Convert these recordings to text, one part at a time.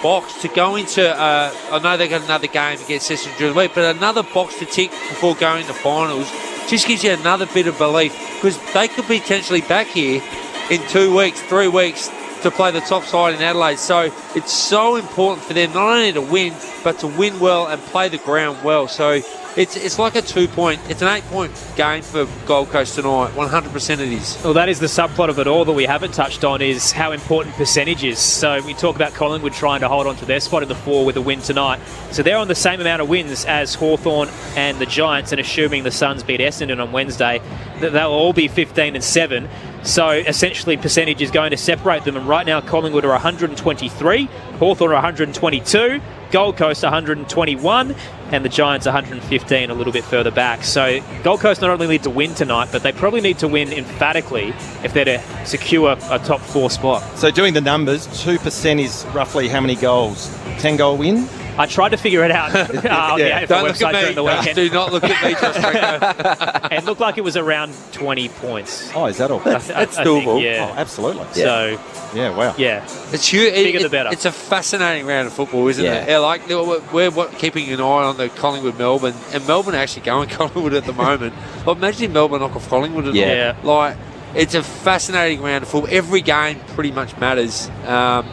box to go into, I know they got another game against Essendon during the week, but another box to tick before going to finals just gives you another bit of belief, because they could be potentially back here in 2 weeks, 3 weeks to play the top side in Adelaide. So it's so important for them not only to win, but to win well and play the ground well. So it's like it's an 8-point game for Gold Coast tonight. 100% it is. Well, that is the subplot of it all that we haven't touched on, is how important percentage is. So we talk about Collingwood trying to hold on to their spot in the 4 with a win tonight. So they're on the same amount of wins as Hawthorn and the Giants, and assuming the Suns beat Essendon on Wednesday, that they'll all be 15-7. So essentially percentage is going to separate them, and right now Collingwood are 123, Hawthorn are 122, Gold Coast 121, and the Giants 115, a little bit further back. So Gold Coast not only need to win tonight, but they probably need to win emphatically if they're to secure a top 4 spot. So doing the numbers, 2% is roughly how many goals? 10-goal win? I tried to figure it out on the AFL Don't look website at during the me. weekend. Do not look at me, Josh Franco. It looked like it was around 20 points. Oh, is that all? That's I doable. think, yeah. Oh, absolutely. So, Yeah, wow. yeah. It's huge. Bigger the better. It's a fascinating round of football, isn't Yeah. it? Yeah, like we're keeping an eye on the Collingwood-Melbourne, and Melbourne are actually going Collingwood at the moment. But imagine if Melbourne knock off Collingwood at Yeah. all. Like, it's a fascinating round of football. Every game pretty much matters.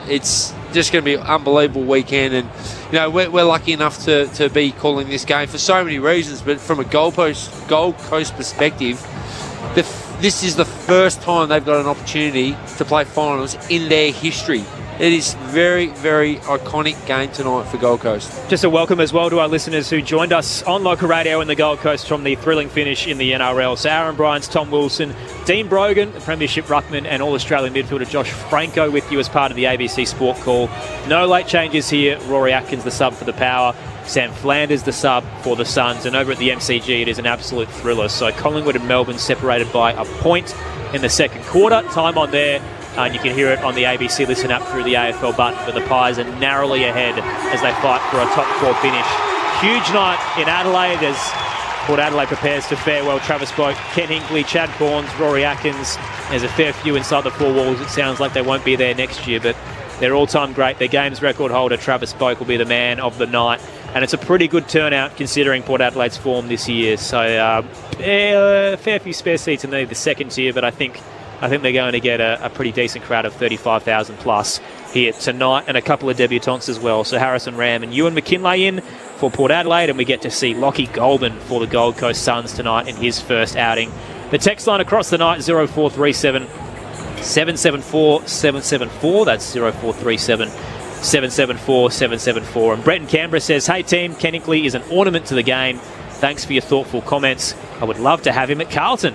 It's just going to be an unbelievable weekend, and you know we're lucky enough to be calling this game for so many reasons. But from a Gold Coast perspective, this is the first time they've got an opportunity to play finals in their history. It is very, very iconic game tonight for Gold Coast. Just a welcome as well to our listeners who joined us on local radio in the Gold Coast from the thrilling finish in the NRL. So Aaron Bryants, Tom Wilson, Dean Brogan, the Premiership Ruckman, and All-Australian midfielder Josh Franco with you as part of the ABC Sport Call. No late changes here. Rory Atkins, the sub for the Power. Sam Flanders, the sub for the Suns. And over at the MCG, it is an absolute thriller. So Collingwood and Melbourne separated by a point in the second quarter. Time on there. And you can hear it on the ABC Listen app through the AFL button, but the Pies are narrowly ahead as they fight for a top 4 finish. Huge night in Adelaide as Port Adelaide prepares to farewell Travis Boak, Ken Hinkley, Chad Corns, Rory Atkins. There's a fair few inside the 4 walls. It sounds like they won't be there next year, but their all-time great, their games record holder, Travis Boak, will be the man of the night. And it's a pretty good turnout considering Port Adelaide's form this year. So a fair few spare seats in the second tier, but I think they're going to get a pretty decent crowd of 35,000 plus here tonight, and a couple of debutants as well. So Harrison Ram and Ewan McKinlay in for Port Adelaide, and we get to see Lockie Goulburn for the Gold Coast Suns tonight in his first outing. The text line across the night, 0437 774 774. That's 0437 774 774. And Brett in Canberra says, "Hey team, Ken Hinkley is an ornament to the game. Thanks for your thoughtful comments. I would love to have him at Carlton."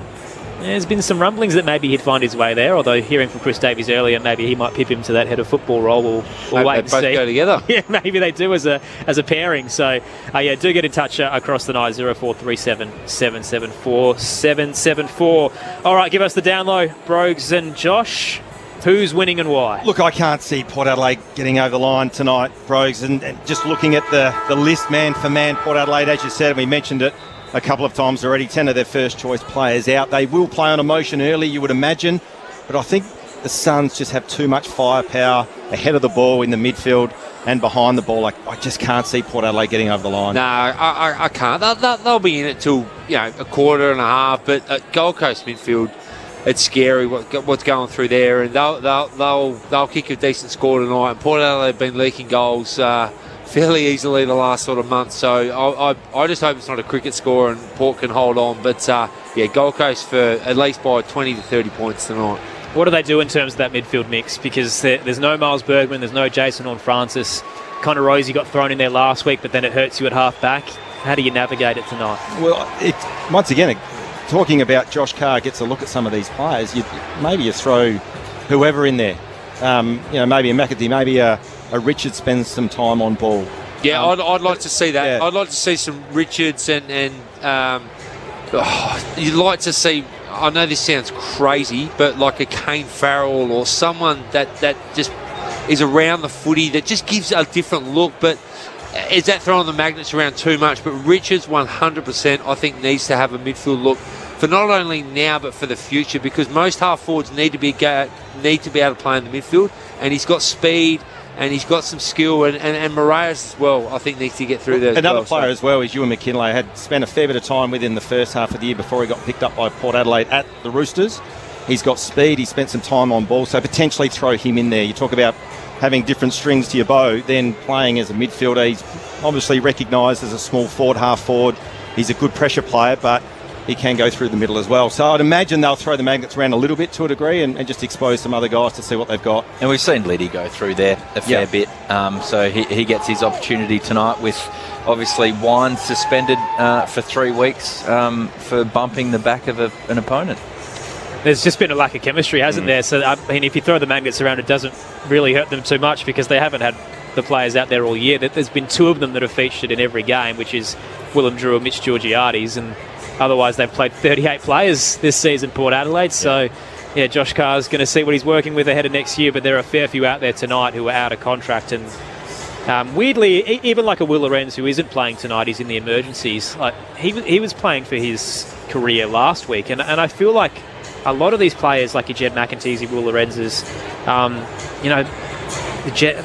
There's been some rumblings that maybe he'd find his way there, although hearing from Chris Davies earlier, maybe he might pip him to that head of football role. We'll wait and see. They both go together. Yeah, maybe they do as a pairing. So, do get in touch across the night, 0437 774 774. All right, give us the down low, Brogues and Josh. Who's winning and why? Look, I can't see Port Adelaide getting over the line tonight, Brogues, and just looking at the list man for man, Port Adelaide, as you said, and we mentioned it a couple of times already, 10 of their first choice players out. They will play on emotion early, you would imagine, but I think the Suns just have too much firepower ahead of the ball in the midfield and behind the ball. I just can't see Port Adelaide getting over the line. No, I can't. They'll be in it till a quarter and a half, but at Gold Coast midfield, it's scary what's going through there, and they'll kick a decent score tonight. And Port Adelaide have been leaking goals fairly easily the last sort of month, so I just hope it's not a cricket score and Port can hold on. But Gold Coast for at least by 20 to 30 points tonight. What do they do in terms of that midfield mix? Because there's no Miles Bergman, there's no Jason Horne-Francis. Connor Rosie got thrown in there last week, but then it hurts you at half back. How do you navigate it tonight? Well, once again, talking about Josh Carr gets a look at some of these players. Maybe you throw whoever in there. Maybe a McAtee, maybe a Richard spends some time on ball. Yeah, I'd like to see that. Yeah. I'd like to see some Richards and you'd like to see, I know this sounds crazy, but like a Kane Farrell or someone that just is around the footy that just gives a different look. But is that throwing the magnets around too much? But Richards 100% I think needs to have a midfield look for not only now but for the future, because most half forwards need to be able to play in the midfield, and he's got speed and he's got some skill, and Moraes as well, I think, needs to get through there. Another player as well is Ewan McKinlay. Had spent a fair bit of time within the first half of the year before he got picked up by Port Adelaide at the Roosters. He's got speed, he spent some time on ball, so potentially throw him in there. You talk about having different strings to your bow, then playing as a midfielder. He's obviously recognised as a small forward, half forward. He's a good pressure player, but he can go through the middle as well. So I'd imagine they'll throw the magnets around a little bit to a degree and just expose some other guys to see what they've got. And we've seen Liddy go through there a fair bit. So he gets his opportunity tonight with obviously Wine suspended for 3 weeks for bumping the back of an opponent. There's just been a lack of chemistry, hasn't there? So, I mean, if you throw the magnets around, it doesn't really hurt them too much because they haven't had the players out there all year. There's been 2 of them that have featured in every game, which is Willem Drew and Mitch Georgiades, and otherwise they've played 38 players this season, Port Adelaide. So, yeah, Josh Carr's going to see what he's working with ahead of next year, but there are a fair few out there tonight who are out of contract. And weirdly, even like a Will Lorenz, who isn't playing tonight, he's in the emergencies. Like he was playing for his career last week, and I feel like a lot of these players, like your Jed McEntee, Will Lorenz's,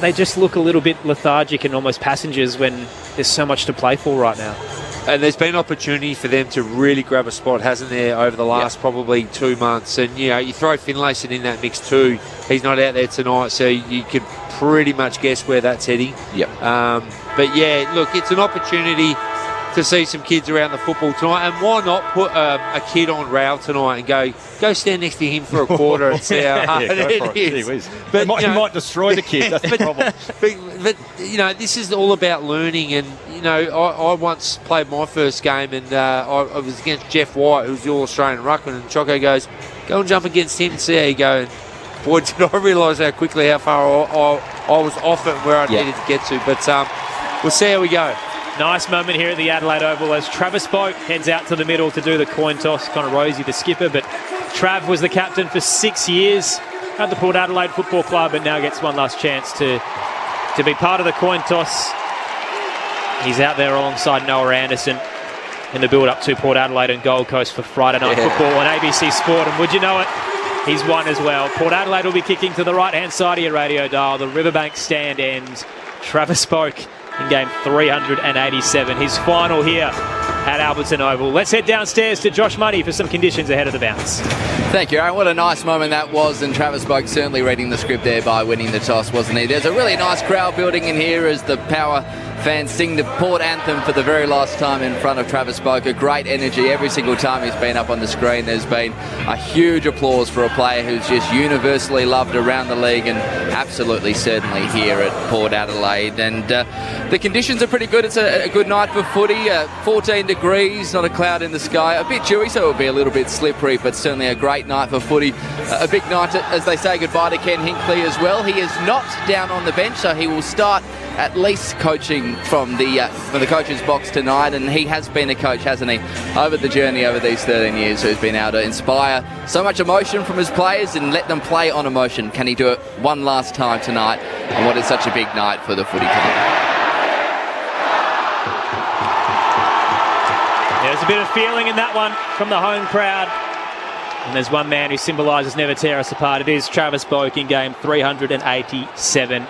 they just look a little bit lethargic and almost passengers when there's so much to play for right now. And there's been opportunity for them to really grab a spot, hasn't there, over the last probably 2 months. And, you throw Finlayson in that mix too. He's not out there tonight, so you could pretty much guess where that's heading. Yep. But, yeah, look, it's an opportunity to see some kids around the football tonight. And why not put a kid on rail tonight and go stand next to him for a quarter and see how hard it is. But he might destroy the kid. That's the problem. But this is all about learning. And I once played my first game, and I was against Jeff White, who's the All-Australian ruckman, and Choco goes, "Go and jump against him and see how you go." And boy, did I realise how quickly how far I was off it and where I needed to get to. But we'll see how we go. Nice moment here at the Adelaide Oval as Travis Boak heads out to the middle to do the coin toss. Connor Rosie, the skipper, but Trav was the captain for 6 years at the Port Adelaide Football Club and now gets one last chance to be part of the coin toss. He's out there alongside Noah Anderson in the build-up to Port Adelaide and Gold Coast for Friday Night Football on ABC Sport. And would you know it, he's won as well. Port Adelaide will be kicking to the right-hand side of your radio dial. The Riverbank stand ends. Travis Boak in game 387, his final here at Alberton Oval. Let's head downstairs to Josh Muddy for some conditions ahead of the bounce. Thank you, Aaron. What a nice moment that was, and Travis Boak certainly reading the script there by winning the toss, wasn't he? There's a really nice crowd building in here as the Power fans sing the Port anthem for the very last time in front of Travis Boak. A great energy every single time he's been up on the screen. There's been a huge applause for a player who's just universally loved around the league and absolutely certainly here at Port Adelaide. And the conditions are pretty good. It's a good night for footy. 14 degrees, not a cloud in the sky. A bit dewy, so it'll be a little bit slippery, but certainly a great night for footy. A big night as they say goodbye to Ken Hinkley as well. He is not down on the bench, so he will start at least coaching from the coach's box tonight, and he has been a coach, hasn't he, over the journey over these 13 years, who's been able to inspire so much emotion from his players and let them play on emotion. Can he do it one last time tonight on what is such a big night for the footy club? There's a bit of feeling in that one from the home crowd. And there's one man who symbolises never tear us apart. It is Travis Boak in game 387.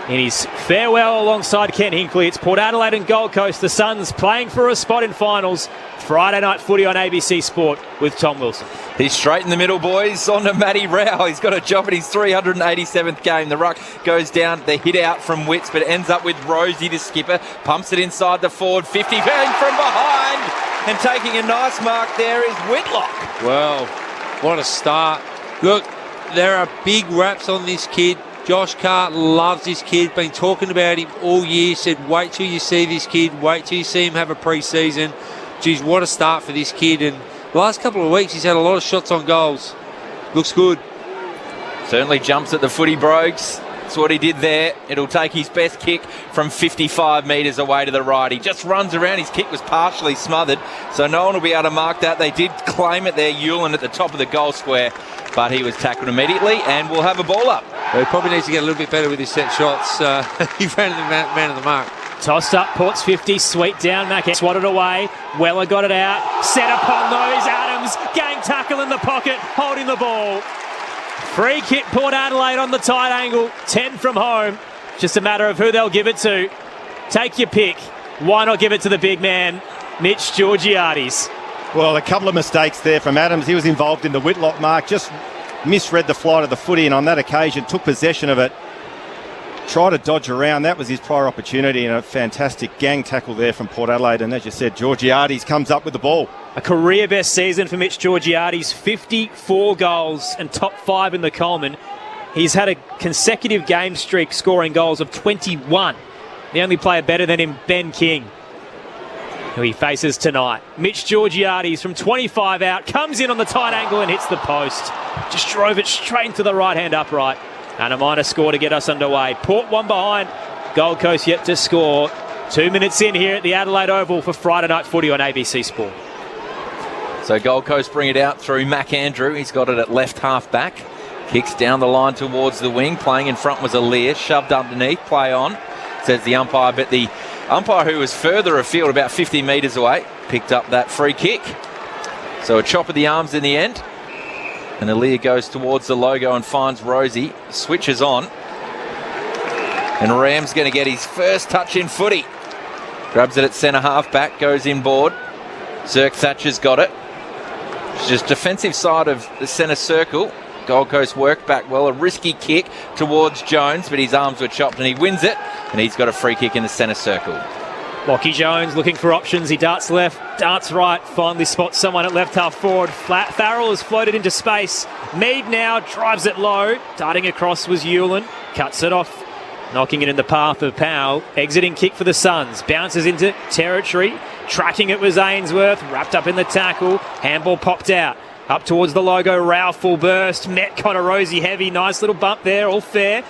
In his farewell alongside Ken Hinkley, it's Port Adelaide and Gold Coast. The Suns playing for a spot in finals. Friday night footy on ABC Sport with Tom Wilson. He's straight in the middle, boys. On to Matty Rao. He's got a job at his 387th game. The ruck goes down, the hit out from Witts, but ends up with Rosie, the skipper. Pumps it inside the forward 50. Bang from behind. And taking a nice mark there is Whitlock. Well, what a start. Look, there are big raps on this kid. Josh Carr loves this kid, been talking about him all year, said wait till you see this kid, wait till you see him have a pre-season. Geez, what a start for this kid. And the last couple of weeks he's had a lot of shots on goals. Looks good. Certainly jumps at the footy, Brogues. That's what he did there. It'll take his best kick from 55 metres away to the right. He just runs around. His kick was partially smothered, so no one will be able to mark that. They did claim it there, Hewlin at the top of the goal square, but he was tackled immediately and will have a ball up. Well, he probably needs to get a little bit better with his set shots. He ran the man of the mark. Tossed up, Port's 50, sweet down, Mac swatted away. Weller got it out, set upon those. Adams, gang tackle in the pocket, holding the ball. Free kick, Port Adelaide on the tight angle, 10 from home. Just a matter of who they'll give it to. Take your pick. Why not give it to the big man, Mitch Georgiades? Well, a couple of mistakes there from Adams. He was involved in the Whitlock mark, just misread the flight of the footy, and on that occasion took possession of it. Tried to dodge around. That was his prior opportunity, and a fantastic gang tackle there from Port Adelaide. And as you said, Georgiades comes up with the ball. A career best season for Mitch Georgiades, 54 goals and top 5 in the Coleman. He's had a consecutive game streak scoring goals of 21. The only player better than him, Ben King, who he faces tonight. Mitch Georgiades from 25 out, comes in on the tight angle and hits the post. Just drove it straight into the right-hand upright. And a minor score to get us underway. Port one behind. Gold Coast yet to score. 2 minutes in here at the Adelaide Oval for Friday Night Footy on ABC Sport. So Gold Coast bring it out through Mac Andrew. He's got it at left half back. Kicks down the line towards the wing. Playing in front was Aaliyah. Shoved underneath. Play on, says the umpire. But the umpire, who was further afield, about 50 metres away, picked up that free kick. So a chop of the arms in the end. And Aaliyah goes towards the logo and finds Rosie. Switches on. And Ram's going to get his first touch in footy. Grabs it at centre half back. Goes inboard. Zerk Thatcher's got it. It's just defensive side of the centre circle. Gold Coast worked back well. A risky kick towards Jones, but his arms were chopped and he wins it. And he's got a free kick in the centre circle. Lockie Jones looking for options. He darts left, darts right, finally spots someone at left half forward. Farrell has floated into space. Mead now drives it low. Darting across was Hewlin. Cuts it off, knocking it in the path of Powell. Exiting kick for the Suns. Bounces into territory. Tracking it was Ainsworth. Wrapped up in the tackle. Handball popped out. Up towards the logo. Rao full burst. Met Connor Rosie heavy. Nice little bump there. All fair.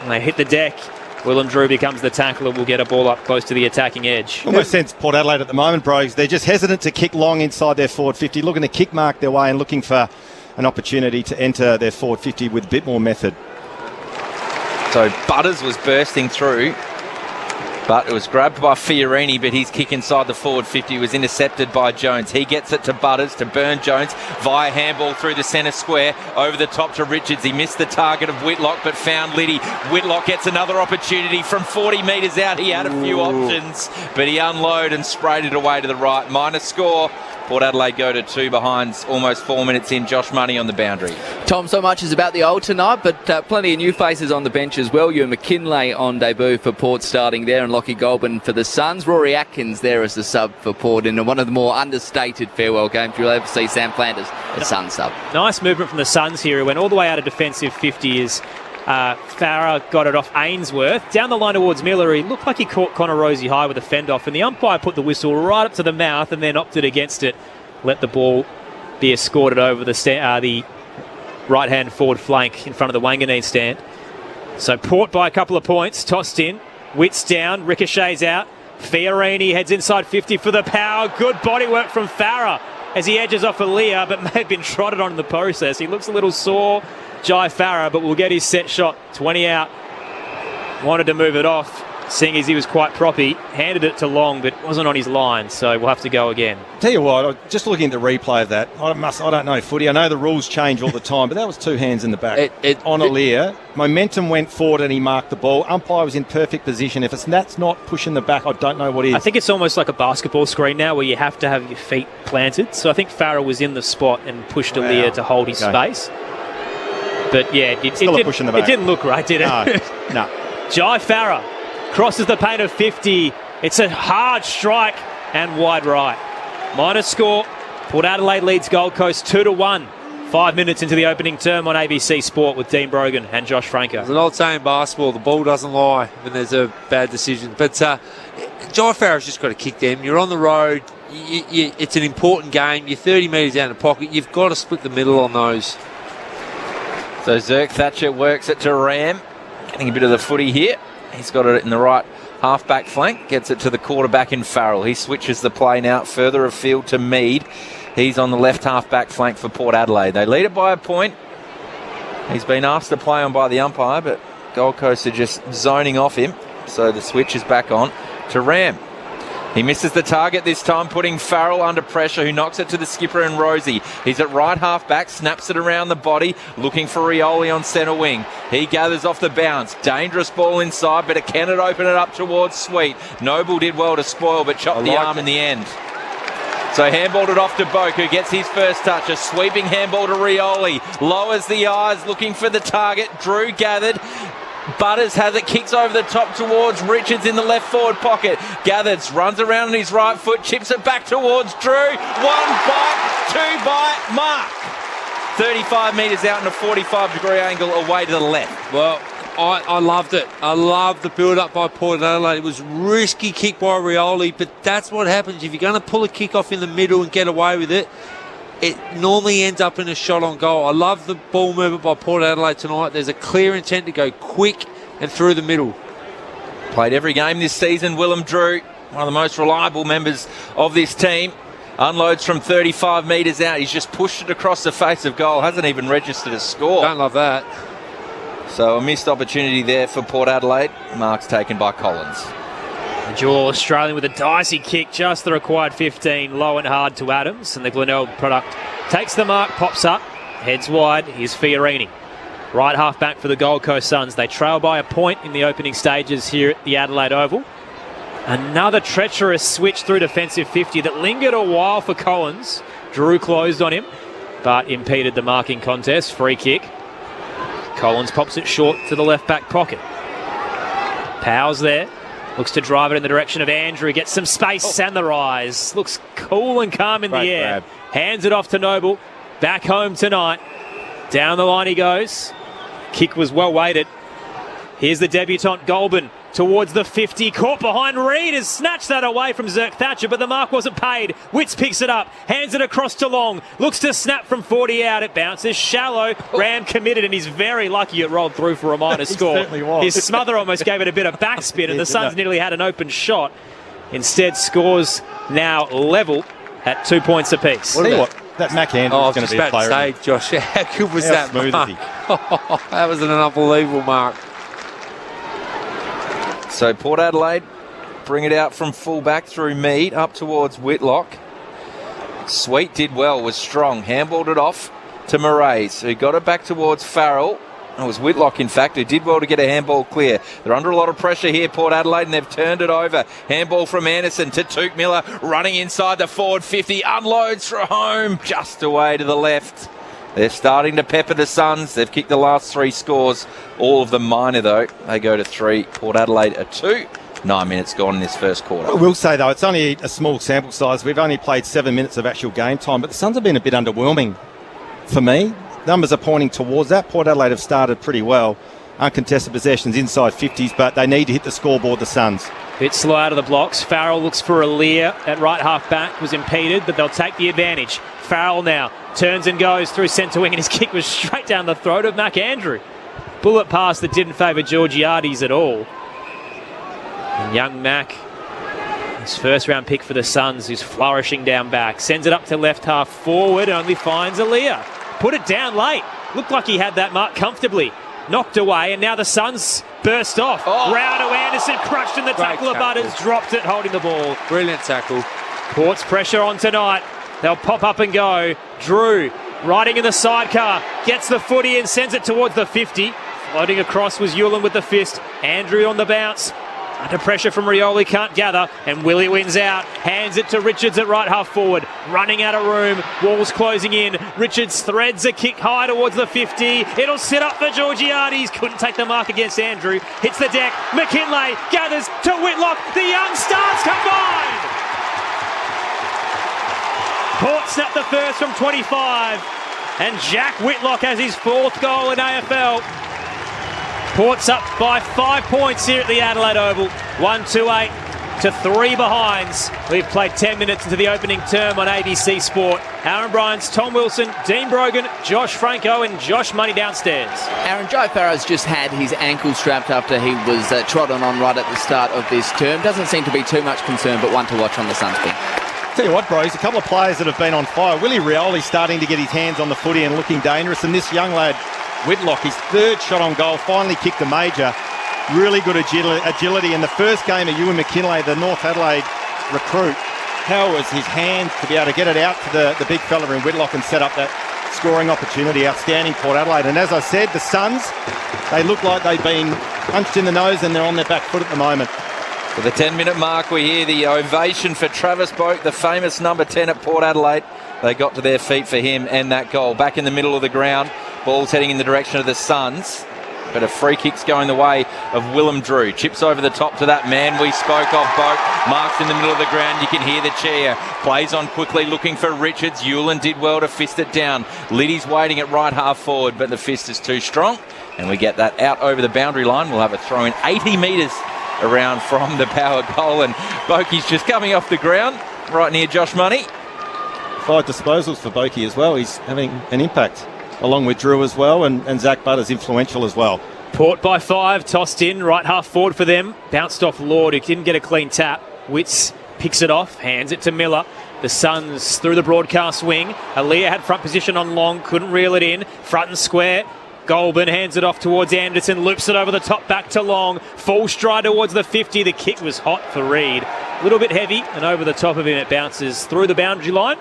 And they hit the deck. Willem Drew becomes the tackler. Will get a ball up close to the attacking edge. Almost sense Port Adelaide at the moment, Brogues. They're just hesitant to kick long inside their forward 50, looking to kick mark their way and looking for an opportunity to enter their forward 50 with a bit more method. So Butters was bursting through, but it was grabbed by Fiorini, but his kick inside the forward 50 was intercepted by Jones. He gets it to Butters to burn Jones via handball through the centre square, over the top to Richards. He missed the target of Whitlock, but found Liddy. Whitlock gets another opportunity from 40 metres out. He had a few options, but he unloaded and sprayed it away to the right. Minor score. Port Adelaide go to 2 behind, almost 4 minutes in. Josh Money on the boundary. Tom, so much is about the old tonight, but plenty of new faces on the bench as well. Ewan McKinlay on debut for Port starting there, and Lockie Goulburn for the Suns. Rory Atkins there as the sub for Port in one of the more understated farewell games you'll ever see. Sam Flanders, the Suns sub. Nice movement from the Suns here. He went all the way out of defensive 50 as Farah got it off Ainsworth. Down the line towards Miller, he looked like he caught Connor Rosie high with a fend off, and the umpire put the whistle right up to the mouth and then opted against it. Let the ball be escorted over the right-hand forward flank in front of the Wanganeen stand. So Port by a couple of points, tossed in. Witt's down, ricochets out. Fiorini heads inside 50 for the power. Good body work from Farah as he edges off Aaliyah, but may have been trotted on in the process. He looks a little sore, Jai Farah, but will get his set shot. 20 out. Wanted to move it off, seeing as he was quite proppy. Handed it to Long, but wasn't on his line, so we'll have to go again. Tell you what, just looking at the replay of that, I don't know footy. I know the rules change all the time, but that was 2 hands in the back on Aaliyah. Momentum went forward and he marked the ball. Umpire was in perfect position. If that's not pushing the back, I don't know what is. I think it's almost like a basketball screen now where you have to have your feet planted. So I think Farah was in the spot and pushed Aaliyah to hold his space. But yeah, it didn't look right, did it? No. Jai Farah crosses the paint of 50. It's a hard strike and wide right. Minor score. Port Adelaide leads Gold Coast 2-1. 5 minutes into the opening term on ABC Sport with Dean Brogan and Josh Franco. There's an old saying in basketball, the ball doesn't lie when there's a bad decision. But Jai Farah's just got to kick them. You're on the road. It's an important game. You're 30 metres out of the pocket. You've got to split the middle on those. So Zerk Thatcher works it to Ram. Getting a bit of the footy here. He's got it in the right half-back flank. Gets it to the quarterback in Farrell. He switches the play now further afield to Mead. He's on the left half-back flank for Port Adelaide. They lead it by a point. He's been asked to play on by the umpire, but Gold Coast are just zoning off him. So the switch is back on to Ram. He misses the target this time, putting Farrell under pressure, who knocks it to the skipper and Rosie. He's at right half back, snaps it around the body, looking for Rioli on centre wing. He gathers off the bounce. Dangerous ball inside, but can it open it up towards Sweet? Noble did well to spoil, but chopped the arm in the end. So handballed it off to Boak, who gets his first touch. A sweeping handball to Rioli. Lowers the eyes, looking for the target. Drew gathered. Butters has it, kicks over the top towards Richards in the left forward pocket. Gathers, runs around on his right foot, chips it back towards Drew. 1 bite, 2 bite, mark. 35 metres out in a 45-degree angle away to the left. Well, I loved it. I loved the build-up by Port Adelaide. It was risky kick by Rioli, but that's what happens. If you're going to pull a kick off in the middle and get away with it, it normally ends up in a shot on goal. I love the ball movement by Port Adelaide tonight. There's a clear intent to go quick and through the middle. Played every game this season, Willem Drew, one of the most reliable members of this team. Unloads from 35 metres out. He's just pushed it across the face of goal. Hasn't even registered a score. Don't love that. So a missed opportunity there for Port Adelaide. Marks taken by Collins. The dual Australian with a dicey kick, just the required 15, low and hard to Adams, and the Glenelg product takes the mark, pops up, heads wide. Here's Fiorini. Right half back for the Gold Coast Suns. They trail by a point in the opening stages here at the Adelaide Oval. Another treacherous switch through defensive 50 that lingered a while for Collins. Drew closed on him, but impeded the marking contest. Free kick. Collins pops it short to the left back pocket. Powell's there. Looks to drive it in the direction of Andrew. Gets some space and the rise. Looks cool and calm in the air. Hands it off to Noble. Back home tonight. Down the line he goes. Kick was well weighted. Here's the debutant Goulburn towards the 50. Caught behind Reid. Has snatched that away from Zirk Thatcher, but the mark wasn't paid. Witts picks it up. Hands it across to Long. Looks to snap from 40 out. It bounces shallow. Ram committed, and he's very lucky it rolled through for a minor score. His smother almost gave it a bit of backspin, and the Suns nearly had an open shot. Instead, scores now level at 2 points apiece. That Mac Andrews is going to be a player. I was just about to say, Josh, how good was that smooth mark? is he? That was an unbelievable mark. So Port Adelaide bring it out from full back through Mead up towards Whitlock. Sweet did well, was strong. Handballed it off to Moraes, who got it back towards Farrell. It was Whitlock, in fact, who did well to get a handball clear. They're under a lot of pressure here, Port Adelaide, and they've turned it over. Handball from Anderson to Touk Miller, running inside the forward 50. Unloads for home, just away to the left. They're starting to pepper the Suns. They've kicked the last 3 scores. All of them minor, though. They go to 3. Port Adelaide a 2. 9 minutes gone in this first quarter. I will say, though, it's only a small sample size. We've only played 7 minutes of actual game time, but the Suns have been a bit underwhelming for me. Numbers are pointing towards that. Port Adelaide have started pretty well. Uncontested possessions inside 50s, but they need to hit the scoreboard, the Suns. Bit slow out of the blocks. Farrell looks for a Lear at right half back. Was impeded, but they'll take the advantage. Farrell now turns and goes through centre wing, and his kick was straight down the throat of Mac Andrew. Bullet pass that didn't favour Georgiades at all. And young Mac, his first round pick for the Suns, who's flourishing down back, sends it up to left half forward, only finds a Lear. Put it down late. Looked like he had that mark comfortably. Knocked away, and now the Suns burst off. Round to Anderson, crushed in the tackle of Butters, dropped it, holding the ball. Brilliant tackle. Port's pressure on tonight. They'll pop up and go. Drew, riding in the sidecar, gets the footy and sends it towards the 50. Floating across was Hewlin with the fist. Andrew on the bounce. Under pressure from Rioli, can't gather, and Willie wins out. Hands it to Richards at right half forward. Running out of room, Walls closing in. Richards threads a kick high towards the 50. It'll sit up for Georgiades. Couldn't take the mark against Andrew. Hits the deck. McKinlay gathers to Whitlock. The young stars combined. Port snapped the first from 25. And Jack Whitlock has his 4th goal in AFL. Port's up by 5 points here at the Adelaide Oval. 1-2-8 to 3 behinds. We've played 10 minutes into the opening term on ABC Sport. Aaron Bryans, Tom Wilson, Dean Brogan, Josh Franco and Josh Money downstairs. Aaron, Joe Farrow's just had his ankle strapped after he was trodden on right at the start of this term. Doesn't seem to be too much concern, but one to watch on the Suns bench. Tell you what, bros, a couple of players that have been on fire. Willie Rioli starting to get his hands on the footy and looking dangerous, and this young lad Whitlock, his 3rd shot on goal, finally kicked a major. Really good agility. In the first game of Ewan McKinlay, the North Adelaide recruit. How was his hand to be able to get it out to the big fella in Whitlock and set up that scoring opportunity? Outstanding, Port Adelaide. And as I said, the Suns, they look like they've been punched in the nose and they're on their back foot at the moment. For the 10-minute mark, we hear the ovation for Travis Boak, the famous number 10 at Port Adelaide. They got to their feet for him and that goal. Back in the middle of the ground, ball's heading in the direction of the Suns. But a free kick's going the way of Willem Drew. Chips over the top to that man we spoke of, Boak. Marks in the middle of the ground. You can hear the cheer. Plays on quickly, looking for Richards. Hewlin did well to fist it down. Liddy's waiting at right half forward, but the fist is too strong. And we get that out over the boundary line. We'll have a throw in 80 metres around from the power goal. And Boakey's just coming off the ground, right near Josh Money. 5 disposals for Boakey as well. He's having an impact, along with Drew as well, and Zach Butter's influential as well. Port by 5, tossed in, right half forward for them. Bounced off Lord, who didn't get a clean tap. Witts picks it off, hands it to Miller. The Suns through the broadcast wing. Aaliyah had front position on Long, couldn't reel it in. Front and square. Goulburn hands it off towards Anderson, loops it over the top back to Long. Full stride towards the 50. The kick was hot for Reid. A little bit heavy, and over the top of him it bounces through the boundary line.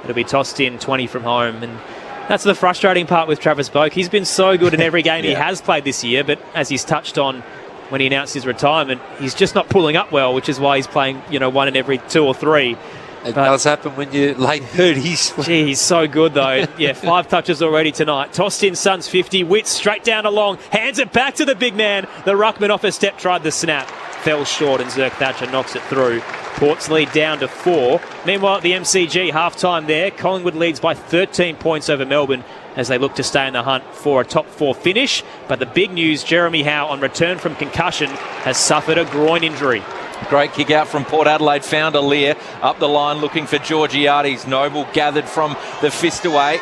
It'll be tossed in 20 from home. And that's the frustrating part with Travis Boak. He's been so good in every game he has played this year, but as he's touched on when he announced his retirement, he's just not pulling up well, which is why he's playing, one in every 2 or 3. It does happen when you're late 30s. Gee, he's so good, though. 5 touches already tonight. Tossed in, Suns 50. Witts straight down to Long. Hands it back to the big man. The ruckman off a step tried the snap. Fell short and Zerk Thatcher knocks it through. Port's lead down to 4. Meanwhile, at the MCG, half-time there. Collingwood leads by 13 points over Melbourne as they look to stay in the hunt for a top 4 finish. But the big news, Jeremy Howe, on return from concussion, has suffered a groin injury. Great kick out from Port Adelaide, found Aaliyah up the line looking for Georgiades. Noble gathered from the fist away.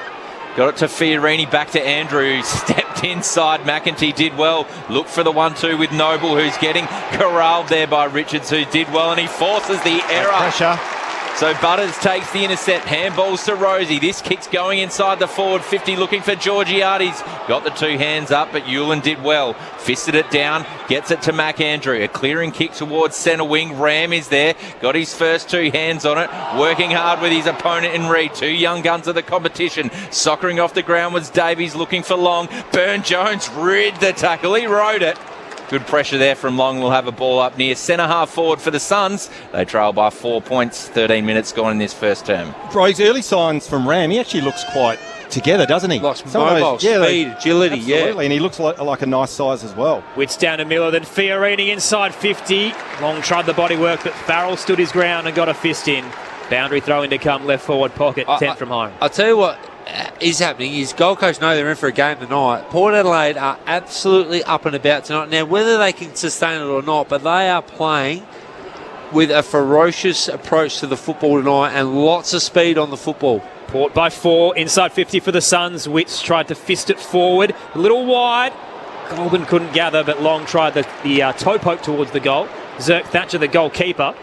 Got it to Fiorini, back to Andrew, stepped inside. McEntee did well. Looked for the 1-2 with Noble, who's getting corralled there by Richards, who did well, and he forces the error. Pressure. So Butters takes the intercept, handballs to Rosie. This kick's going inside the forward 50, looking for Georgiades. Got the 2 hands up, but Hewlin did well. Fisted it down, gets it to McAndrew. A clearing kick towards centre wing. Ram is there, got his first 2 hands on it. Working hard with his opponent in Reid. 2 young guns of the competition. Soccering off the ground was Davies, looking for Long. Burn-Jones rid the tackle, he rode it. Good pressure there from Long. We'll have a ball up near centre half forward for the Suns. They trail by 4 points, 13 minutes gone in this first term. Brogues, early signs from Ram. He actually looks quite together, doesn't he? Lots mobile, speed, agility, absolutely. And he looks like a nice size as well. Witts down to Miller, then Fiorini inside 50. Long tried the body work, but Farrell stood his ground and got a fist in. Boundary throw in to come, left forward pocket, 10 from home. I'll tell you what is happening is Gold Coast know they're in for a game tonight. Port Adelaide are absolutely up and about tonight. Now, whether they can sustain it or not, but they are playing with a ferocious approach to the football tonight and lots of speed on the football. Port by 4, inside 50 for the Suns. Witts tried to fist it forward, a little wide. Goulburn couldn't gather, but Long tried the toe poke towards the goal. Zerk Thatcher, the goalkeeper.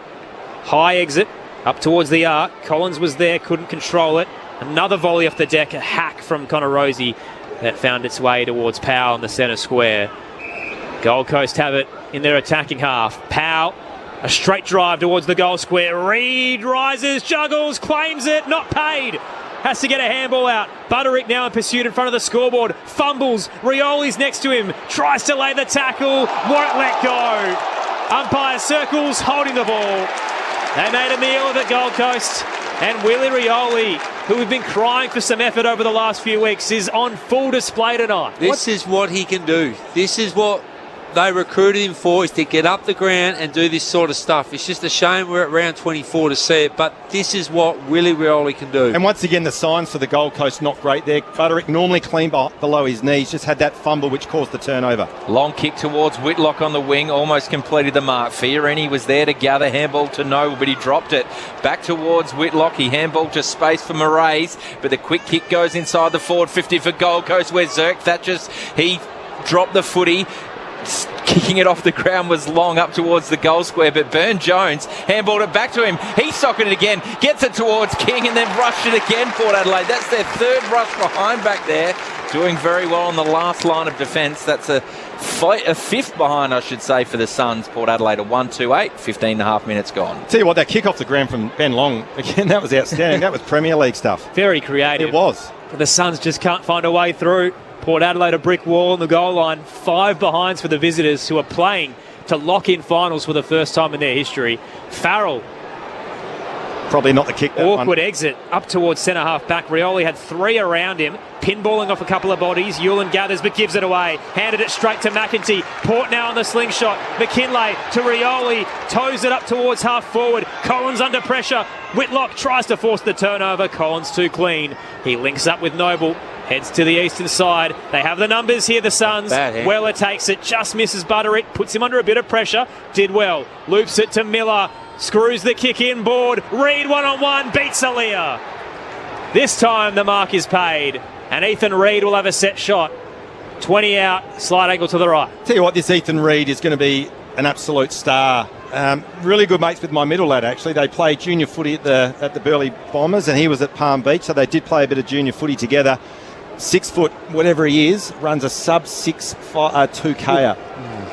High exit, up towards the arc. Collins was there, couldn't control it. Another volley off the deck, a hack from Connor Rosie that found its way towards Powell in the centre square. Gold Coast have it in their attacking half. Powell, a straight drive towards the goal square. Reid rises, juggles, claims it, not paid. Has to get a handball out. Butterick now in pursuit in front of the scoreboard. Fumbles, Rioli's next to him. Tries to lay the tackle, won't let go. Umpire circles, holding the ball. They made a meal of it, Gold Coast. And Willie Rioli, who we've been crying for some effort over the last few weeks, is on full display tonight. This is what he can do. This is what they recruited him for, is to get up the ground and do this sort of stuff. It's just a shame we're at round 24 to see it, but this is what Willie Rioli can do. And once again, the signs for the Gold Coast not great there. Butterick normally clean below his knees, just had that fumble which caused the turnover. Long kick towards Whitlock on the wing, almost completed the mark. Fiorini was there to gather, handball to Noble, but he dropped it. Back towards Whitlock, he handballed to space for Moraes, but the quick kick goes inside the forward 50 for Gold Coast, where Zerk Thatcher, he dropped the footy. kicking it off the ground was long up towards the goal square, but Burn-Jones handballed it back to him. He socketed it again, gets it towards King, and then rushed it again, Port Adelaide. That's their third rush behind back there. Doing very well on the last line of defence. That's a fifth behind, I should say, for the Suns. Port Adelaide, a 1-2-8, 15 and a half minutes gone. Tell you what, that kick off the ground from Ben Long, again, that was outstanding. That was Premier League stuff. Very creative. It was. But the Suns just can't find a way through. Port Adelaide, a brick wall on the goal line. 5 behinds for the visitors, who are playing to lock in finals for the first time in their history. Farrell. Probably not the kick. Awkward exit up towards centre half back. Rioli had 3 around him, pinballing off a couple of bodies. Hewlin gathers but gives it away. Handed it straight to McEntee. Port now on the slingshot. McKinlay to Rioli. Toes it up towards half forward. Collins under pressure. Whitlock tries to force the turnover. Collins too clean. He links up with Noble. Heads to the eastern side. They have the numbers here, the Suns. Weller takes it, just misses Butterick. Puts him under a bit of pressure. Did well. Loops it to Miller. Screws the kick in board. Reid one-on-one. Beats Alia. This time the mark is paid. And Ethan Reid will have a set shot. 20 out, slight angle to the right. Tell you what, this Ethan Reid is going to be an absolute star. Really good mates with my middle lad, actually. They played junior footy at the Burleigh Bombers, and he was at Palm Beach, so they did play a bit of junior footy together. 6 foot, whatever he is, runs a sub-6 2K,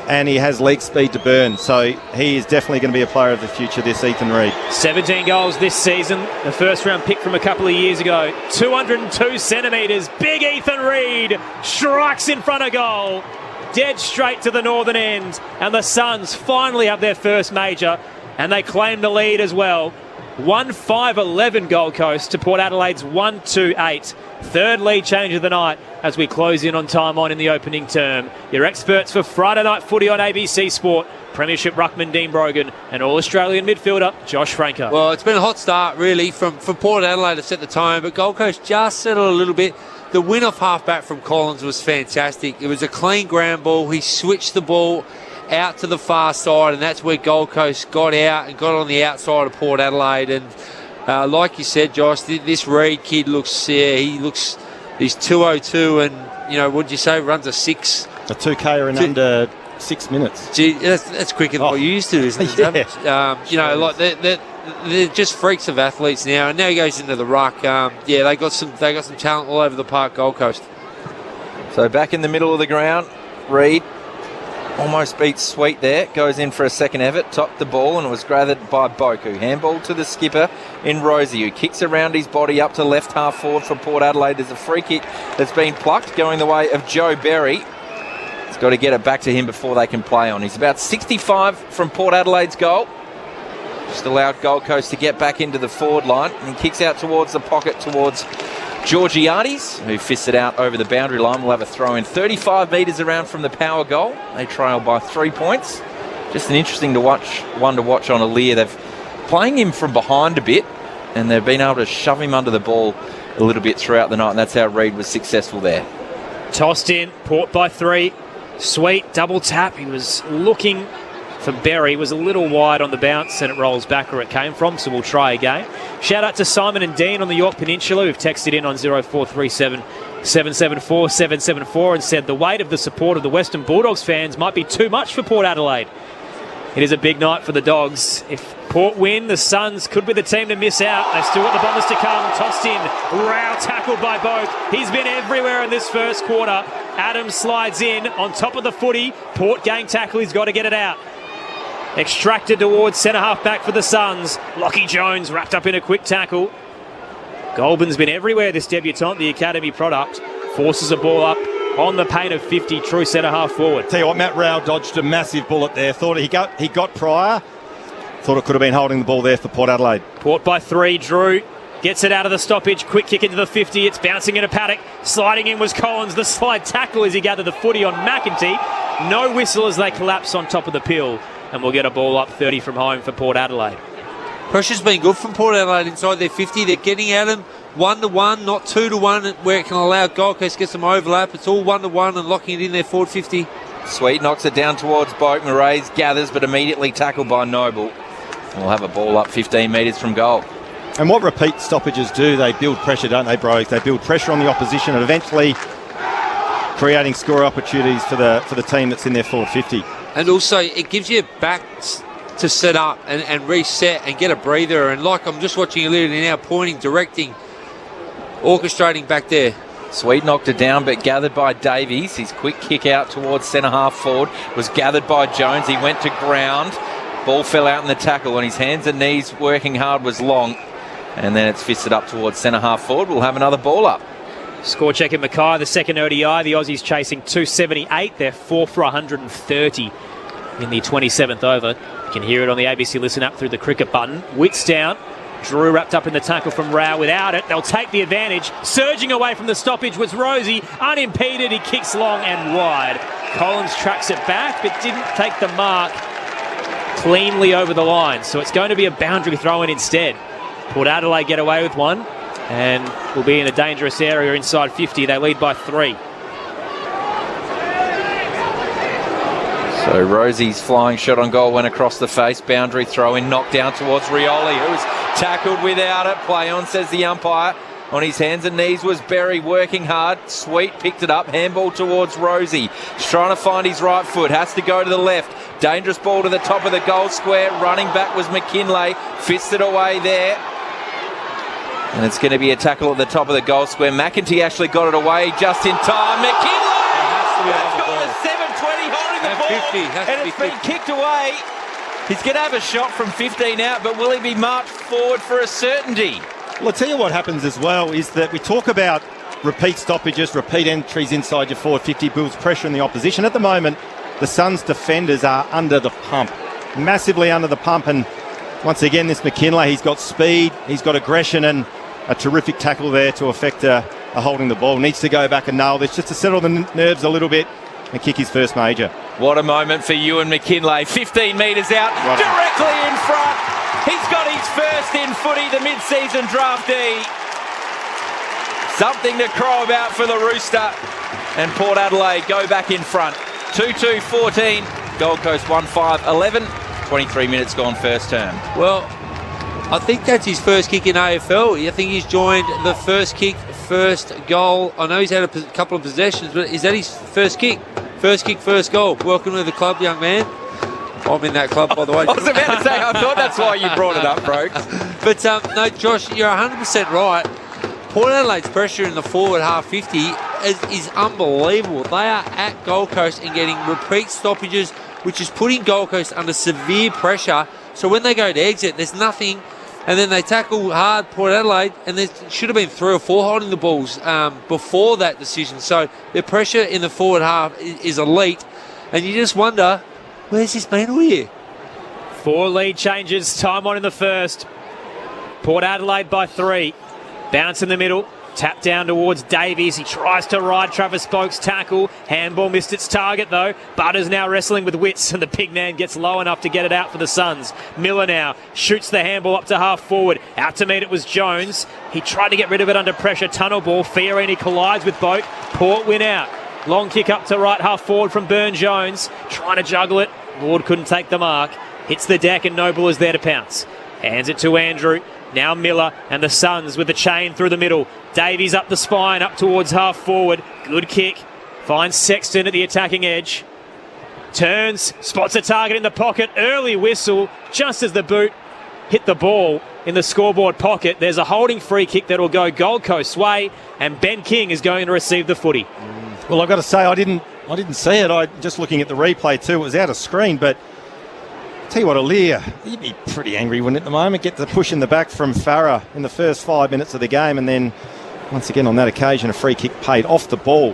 and he has leg speed to burn. So he is definitely going to be a player of the future, this Ethan Reid. 17 goals this season. The first round pick from a couple of years ago. 202 centimetres. Big Ethan Reid strikes in front of goal. Dead straight to the northern end. And the Suns finally have their first major, and they claim the lead as well. 1-5-11 Gold Coast to Port Adelaide's 1-2-8. Third lead change of the night as we close in on time on in the opening term. Your experts for Friday night footy on ABC Sport, Premiership ruckman Dean Brogan and All-Australian midfielder Josh Franco. Well, it's been a hot start really from Port Adelaide to set the tone, but Gold Coast just settled a little bit. The win off half-back from Collins was fantastic. It was a clean ground ball. He switched the ball out to the far side, and that's where Gold Coast got out and got on the outside of Port Adelaide. And like you said, Josh, this Reid kid looks, he's 202, and, you know, what'd you say, runs a 6? A 2K in under 6 minutes. Gee, that's quicker than what you used to, isn't it? Yeah. You know, like they're just freaks of athletes now, and now he goes into the ruck. They got some talent all over the park, Gold Coast. So back in the middle of the ground, Reid almost beats Sweet there, goes in for a second effort, topped the ball, and it was gathered by Boku. Handball to the skipper in Rosie, who kicks around his body up to left half forward for Port Adelaide. There's a free kick that's been plucked, going the way of Joe Berry. It's got to get it back to him before they can play on. He's about 65 from Port Adelaide's goal. Just allowed Gold Coast to get back into the forward line, and he kicks out towards the pocket towards Georgiades, who fists it out over the boundary line. We'll have a throw in 35 metres around from the power goal. They trail by 3 points. Just an interesting one to watch on Alia. They've playing him from behind a bit, and they've been able to shove him under the ball a little bit throughout the night, and that's how Reid was successful there. Tossed in, Port by 3. Sweet double tap. He was looking for Berry, was a little wide on the bounce, and it rolls back where it came from, so we'll try again. Shout out to Simon and Dean on the York Peninsula, who've texted in on 0437 774 774 and said the weight of the support of the Western Bulldogs fans might be too much for Port Adelaide. It is a big night for the Dogs. If Port win, the Suns could be the team to miss out. They've still got the Bombers to come. Tossed in, Rao tackled by both. He's been everywhere in this first quarter. Adams slides in on top of the footy. Port gang tackle, he's got to get it out. Extracted towards centre half back for the Suns. Lockie Jones wrapped up in a quick tackle. Goulburn's been everywhere, this debutant, the academy product. Forces a ball up on the paint of 50, true centre half forward. Tell you what, Matt Rao dodged a massive bullet there. Thought he got prior. Thought it could have been holding the ball there for Port Adelaide. Port by 3, Drew gets it out of the stoppage. Quick kick into the 50. It's bouncing into Paddock. Sliding in was Collins. The slide tackle as he gathered the footy on McEntee. No whistle as they collapse on top of the pill. And we'll get a ball up 30 from home for Port Adelaide. Pressure's been good from Port Adelaide inside their 50. They're getting at them 1-1, not 2-1, where it can allow Gold Coast to get some overlap. It's all 1-1 and locking it in their forward 50. Sweet knocks it down towards Boak. Murray's gathers, but immediately tackled by Noble. We'll have a ball up 15 metres from goal. And what repeat stoppages do, they build pressure, don't they, bros? They build pressure on the opposition, and eventually creating score opportunities for the team that's in their forward 50. And also, it gives you back to set up and reset and get a breather. And like I'm just watching Adelaide now, pointing, directing, orchestrating back there. Sweet knocked it down, but gathered by Davies. His quick kick out towards centre half forward was gathered by Jones. He went to ground. Ball fell out in the tackle, and his hands and knees working hard was long. And then it's fisted up towards centre half forward. We'll have another ball up. Score check at Mackay, the second ODI. The Aussies chasing 278. They're 4 for 130 in the 27th over. You can hear it on the ABC Listen app through the cricket button. Wits down. Drew wrapped up in the tackle from Rao. Without it, they'll take the advantage. Surging away from the stoppage was Rosie. Unimpeded, he kicks long and wide. Collins tracks it back, but didn't take the mark cleanly over the line. So it's going to be a boundary throw-in instead. Port Adelaide get away with one and will be in a dangerous area inside 50. They lead by 3. So Rosie's flying shot on goal went across the face. Boundary throw-in, knocked down towards Rioli, who's tackled without it. Play on, says the umpire. On his hands and knees was Berry, working hard. Sweet picked it up. Handball towards Rosie. He's trying to find his right foot. Has to go to the left. Dangerous ball to the top of the goal square. Running back was McKinlay. Fisted away there. And it's going to be a tackle at the top of the goal square. McEntee actually got it away just in time. McKinlay! That's got a 720 holding the ball. And it's been kicked away. He's going to have a shot from 15 out, but will he be marched forward for a certainty? Well, I'll tell you what happens as well is that we talk about repeat stoppages, repeat entries inside your forward 50, builds pressure in the opposition. At the moment, the Suns' defenders are under the pump, massively under the pump. And once again, this McKinlay, he's got speed, he's got aggression, and a terrific tackle there to affect a holding the ball. Needs to go back and nail this just to settle the nerves a little bit and kick his first major. What a moment for Ewan McKinlay. 15 metres out, directly in front. He's got his first in footy, the mid-season draftee. Something to crow about for the Rooster. And Port Adelaide go back in front. 2-2-14, Gold Coast 1-5-11. 23 minutes gone first term. Well, I think that's his first kick in AFL. I think he's joined the first kick, first goal. I know he's had a couple of possessions, but is that his first kick? First kick, first goal. Welcome to the club, young man. I'm in that club, by the way. I was about to say, I thought that's why you brought it up, Brokes. But no, Josh, you're 100% right. Port Adelaide's pressure in the forward half 50 is unbelievable. They are at Gold Coast and getting repeat stoppages, which is putting Gold Coast under severe pressure. So when they go to exit, there's nothing. And then they tackle hard Port Adelaide, and there should have been 3 or 4 holding the balls before that decision. So their pressure in the forward half is elite. And you just wonder, where's this been all year? 4 lead changes, time on in the first. Port Adelaide by 3. Bounce in the middle. Tap down towards Davies. He tries to ride Travis Spoke's tackle. Handball missed its target though. Butter's now wrestling with Wits, and the big man gets low enough to get it out for the Suns. Miller now shoots the handball up to half forward. Out to meet it was Jones. He tried to get rid of it under pressure. Tunnel ball. Fiorini collides with Boak. Port win out. Long kick up to right half forward from Burn Jones. Trying to juggle it. Ward couldn't take the mark. Hits the deck and Noble is there to pounce. Hands it to Andrew. Now Miller and the Suns with the chain through the middle. Davies up the spine, up towards half forward. Good kick. Finds Sexton at the attacking edge. Turns, spots a target in the pocket. Early whistle, just as the boot hit the ball in the scoreboard pocket. There's a holding free kick that will go Gold Coast's way, and Ben King is going to receive the footy. Well, I've got to say, I didn't see it. I just looking at the replay too. It was out of screen, but tell you what, Alir, he'd be pretty angry, wouldn't it, at the moment? Get the push in the back from Farah in the first 5 minutes of the game, and then once again on that occasion a free kick paid off the ball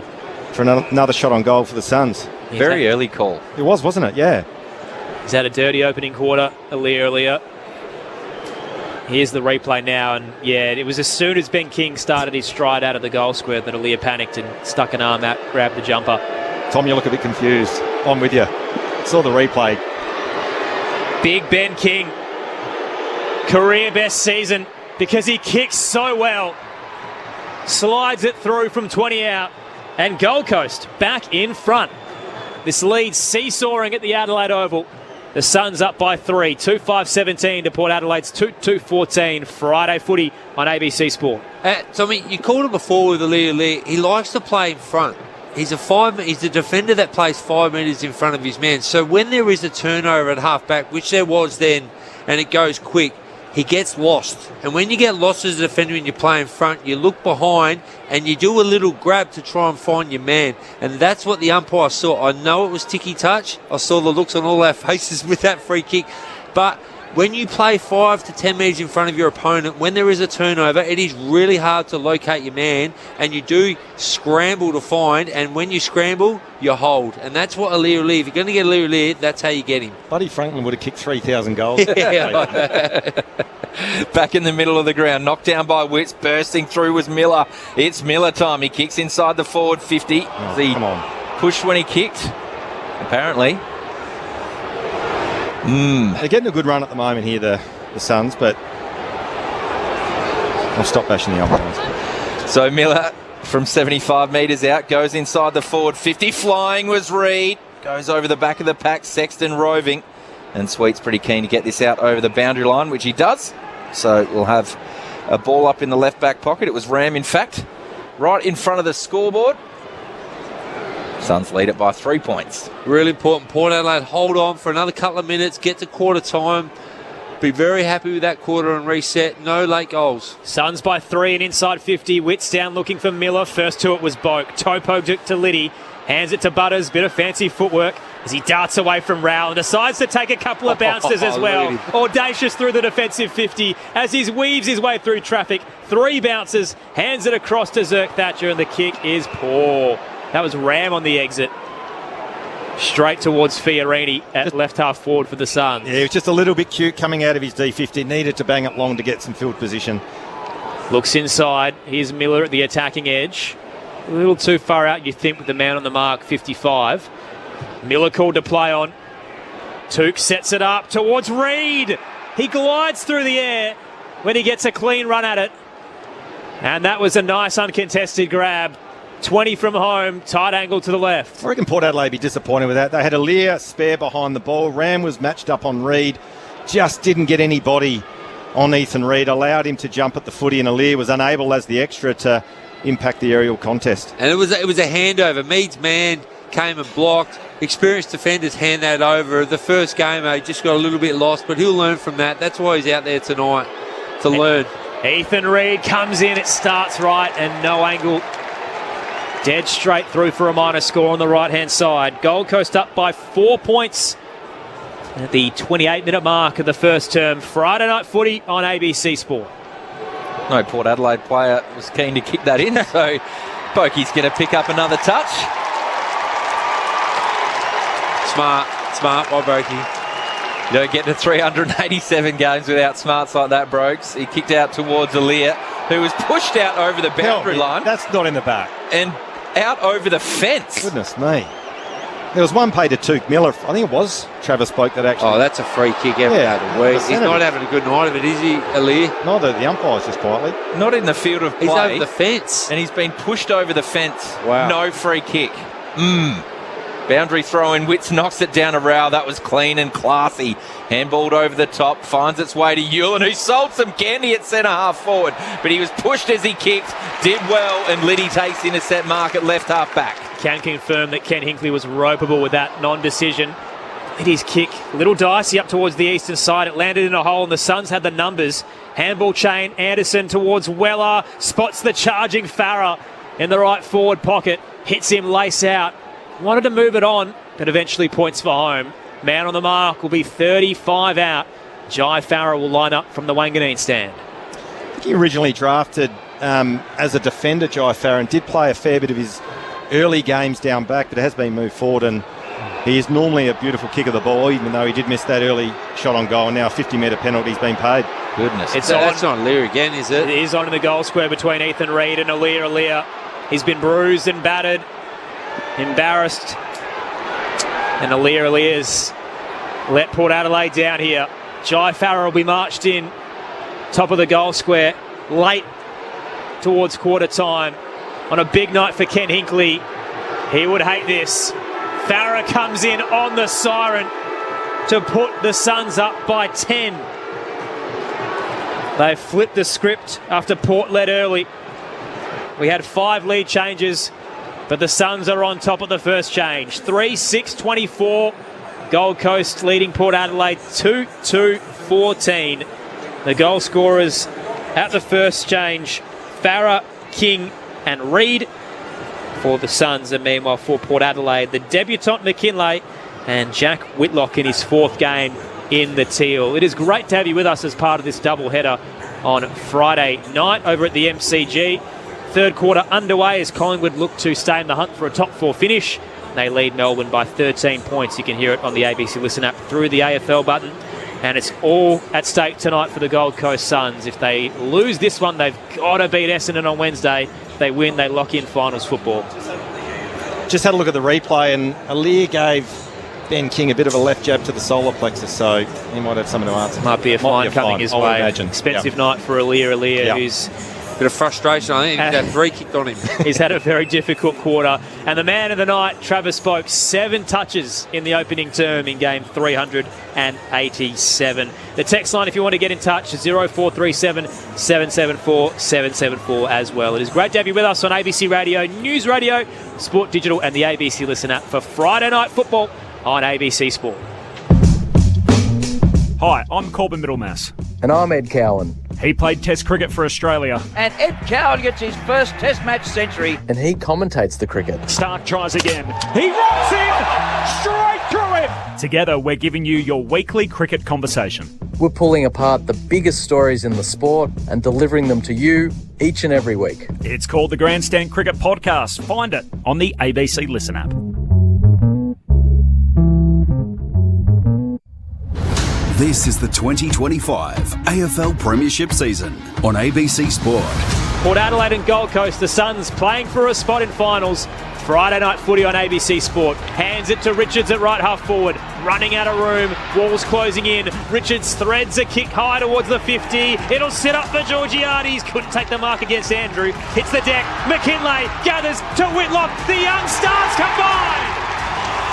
for another shot on goal for the Suns. Very early call. It was, wasn't it? Yeah. He's had a dirty opening quarter, Alir earlier. Here's the replay now, and yeah, it was as soon as Ben King started his stride out of the goal square that Alir panicked and stuck an arm out, grabbed the jumper. Tom, you look a bit confused. I'm with you. Saw the replay. Big Ben King, career best season because he kicks so well. Slides it through from 20 out, and Gold Coast back in front. This lead seesawing at the Adelaide Oval. The Suns up by 3, 2-5-17 to Port Adelaide's 2-2-14. Friday footy on ABC Sport. Tommy, you called him before with Alir. He likes to play in front. he's a defender that plays 5 metres in front of his man. So when there is a turnover at half-back, which there was then, and it goes quick, he gets lost. And when you get lost as a defender and you play in front, you look behind and you do a little grab to try and find your man. And that's what the umpire saw. I know it was ticky-touch. I saw the looks on all our faces with that free kick. But when you play 5 to 10 metres in front of your opponent, when there is a turnover, it is really hard to locate your man, and you do scramble to find, and when you scramble, you hold. And that's what Aliir, if you're going to get Aliir, that's how you get him. Buddy Franklin would have kicked 3,000 goals. Back in the middle of the ground, knocked down by Witts, bursting through was Miller. It's Miller time. He kicks inside the forward 50. Come on. Pushed when he kicked, apparently. They're getting a good run at the moment here, the Suns, but I'll stop bashing the umpires. So Miller from 75 metres out goes inside the forward 50. Flying was Reed. Goes over the back of the pack. Sexton roving. And Sweet's pretty keen to get this out over the boundary line, which he does. So we'll have a ball up in the left back pocket. It was Ram, in fact, right in front of the scoreboard. Suns lead it by 3 points. Really important. Port Adelaide hold on for another couple of minutes, get to quarter time. Be very happy with that quarter and reset. No late goals. Suns by 3 and inside 50. Witts down looking for Miller. First to it was Boak. Topo to Liddy. Hands it to Butters. Bit of fancy footwork as he darts away from Rowell and decides to take a couple of bounces as well. Audacious through the defensive 50 as he weaves his way through traffic. 3 bounces. Hands it across to Zirk Thatcher, and the kick is poor. That was Ram on the exit. Straight towards Fiorini at left half forward for the Suns. Yeah, he was just a little bit cute coming out of his D50. Needed to bang it long to get some field position. Looks inside. Here's Miller at the attacking edge. A little too far out, you think, with the man on the mark, 55. Miller called to play on. Took sets it up towards Reed. He glides through the air when he gets a clean run at it. And that was a nice uncontested grab. 20 from home, tight angle to the left. I reckon Port Adelaide be disappointed with that. They had Aliir spare behind the ball. Ram was matched up on Reed. Just didn't get anybody on Ethan Reed. Allowed him to jump at the footy, and Aliir was unable as the extra to impact the aerial contest. And it was a handover. Mead's man came and blocked. Experienced defenders hand that over. The first game, he just got a little bit lost, but he'll learn from that. That's why he's out there tonight, to learn. Ethan Reed comes in. It starts right and no angle. Dead straight through for a minor score on the right-hand side. Gold Coast up by 4 points at the 28-minute mark of the first term. Friday night footy on ABC Sport. No Port Adelaide player was keen to kick that in, so Pokey's going to pick up another touch. Smart by Brokey. You don't get to 387 games without smarts like that, Brokes. He kicked out towards Aliir, who was pushed out over the boundary line. That's not in the back. And out over the fence. Goodness me. There was one paid to Took Miller. I think it was Travis Boak that actually... Oh, that's a free kick every day of the week. He's not having a good night of it, is he, Aliir? Neither the umpires, just quietly. Not in the field of play. He's over the fence. And he's been pushed over the fence. Wow. No free kick. Boundary throw in. Witts knocks it down to Rowell. That was clean and classy. Handballed over the top. Finds its way to Ewan, who sold some candy at centre half forward. But he was pushed as he kicked. Did well. And Liddy takes intercept mark at left half back. Can confirm that Ken Hinkley was ropeable with that non-decision. Liddy's kick, a little dicey up towards the eastern side. It landed in a hole and the Suns had the numbers. Handball chain. Anderson towards Weller. Spots the charging Farah in the right forward pocket. Hits him lace out. Wanted to move it on, but eventually points for home. Man on the mark will be 35 out. Jai Farah will line up from the Wanganeen stand. I think he originally drafted as a defender, Jai Farah, and did play a fair bit of his early games down back, but it has been moved forward, and he is normally a beautiful kick of the ball, even though he did miss that early shot on goal, and now a 50-metre penalty's been paid. Goodness. That's not Aliir again, is it? It is on in the goal square between Ethan Reed and Aliir. Aliir, he's been bruised and battered. Embarrassed, and Aliir's let Port Adelaide down here. Jai Farah will be marched in, top of the goal square, late towards quarter time on a big night for Ken Hinkley. He would hate this. Farah comes in on the siren to put the Suns up by 10. They flipped the script after Port led early. We had 5 lead changes But the Suns are on top of the first change. 3-6-24. Gold Coast leading Port Adelaide 2-2-14. The goal scorers at the first change, Farah, King and Reid for the Suns. And meanwhile for Port Adelaide, the debutant McKinlay and Jack Whitlock in his 4th game in the teal. It is great to have you with us as part of this doubleheader on Friday night over at the MCG. Third quarter underway as Collingwood look to stay in the hunt for a top 4 finish. They lead Melbourne by 13 points. You can hear it on the ABC Listen app through the AFL button. And it's all at stake tonight for the Gold Coast Suns. If they lose this one, they've got to beat Essendon on Wednesday. If they win, they lock in finals football. Just had a look at the replay, and Aliir gave Ben King a bit of a left jab to the solar plexus, so he might have something to answer. Might be a fine coming his way. Expensive night for Aliir, who's... Bit of frustration, I think. That 3 kicked on him. He's had a very difficult quarter. And the man of the night, Travis Boak, 7 touches in the opening term in game 387. The text line, if you want to get in touch, is 0437 774 774 as well. It is great to have you with us on ABC Radio, News Radio, Sport Digital and the ABC Listen app for Friday Night Football on ABC Sport. Hi, I'm Corbin Middlemass. And I'm Ed Cowan. He played Test cricket for Australia. And Ed Cowan gets his first Test match century. And he commentates the cricket. Stark tries again. He rocks him straight through him. Together, we're giving you your weekly cricket conversation. We're pulling apart the biggest stories in the sport and delivering them to you each and every week. It's called the Grandstand Cricket Podcast. Find it on the ABC Listen app. This is the 2025 AFL Premiership season on ABC Sport. Port Adelaide and Gold Coast, the Suns playing for a spot in finals. Friday night footy on ABC Sport. Hands it to Richards at right half forward. Running out of room. Walls closing in. Richards threads a kick high towards the 50. It'll sit up for Georgiades. Couldn't take the mark against Andrew. Hits the deck. McKinlay gathers to Whitlock. The young stars combine.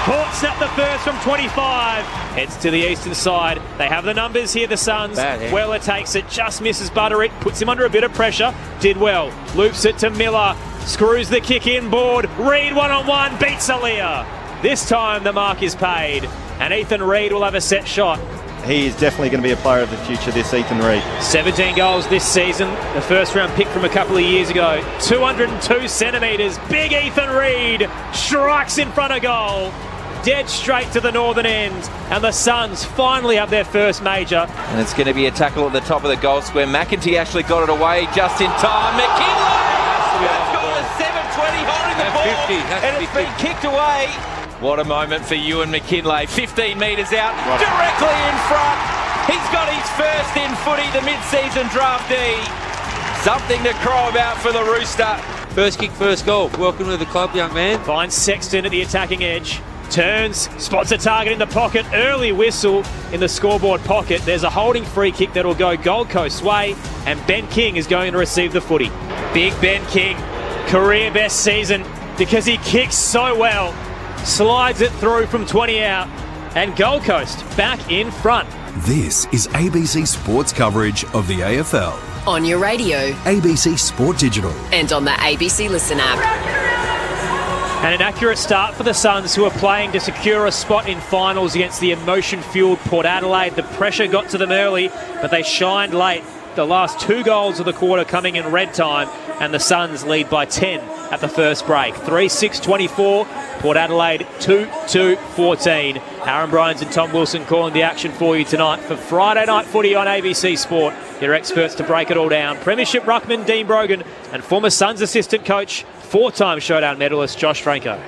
Port snap the first from 25. Heads to the eastern side. They have the numbers here, the Suns. Weller takes it, just misses Butterick. Puts him under a bit of pressure. Did well. Loops it to Miller. Screws the kick inboard. Reid one-on-one. Beats Aliir. This time the mark is paid. And Ethan Reid will have a set shot. He is definitely going to be a player of the future, this Ethan Reid. 17 goals this season. The first round pick from a couple of years ago. 202 centimetres. Big Ethan Reid strikes in front of goal. Dead straight to the northern end, and the Suns finally have their first major. And it's going to be a tackle at the top of the goal square. McEntee actually got it away just in time. McKinlay has got a 720 holding the ball, and it's been kicked away. What a moment for Ewan McKinlay. 15 metres out, directly in front. He's got his first in footy, the mid-season draftee. Something to cry about for the Rooster. First kick, first goal. Welcome to the club, young man. Finds Sexton at the attacking edge. Turns, spots a target in the pocket. Early whistle in the scoreboard pocket. There's a holding free kick that will go Gold Coast's way, and Ben King is going to receive the footy. Big Ben King, career best season because he kicks so well. Slides it through from 20 out, and Gold Coast back in front. This is ABC Sports coverage of the AFL. On your radio, ABC Sport Digital, and on the ABC Listen app. And an accurate start for the Suns, who are playing to secure a spot in finals against the emotion-fueled Port Adelaide. The pressure got to them early, but they shined late. The last 2 goals of the quarter coming in red time, and the Suns lead by 10 at the first break. 3-6-24, Port Adelaide 2-2-14. Aaron Bryans and Tom Wilson calling the action for you tonight for Friday Night Footy on ABC Sport. Your experts to break it all down. Premiership ruckman Dean Brogan and former Suns assistant coach, 4-time showdown medalist Josh Franco.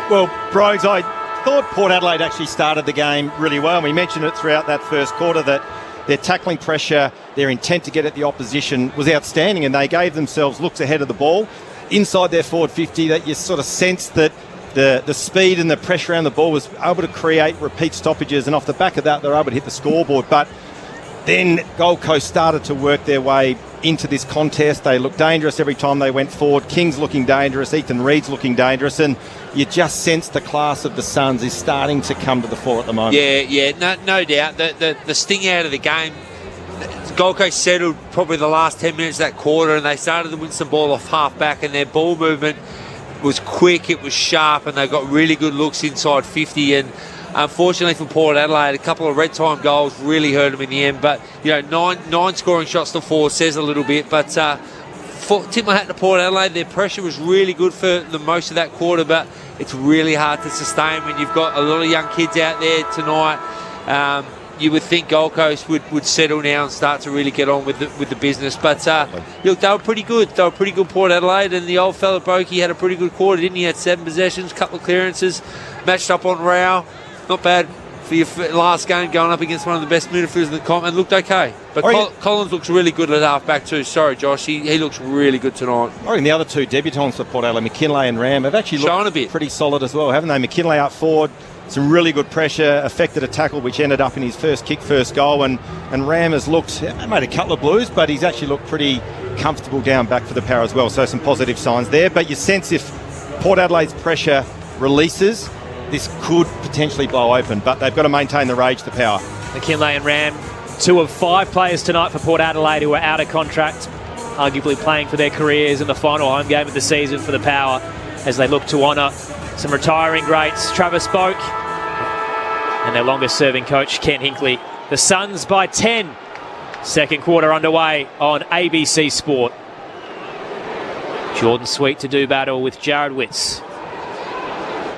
Well, Brogues, I thought Port Adelaide actually started the game really well. We mentioned it throughout that first quarter that their tackling pressure, their intent to get at the opposition was outstanding, and they gave themselves looks ahead of the ball. Inside their forward 50, that you sort of sensed that the speed and the pressure around the ball was able to create repeat stoppages, and off the back of that, they were able to hit the scoreboard. But then Gold Coast started to work their way into this contest. They looked dangerous every time they went forward. King's looking dangerous, Ethan Reid's looking dangerous, and you just sense the class of the Suns is starting to come to the fore at the moment. Yeah, no doubt. The sting out of the game, Gold Coast settled probably the last 10 minutes of that quarter, and they started to win some ball off half back, and their ball movement was quick, it was sharp, and they got really good looks inside 50. And unfortunately for Port Adelaide, a couple of red time goals really hurt them in the end. But nine scoring shots to 4 says a little bit. But tip my hat to Port Adelaide. Their pressure was really good for the most of that quarter, but it's really hard to sustain when you've got a lot of young kids out there tonight. You would think Gold Coast would settle now and start to really get on with the business. But look, they were pretty good. They were pretty good, Port Adelaide, and the old fella Brokey had a pretty good quarter, didn't he? He had 7 possessions, couple of clearances, matched up on Rao. Not bad for your last game, going up against one of the best midfielders in the comp, and looked okay. But Collins looks really good at half-back too. Sorry, Josh. He looks really good tonight. I reckon the other 2 debutants for Port Adelaide, McKinlay and Ram, have actually looked pretty solid as well, haven't they? McKinlay up forward, some really good pressure, affected a tackle which ended up in his first goal, and Ram has looked, made a couple of blues, but he's actually looked pretty comfortable down back for the Power as well. So some positive signs there. But you sense if Port Adelaide's pressure releases, this could potentially blow open, but they've got to maintain the rage, the Power. McKinlay and Ram, 2 of 5 players tonight for Port Adelaide who are out of contract, arguably playing for their careers in the final home game of the season for the Power as they look to honour some retiring greats, Travis Boak and their longest-serving coach, Ken Hinkley. The Suns by 10. Second quarter underway on ABC Sport. Jordan Sweet to do battle with Jared Witts.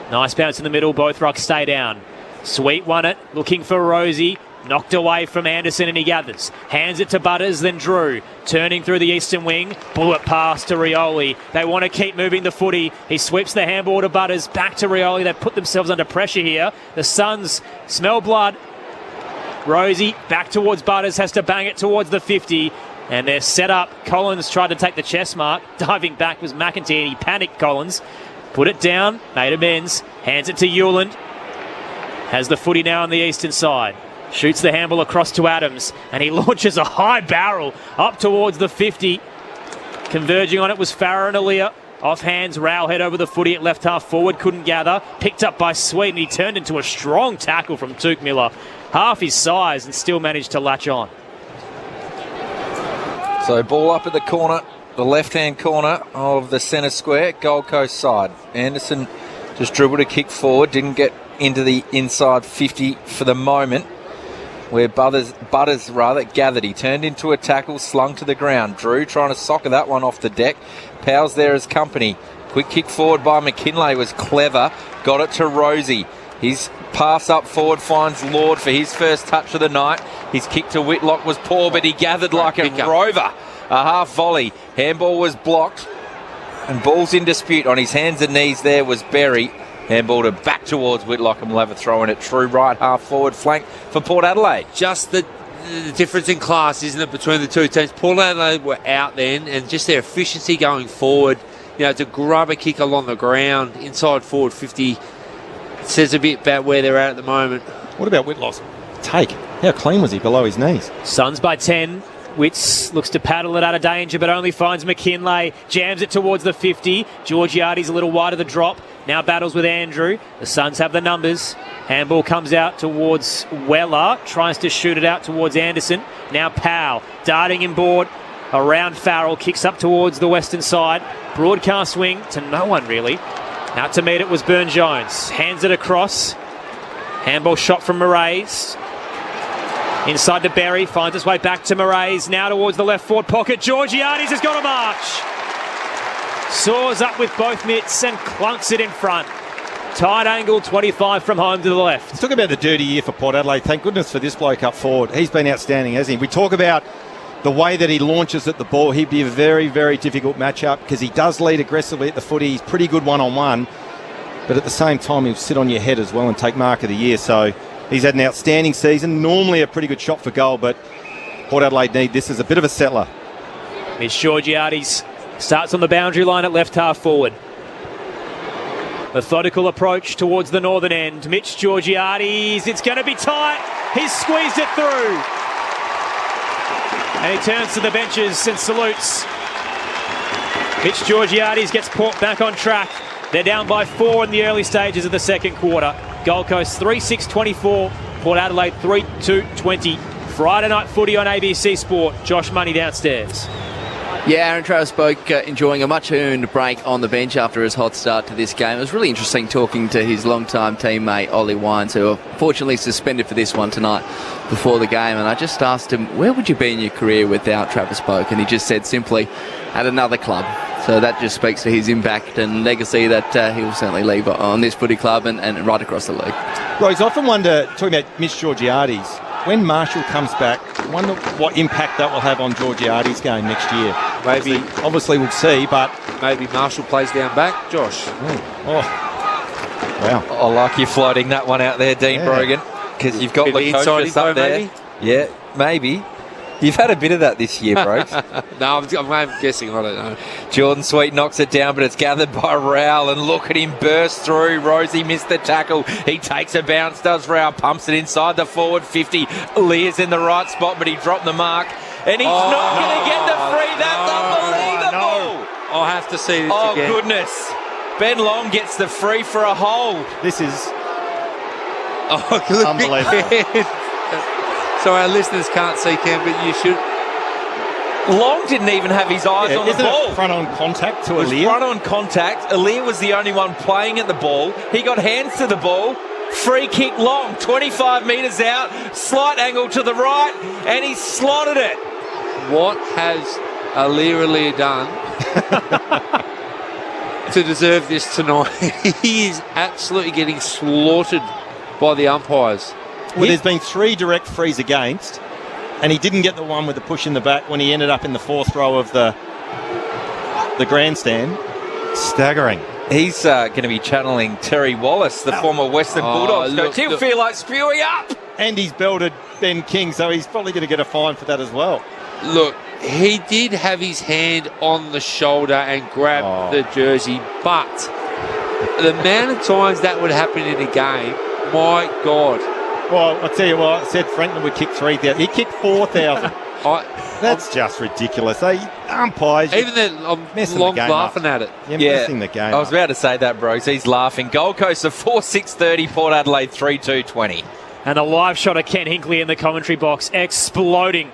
Nice bounce in the middle, both rucks stay down. Sweet won it, looking for Rosie. Knocked away from Anderson and he gathers. Hands it to Butters, then Drew. Turning through the eastern wing. Blew it past to Rioli. They want to keep moving the footy. He sweeps the handball to Butters. Back to Rioli. They've put themselves under pressure here. The Suns smell blood. Rosie back towards Butters. Has to bang it towards the 50. And they're set up. Collins tried to take the chest mark. Diving back was McEntee. He panicked, Collins. Put it down. Made amends. Hands it to Hewland. Has the footy now on the eastern side. Shoots the handball across to Adams, and he launches a high barrel up towards the 50. Converging on it was Farah and Aaliyah. Off hands, Rao head over the footy at left half forward, couldn't gather. Picked up by Sweet, and he turned into a strong tackle from Tuke Miller. Half his size and still managed to latch on. So ball up at the corner, the left-hand corner of the centre square, Gold Coast side. Anderson just dribbled a kick forward, didn't get into the inside 50 for the moment, where Butters gathered. He turned into a tackle, slung to the ground. Drew trying to soccer that one off the deck. Powell's there as company. Quick kick forward by McKinlay was clever. Got it to Rosie. His pass up forward finds Lord for his first touch of the night. His kick to Whitlock was poor, but he gathered like a rover. A half volley. Handball was blocked. And ball's in dispute. On his hands and knees there was Berry. Handball to back towards Whitlock, and we'll have a throw in at true right half forward flank for Port Adelaide. Just the difference in class, isn't it, between the two teams? Port Adelaide were out then, and just their efficiency going forward, to grub a kick along the ground, inside forward 50, says a bit about where they're at the moment. What about Whitlock's take? How clean was he below his knees? Suns by 10. Witts looks to paddle it out of danger, but only finds McKinlay. Jams it towards the 50. Georgiades a little wide of the drop. Now battles with Andrew. The Suns have the numbers. Handball comes out towards Weller. Tries to shoot it out towards Anderson. Now Powell darting inboard around Farrell. Kicks up towards the western side. Broadcast swing to no one really. Out to meet it was Burn-Jones. Hands it across. Handball shot from Moraes. Inside to Berry. Finds its way back to Moraes. Now towards the left forward pocket. Georgiades has got a march. Soars up with both mitts and clunks it in front. Tight angle, 25 from home to the left. Let's talk about the dirty year for Port Adelaide. Thank goodness for this bloke up forward. He's been outstanding, hasn't he? We talk about the way that he launches at the ball. He'd be a very, very difficult matchup because he does lead aggressively at the footy. He's pretty good one-on-one. But at the same time, he'll sit on your head as well and take mark of the year. So he's had an outstanding season. Normally a pretty good shot for goal, but Port Adelaide need this as a bit of a settler. Mitch Georgiades starts on the boundary line at left half forward. Methodical approach towards the northern end. Mitch Georgiades, it's going to be tight. He's squeezed it through. And he turns to the benches and salutes. Mitch Georgiades gets Port back on track. They're down by 4 in the early stages of the second quarter. Gold Coast 3-6-24. Port Adelaide 3-2-20. Friday night footy on ABC Sport. Josh Money downstairs. Yeah, Aaron Travis Boak enjoying a much-earned break on the bench after his hot start to this game. It was really interesting talking to his long-time teammate, Ollie Wines, who unfortunately suspended for this one tonight before the game. And I just asked him, where would you be in your career without Travis Boak? And he just said simply, at another club. So that just speaks to his impact and legacy that he will certainly leave on this footy club and right across the league. Right, I often wonder, talking about Mitch Georgiades, when Marshall comes back, I wonder what impact that will have on Georgiades' game next year. Maybe, obviously we'll see, but maybe Marshall plays down back, Josh. Oh, wow. I like you floating that one out there, Dean Brogan, because you've got the coaches up there. Maybe? Yeah, maybe. You've had a bit of that this year, Brokes. No, I'm guessing. I don't know. Jordan Sweet knocks it down, but it's gathered by Rowell, and look at him burst through. Rosie missed the tackle. He takes a bounce, does Rowell, pumps it inside the forward 50. Lear's in the right spot, but he dropped the mark, and he's not going to get the free. That's unbelievable. I'll have to see this again. Oh, goodness. Ben Long gets the free for a hold. This is unbelievable. So our listeners can't see, Cam, but you should. Long didn't even have his eyes on the ball. Front-on contact to It was Aaliyah? front-on contact. Aaliyah was the only one playing at the ball. He got hands to the ball. Free kick Long, 25 metres out. Slight angle to the right, and he slotted it. What has Aaliyah done to deserve this tonight? He is absolutely getting slaughtered by the umpires. Well, there's been 3 direct frees against, and he didn't get the one with the push in the back when he ended up in the 4th row of the grandstand. Staggering. He's going to be channeling Terry Wallace, the former Western Bulldogs coach. He'll feel like spewing up. And he's belted Ben King, so he's probably going to get a fine for that as well. Look, he did have his hand on the shoulder and grab the jersey, but the amount of times that would happen in a game, my God. Well, I'll tell you what, I said Franklin would kick 3,000. He kicked 4,000. That's just ridiculous. Umpires. Even then, I'm laughing at it. You're messing the game I was about to say that, bros. He's laughing. Gold Coast of 4-6-30, Port Adelaide 3-2-20. And a live shot of Ken Hinkley in the commentary box, exploding.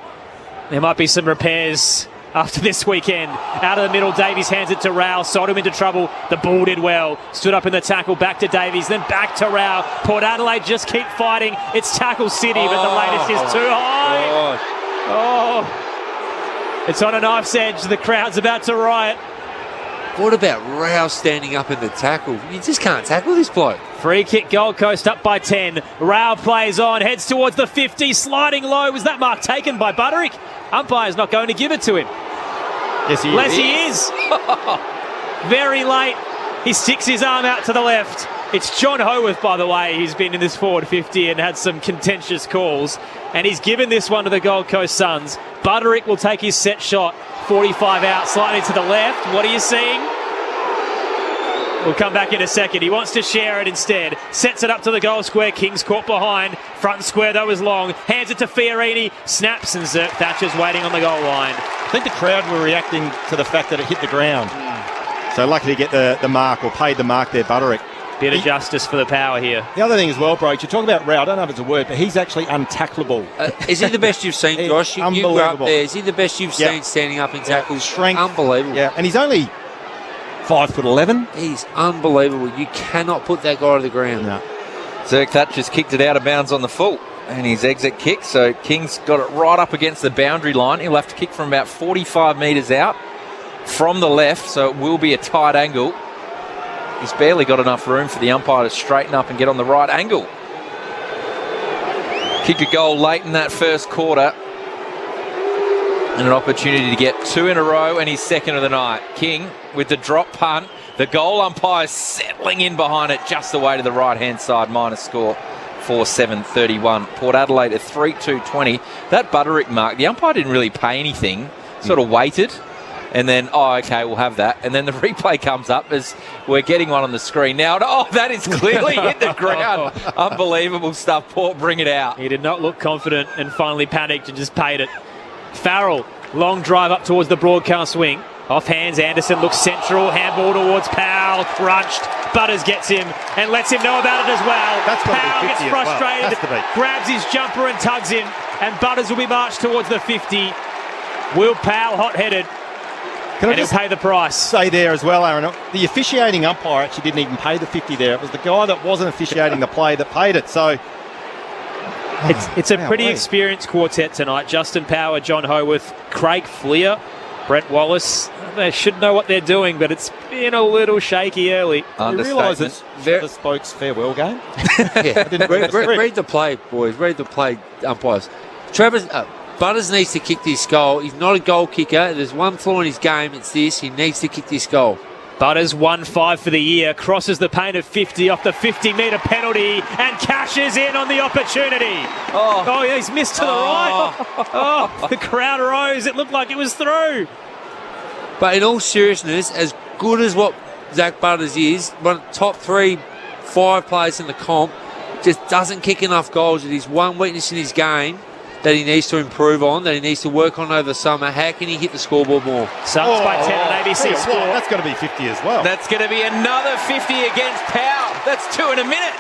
There might be some repairs after this weekend. Out of the middle, Davies hands it to Rao, sold him into trouble. The ball did well. Stood up in the tackle, back to Davies, then back to Rao. Port Adelaide just keep fighting. It's tackle city, but the latest is too high. It's on a knife's edge. The crowd's about to riot. What about Rao standing up in the tackle? You just can't tackle this bloke. Free kick, Gold Coast up by 10. Rao plays on, heads towards the 50, sliding low. Was that mark taken by Butterick? Umpire's not going to give it to him. Yes, he is. Yes, he is. Very late. He sticks his arm out to the left. It's John Howarth, by the way. He's been in this forward 50 and had some contentious calls. And he's given this one to the Gold Coast Suns. Butterick will take his set shot. 45 out, slightly to the left. What are you seeing? We'll come back in a second. He wants to share it instead. Sets it up to the goal square. King's caught behind. Front square, though, is long. Hands it to Fiorini. Snaps, and Zerk Thatcher's waiting on the goal line. I think the crowd were reacting to the fact that it hit the ground. So lucky to get the mark, or paid the mark there, Butterick. Bit of justice for the power here. The other thing as well, Broach, you talk about Rao, I don't know if it's a word, but he's actually untackleable. Is he the best you've seen, Josh? You unbelievable. grew up there. Is he the best you've seen standing up in tackles? Strength. Unbelievable. Yeah, and he's only 5'11". He's unbelievable. You cannot put that guy to the ground. No. Zerk Thatcher's kicked it out of bounds on the full. And his exit kick, so King's got it right up against the boundary line. He'll have to kick from about 45 metres out from the left, so it will be a tight angle. He's barely got enough room for the umpire to straighten up and get on the right angle. Kicked a goal late in that first quarter. And an opportunity to get 2 in a row, and his second of the night. King with the drop punt. The goal umpire settling in behind it just away to the right-hand side. Minus score 4-7-31. Port Adelaide at 3-2-20. That Butterick mark, the umpire didn't really pay anything. Sort of waited. And then, okay, we'll have that. And then the replay comes up as we're getting one on the screen now. That is clearly hit the ground. Unbelievable stuff. Port, bring it out. He did not look confident and finally panicked and just paid it. Farrell, long drive up towards the broadcast wing. Off hands, Anderson looks central. Handball towards Powell, crunched. Butters gets him and lets him know about it as well. Powell gets frustrated, grabs his jumper and tugs him. And Butters will be marched towards the 50. Will Powell hot-headed. And he'll pay the price. Say there as well, Aaron, the officiating umpire actually didn't even pay the 50 there. It was the guy that wasn't officiating the play that paid it. So it's a pretty experienced quartet tonight. Justin Power, John Howarth, Craig Fleer, Brent Wallace. They should know what they're doing, but it's been a little shaky early. You realise it's the Spokes farewell game? Read the play, boys. Read the play, umpires. Butters needs to kick this goal. He's not a goal kicker. There's one flaw in his game. It's this. He needs to kick this goal. Butters 1-5 for the year. Crosses the paint of 50 off the 50-metre penalty and cashes in on the opportunity. Oh, he's missed to the right. Oh, the crowd rose. It looked like it was through. But in all seriousness, as good as what Zach Butters is, one of the top 3-5 players in the comp, just doesn't kick enough goals. It is one weakness in his game that he needs to improve on, that he needs to work on over the summer. How can he hit the scoreboard more? Suns by 10 on ABC Sport. That's got to be 50 as well. That's going to be another 50 against Powell. That's 2 in a minute.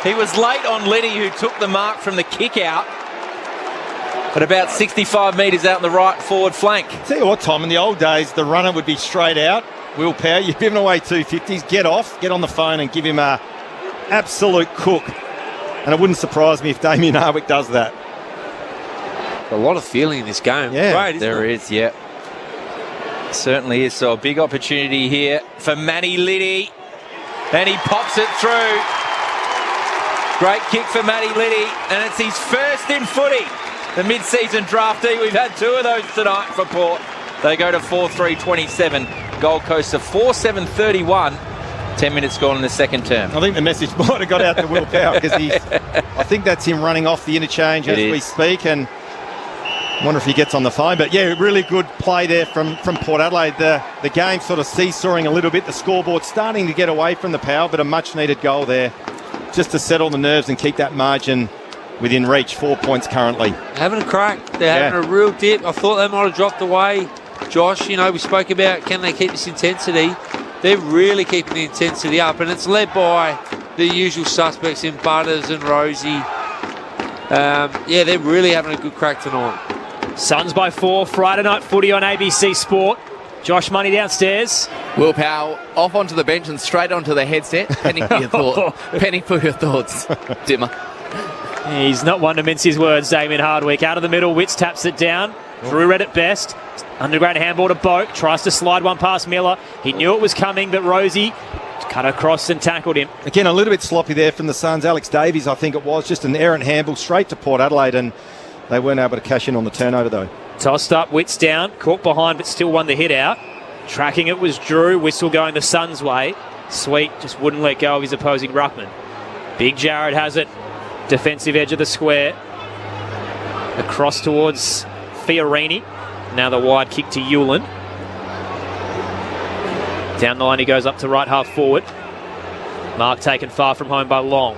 He was late on Liddy, who took the mark from the kick out. But about 65 metres out in the right forward flank. Tell you what, Tom, in the old days, the runner would be straight out. Will Power, you've given away 250s. Get off, get on the phone and give him a absolute cook. And it wouldn't surprise me if Damien Hardwick does that. A lot of feeling in this game. Yeah, great, there is, yeah. Certainly is. So a big opportunity here for Matty Liddy. And he pops it through. Great kick for Matty Liddy. And it's his first in footy. The mid-season draftee. We've had 2 of those tonight for Port. They go to 4-3-27. Gold Coast to 4-7-31. 10 minutes gone in the second term. I think the message might have got out to Will Power because I think that's him running off the interchange as we speak. And I wonder if he gets on the phone. But, yeah, really good play there from Port Adelaide. The game sort of seesawing a little bit. The scoreboard starting to get away from the Power, but a much-needed goal there just to settle the nerves and keep that margin within reach. 4 points currently. Having a crack. They're having a real dip. I thought they might have dropped away. Josh, we spoke about can they keep this intensity. They're really keeping the intensity up, and it's led by the usual suspects in Butters and Rosie. They're really having a good crack tonight. Suns by 4, Friday night footy on ABC Sport. Josh Money downstairs. Will Powell off onto the bench and straight onto the headset. Penny for your thoughts, Dimmer. He's not one to mince his words, Damien Hardwick. Out of the middle, Witts taps it down. Drew read it best. Underground handball to Boak. Tries to slide one past Miller. He knew it was coming, but Rosie cut across and tackled him. Again, a little bit sloppy there from the Suns. Alex Davies, I think it was, just an errant handball straight to Port Adelaide, and they weren't able to cash in on the turnover, though. Tossed up, Witts down. Caught behind, but still won the hit out. Tracking it was Drew. Whistle going the Suns' way. Sweet just wouldn't let go of his opposing ruckman. Big Jared has it. Defensive edge of the square. Across towards Fiorini. Now the wide kick to Hewlin. Down the line he goes up to right half forward. Mark taken far from home by Long.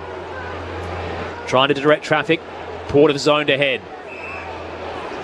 Trying to direct traffic. Port have zoned ahead.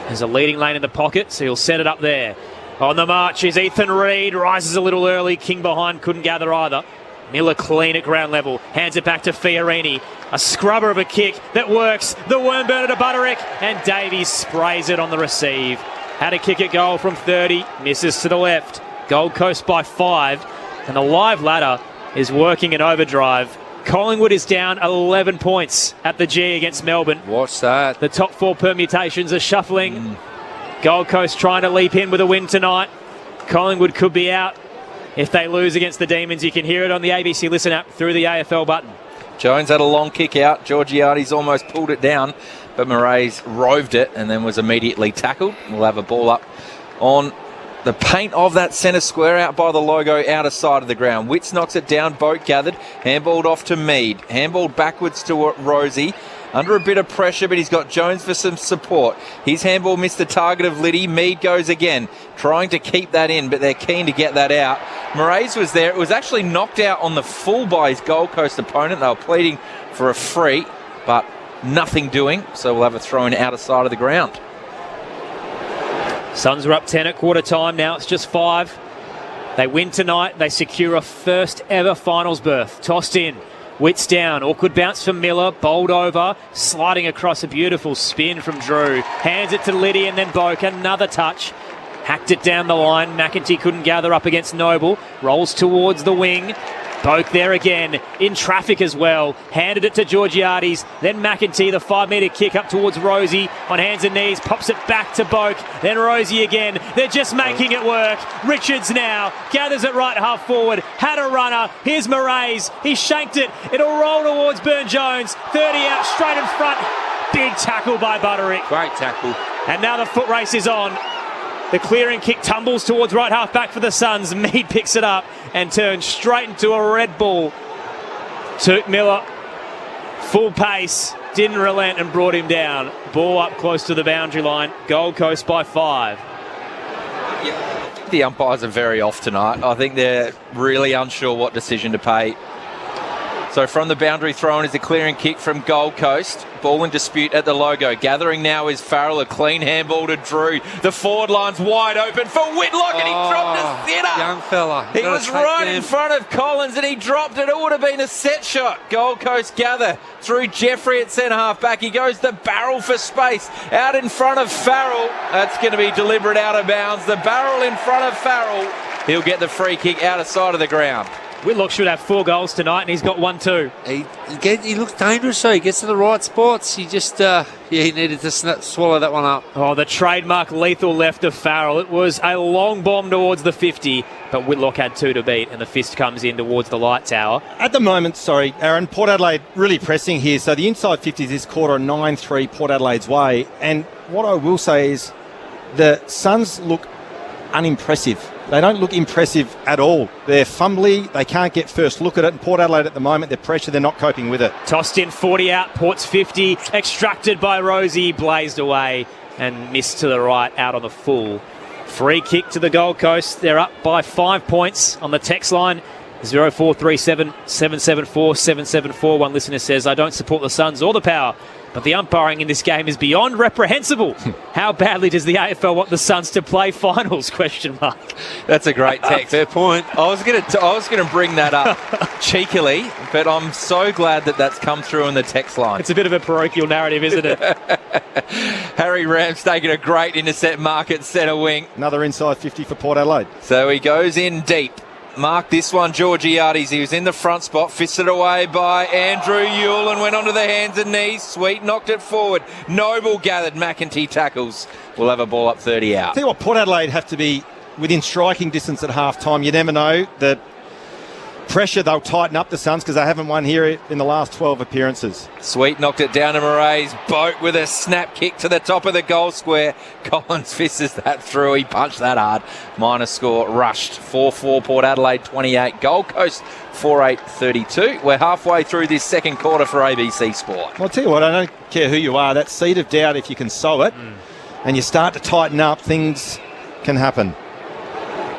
There's a leading lane in the pocket, so he'll set it up there. On the march is Ethan Reid. Rises a little early. King behind couldn't gather either. Miller clean at ground level. Hands it back to Fiorini. A scrubber of a kick that works. The worm burner to Butterick. And Davies sprays it on the receive. Had a kick at goal from 30. Misses to the left. Gold Coast by 5. And the live ladder is working in overdrive. Collingwood is down 11 points at the G against Melbourne. Watch that. The top 4 permutations are shuffling. Gold Coast trying to leap in with a win tonight. Collingwood could be out if they lose against the Demons. You can hear it on the ABC Listen app through the AFL button. Jones had a long kick out. Georgiades almost pulled it down, but Murray's roved it and then was immediately tackled. We'll have a ball up on the paint of that centre square out by the logo, outer side of the ground. Witts knocks it down, Boat gathered, handballed off to Mead. Handballed backwards to Rosie. Under a bit of pressure, but he's got Jones for some support. His handball missed the target of Liddy. Mead goes again, trying to keep that in, but they're keen to get that out. Murray's was there. It was actually knocked out on the full by his Gold Coast opponent. They were pleading for a free, but nothing doing, so we'll have a throw in outer side of the ground. Suns are up 10 at quarter time. Now it's just 5. They win tonight. They secure a first ever finals berth. Tossed in. Witts down. Awkward bounce from Miller. Bowled over. Sliding across a beautiful spin from Drew. Hands it to Liddy and then Boak. Another touch. Hacked it down the line. McEntee couldn't gather up against Noble. Rolls towards the wing. Boak there again, in traffic as well. Handed it to Georgiades. Then McEntee, the 5-metre kick up towards Rosie. On hands and knees, pops it back to Boak. Then Rosie again. They're just making it work. Richards now gathers it right half forward. Had a runner. Here's Moraes. He shanked it. It'll roll towards Burne-Jones. 30 out, straight in front. Big tackle by Butterick. Great tackle. And now the foot race is on. The clearing kick tumbles towards right half back for the Suns. Mead picks it up and turns straight into a red ball. Took Miller, full pace, didn't relent and brought him down. Ball up close to the boundary line. Gold Coast by 5. The umpires are very off tonight. I think they're really unsure what decision to pay. So from the boundary thrown is a clearing kick from Gold Coast. Ball in dispute at the logo. Gathering now is Farrell. A clean handball to Drew. The forward line's wide open for Whitlock and he dropped a sitter. Young fella. He was right in front of Collins and he dropped it. It would have been a set shot. Gold Coast gather through Jeffrey at centre half back. He goes the barrel for space. Out in front of Farrell. That's going to be deliberate out of bounds. The barrel in front of Farrell. He'll get the free kick out of sight of the ground. Whitlock should have 4 goals tonight, and he's got 1 too. He looks dangerous, so he gets to the right spots. He just, he needed to swallow that one up. Oh, the trademark lethal left of Farrell. It was a long bomb towards the 50, but Whitlock had 2 to beat, and the fist comes in towards the light tower. At the moment, Aaron, Port Adelaide really pressing here. So the inside 50s this quarter are 9-3 Port Adelaide's way. And what I will say is the Suns look unimpressive. They don't look impressive at all. They're fumbly. They can't get first look at it. And Port Adelaide at the moment, they're pressure. They're not coping with it. Tossed in 40 out. Port's 50. Extracted by Rosie. Blazed away and missed to the right out on the full. Free kick to the Gold Coast. They're up by 5 points on the text line. 0437 774 774. One listener says, I don't support the Suns or the Power, but the umpiring in this game is beyond reprehensible. How badly does the AFL want the Suns to play finals? ? That's a great text. Fair point. I was going to bring that up cheekily, but I'm so glad that that's come through in the text line. It's a bit of a parochial narrative, isn't it? Harry Ram's taking a great intercept mark at centre wing. Another inside 50 for Port Adelaide. So he goes in deep. Mark this one, Georgiades. He was in the front spot, fisted away by Andrew Ewell and went onto the hands and knees. Sweet knocked it forward. Noble gathered. McEntee tackles. We'll have a ball up 30 out. Tell you what, Port Adelaide have to be within striking distance at half time. You never know. The pressure, they'll tighten up the Suns because they haven't won here in the last 12 appearances. Sweet knocked it down to Moraes. Boat with a snap kick to the top of the goal square. Collins fists that through. He punched that hard. Minor score rushed. 4-4 Port Adelaide 28. Gold Coast 4-8 32. We're halfway through this second quarter for ABC Sport. Well, I'll tell you what, I don't care who you are. That seed of doubt, if you can sow it and you start to tighten up, things can happen.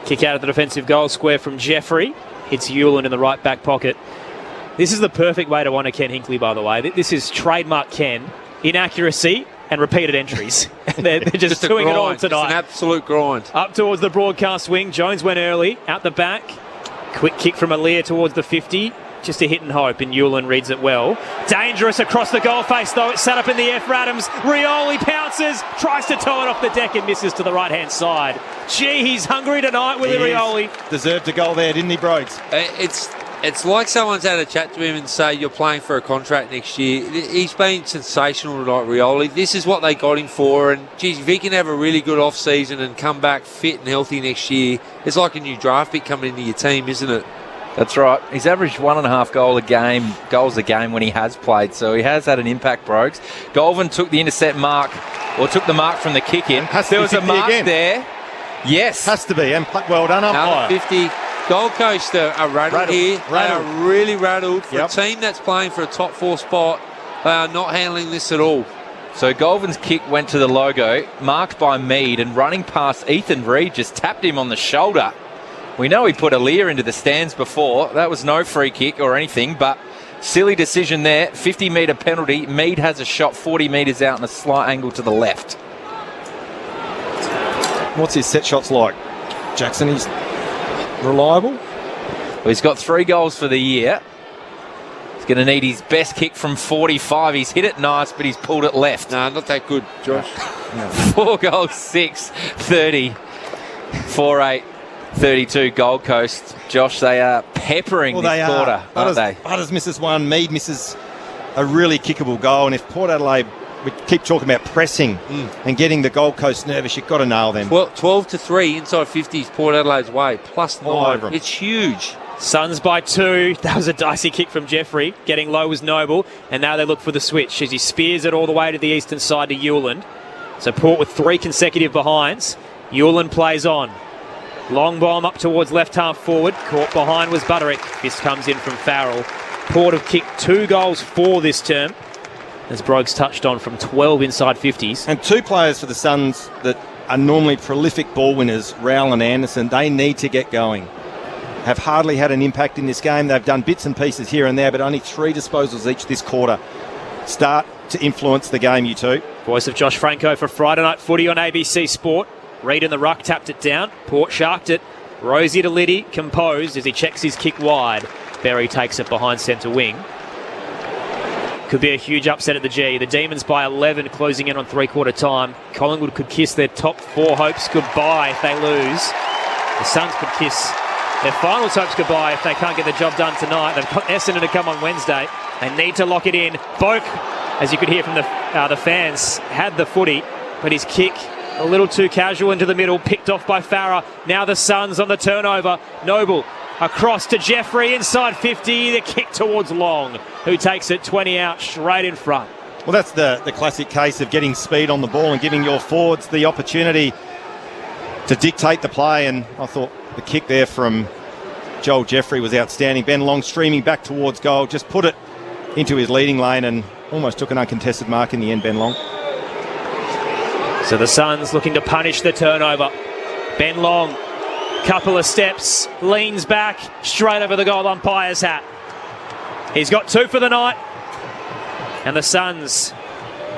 Kick out of the defensive goal square from Jeffrey. Hits Hewlin in the right back pocket. This is the perfect way to honour Ken Hinkley, by the way. This is trademark Ken. Inaccuracy and repeated entries. they're just doing it all tonight. Just an absolute grind. Up towards the broadcast wing. Jones went early. Out the back. Quick kick from Aaliyah towards the 50. Just a hit and hope, and Hewlin reads it well. Dangerous across the goal face, though. It's set up in the F. Radams. Rioli pounces, tries to tow it off the deck and misses to the right-hand side. Gee, he's hungry tonight, Willie Rioli. Deserved a goal there, didn't he, Brogues? It's like someone's had a chat to him and say, you're playing for a contract next year. He's been sensational tonight, Rioli. This is what they got him for, and geez, if he can have a really good off-season and come back fit and healthy next year, it's like a new draft pick coming into your team, isn't it? That's right. He's averaged 1.5 goals a game when he has played, so he has had an impact, Brogues. Golvan took the intercept mark, or took the mark from the kick in. There was a mark there. Yes. Has to be, and well done, umpire. 50. Gold Coast are rattled here. Rattled. They are really rattled. For Yep. a team that's playing for a top 4 spot, they are not handling this at all. So Golvan's kick went to the logo, marked by Mead, and running past Ethan Reid just tapped him on the shoulder. We know he put Aaliyah into the stands before. That was no free kick or anything, but silly decision there. 50-metre penalty. Mead has a shot 40 metres out and a slight angle to the left. What's his set shots like? Jackson, he's reliable? Well, he's got 3 goals for the year. He's going to need his best kick from 45. He's hit it nice, but he's pulled it left. No, not that good, Josh. 4 goals, 6, 30. 4-8-32 Gold Coast. Josh, they are peppering this quarter, aren't they? Butters misses one. Mead misses a really kickable goal. And if Port Adelaide, we keep talking about pressing and getting the Gold Coast nervous, you've got to nail them. 12-3 inside 50s Port Adelaide's way, plus All 9. over 'em. It's huge. Suns by 2. That was a dicey kick from Jeffrey. Getting low was Noble. And now they look for the switch as he spears it all the way to the eastern side to Hewland. So Port with 3 consecutive behinds. Hewland plays on. Long bomb up towards left half forward. Caught behind was Butterick. This comes in from Farrell. Port have kicked 2 goals for this term, as Brogues touched on, from 12 inside 50s. And 2 players for the Suns that are normally prolific ball winners, Rowell and Anderson, they need to get going. Have hardly had an impact in this game. They've done bits and pieces here and there, but only 3 disposals each this quarter. Start to influence the game, you two. Voice of Josh Franco for Friday Night Footy on ABC Sport. Reid in the ruck tapped it down. Port sharked it. Rosie to Liddy, composed as he checks his kick wide. Berry takes it behind centre wing. Could be a huge upset at the G. The Demons by 11, closing in on 3-quarter time. Collingwood could kiss their top 4 hopes goodbye if they lose. The Suns could kiss their finals hopes goodbye if they can't get the job done tonight. They've got Essendon to come on Wednesday. They need to lock it in. Boak, as you could hear from the fans, had the footy, but his kick a little too casual into the middle, picked off by Farah. Now the Suns on the turnover. Noble across to Jeffrey, inside 50, the kick towards Long, who takes it 20 out, straight in front. Well, that's the classic case of getting speed on the ball and giving your forwards the opportunity to dictate the play, and I thought the kick there from Joel Jeffrey was outstanding. Ben Long streaming back towards goal, just put it into his leading lane and almost took an uncontested mark in the end, Ben Long. So the Suns looking to punish the turnover. Ben Long, couple of steps, leans back, straight over the goal umpire's hat. He's got 2 for the night, and the Suns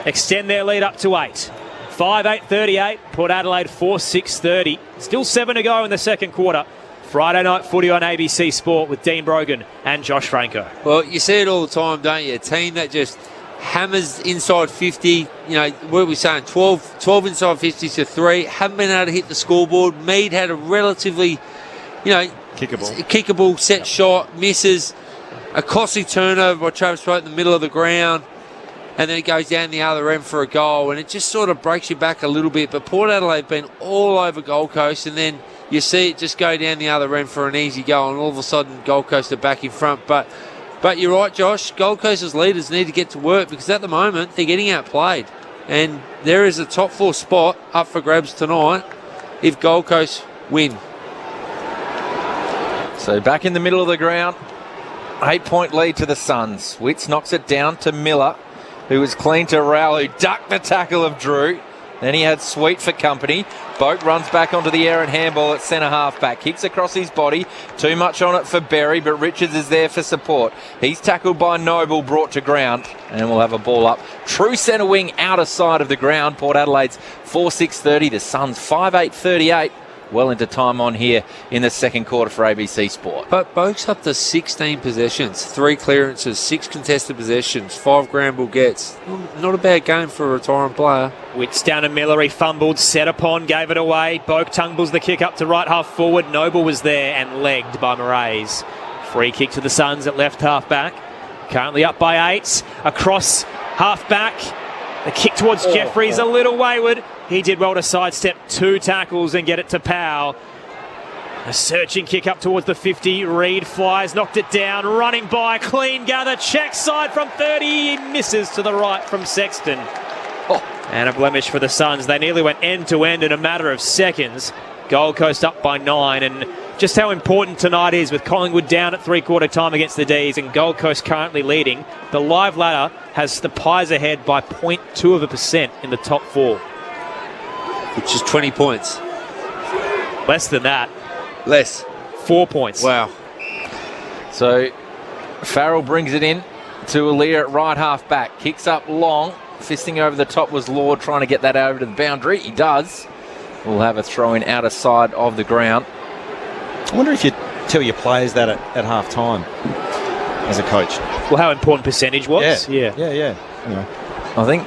extend their lead up to 8. 5-8-38, Port Adelaide 4-6-30. Still 7 to go in the second quarter. Friday Night Footy on ABC Sport with Dean Brogan and Josh Franco. Well, you see it all the time, don't you? A team that just hammers inside 50, you know, what are we saying, 12 inside 50s to 3, haven't been able to hit the scoreboard. Mead had a relatively, kickable set shot, misses, a costly turnover by Travis Boak in the middle of the ground, and then it goes down the other end for a goal, and it just sort of breaks you back a little bit. But Port Adelaide have been all over Gold Coast, and then you see it just go down the other end for an easy goal, and all of a sudden Gold Coast are back in front. But you're right, Josh, Gold Coast's leaders need to get to work, because at the moment they're getting outplayed. And there is a top 4 spot up for grabs tonight if Gold Coast win. So back in the middle of the ground, 8-point lead to the Suns. Witts knocks it down to Miller, who was clean to Rowell, who ducked the tackle of Drew. Then he had Sweet for company. Boak runs back onto the air and handball at centre half-back. Kicks across his body. Too much on it for Berry, but Richards is there for support. He's tackled by Noble, brought to ground, and we'll have a ball up. True centre wing, outer side of the ground. Port Adelaide's 4-6-30. The Suns 5-8-38. Well into time on here in the second quarter for ABC Sport. But Boak's up to 16 possessions, 3 clearances, 6 contested possessions, 5 ground ball gets. Not a bad game for a retiring player. Witts down to Miller, he fumbled, set upon, gave it away. Boak tumbles the kick up to right half forward. Noble was there and legged by Moraes. Free kick to the Suns at left half back. Currently up by 8. Across half back. The kick towards Jeffries a little wayward. He did well to sidestep 2 tackles and get it to Powell. A searching kick up towards the 50. Reid flies, knocked it down, running by, clean gather, check side from 30. He misses to the right from Sexton. And a blemish for the Suns. They nearly went end to end in a matter of seconds. Gold Coast up by 9, and just how important tonight is with Collingwood down at 3-quarter time against the D's and Gold Coast currently leading. The live ladder has the Pies ahead by 0.2% in the top 4. Which is 20 points. Less than that. Less. 4 points. Wow. So Farrell brings it in to Aaliyah at right half back. Kicks up long. Fisting over the top was Lord, trying to get that over to the boundary. He does. We'll have a throw in outer side of the ground. I wonder if you tell your players that at half time as a coach. Well, how important percentage was? Yeah. Anyway. I think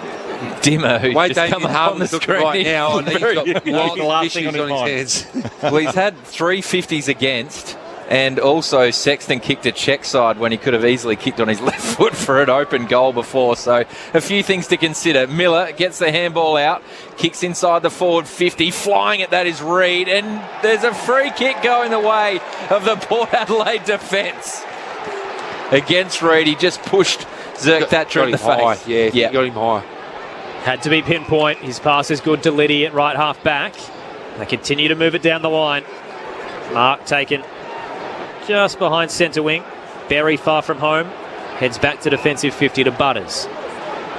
Dimmer, who's Way just come Damien up on the Harmon's looking screen. right now, and he's got the last issues thing on on his his hands. Well, he's had 3 50s against, and also Sexton kicked a check side when he could have easily kicked on his left foot for an open goal before. So a few things to consider. Miller gets the handball out, kicks inside the forward 50. Flying at that is Reid, and there's a free kick going the way of the Port Adelaide defence. Against Reid, he just pushed Zerk Thatcher in the high. face. Yeah, got him high. Had to be pinpoint. His pass is good to Liddy at right half back. They continue to move it down the line. Mark taken just behind centre wing. Very far from home. Heads back to defensive 50 to Butters.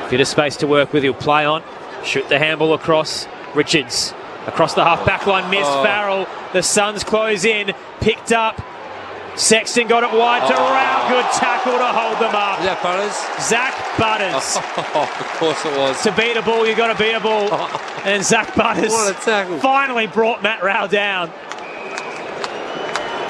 Bit of space to work with. He'll play on. Shoot the handball across. Richards across the half back line. Missed. Farrell. The Suns close in. Picked up. Sexton got it wide to Rao. Good tackle to hold them up. Is that Butters? Zach Butters. Of course it was. To beat a ball, you've got to beat a ball. And Zach Butters What a tackle. finally brought Matt Rao down.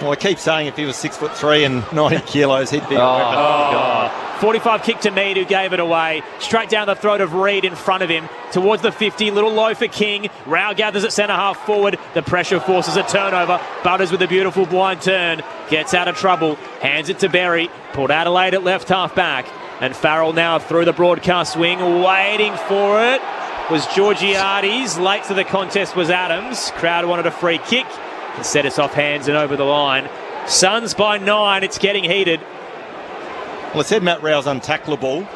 Well, I keep saying if he was 6'3" and 90 kilos, he'd be a weapon. God. 45 kick to Mead, who gave it away. Straight down the throat of Reid in front of him. Towards the 50, little low for King. Rao gathers at centre half forward. The pressure forces a turnover. Butters with a beautiful blind turn. Gets out of trouble. Hands it to Berry. Port Adelaide at left half back. And Farrell now through the broadcast wing. Waiting for it was Georgiades. Late to the contest was Adams. Crowd wanted a free kick. Instead it's off hands and over the line. Suns by 9. It's getting heated. Well, it said Matt Rao's untackleable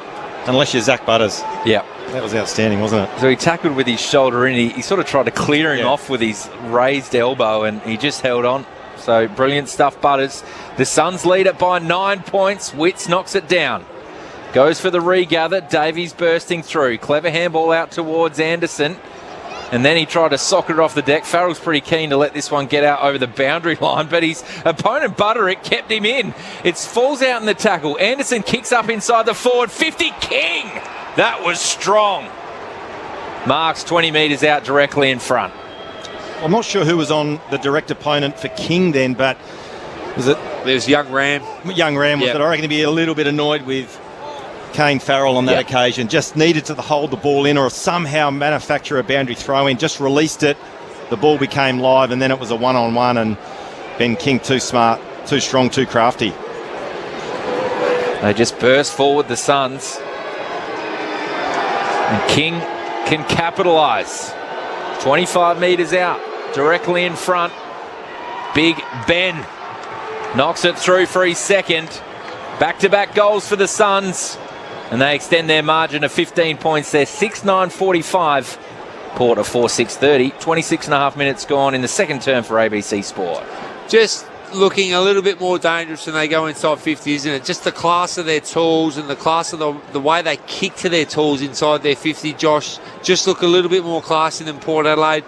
unless you're Zach Butters. Yeah. That was outstanding, wasn't it? So he tackled with his shoulder in. He sort of tried to clear him off with his raised elbow, and he just held on. So brilliant stuff, Butters. The Suns lead it by 9 points. Witts knocks it down. Goes for the regather. Davies bursting through. Clever handball out towards Anderson. And then he tried to sock it off the deck. Farrell's pretty keen to let this one get out over the boundary line, but his opponent, Butterick, kept him in. It falls out in the tackle. Anderson kicks up inside the forward 50. King! That was strong. Marks 20 metres out directly in front. I'm not sure who was on the direct opponent for King then, but was it? There's young Ram. Young Ram was it. I reckon he'd be a little bit annoyed with Kane Farrell on that occasion. Just needed to hold the ball in or somehow manufacture a boundary throw in. Just released it. The ball became live, and then it was a one-on-one, and Ben King too smart, too strong, too crafty. They just burst forward, the Suns. And King can capitalise. 25 metres out, directly in front. Big Ben knocks it through for his second. Back-to-back goals for the Suns. And they extend their margin to 15 points. They're 6-9-45. Port of 4-6-30. 26 and a half minutes gone in the second term for ABC Sport. Just looking a little bit more dangerous when they go inside 50, isn't it? Just the class of their tools and the class of the way they kick to their tools inside their 50, Josh, just look a little bit more classy than Port Adelaide.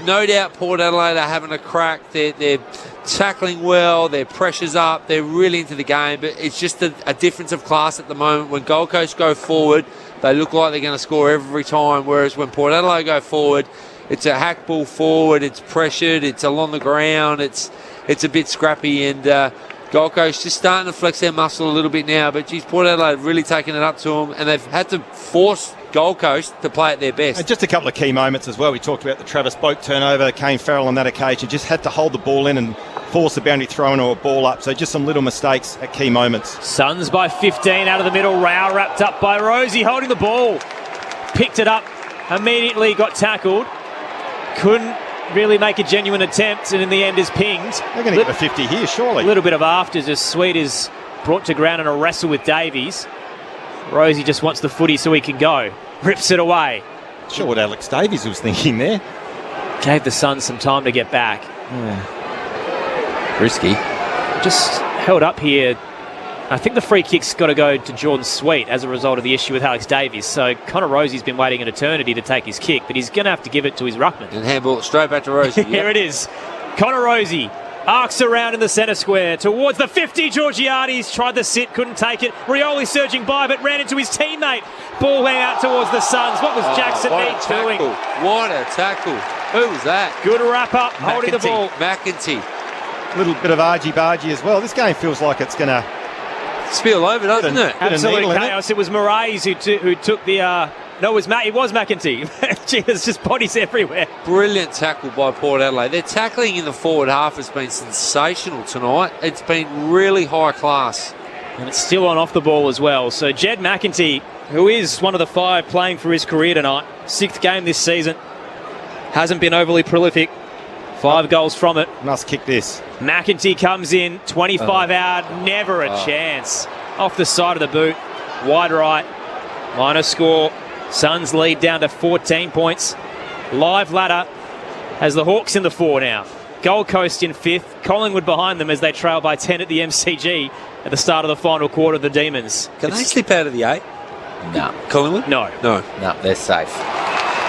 No doubt Port Adelaide are having a crack. They're tackling well, their pressure's up, they're really into the game, but it's just a difference of class at the moment. When Gold Coast go forward, they look like they're going to score every time, whereas when Port Adelaide go forward, it's a hack ball forward, it's pressured, it's along the ground, it's a bit scrappy, and Gold Coast just starting to flex their muscle a little bit now, but geez, Port Adelaide really taking it up to them, and they've had to force Gold Coast to play at their best. And just a couple of key moments as well. We talked about the Travis Boak turnover. Kane Farrell on that occasion just had to hold the ball in and force the boundary throw in or a ball up. So just some little mistakes at key moments. Suns by 15 out of the middle. Rao wrapped up by Rosie holding the ball. Picked it up. Immediately got tackled. Couldn't really make a genuine attempt, and in the end is pinged. They're going to get a 50 here, surely. A little bit of afters as Sweet is brought to ground in a wrestle with Davies. Rosie just wants the footy so he can go. Rips it away. Sure what Alex Davies was thinking there. Gave the Suns some time to get back. Risky. Just held up here. I think the free kick's got to go to Jordan Sweet as a result of the issue with Alex Davies. So Connor Rosie's been waiting an eternity to take his kick, but he's going to have to give it to his ruckman. And handball straight back to Rosie. Here it is. Connor Rosie arcs around in the centre square towards the 50. Georgiades tried the sit, couldn't take it. Rioli surging by, but ran into his teammate. Ball went out towards the Suns. What was Jackson Mead doing? What a tackle. Who was that? Good wrap up, holding the ball. McEntee. A little bit of argy-bargy as well. This game feels like it's going to spill over, doesn't it? Absolute chaos. It was Moraes who took the No, it was McEntee. Gee, there's just bodies everywhere. Brilliant tackle by Port Adelaide. Their tackling in the forward half has been sensational tonight. It's been really high class. And it's still on off the ball as well. So Jed McEntee, who is one of the 5 playing for his career tonight, 6th game this season, hasn't been overly prolific. 5 goals from it. Must kick this. McEntee comes in, 25 out, never a chance. Off the side of the boot, wide right, minor score. Suns lead down to 14 points. Live ladder has the Hawks in the 4 now. Gold Coast in 5th, Collingwood behind them as they trail by 10 at the MCG at the start of the final quarter of the Demons. Can they slip out of the 8? No. Collingwood? No. No. No, they're safe.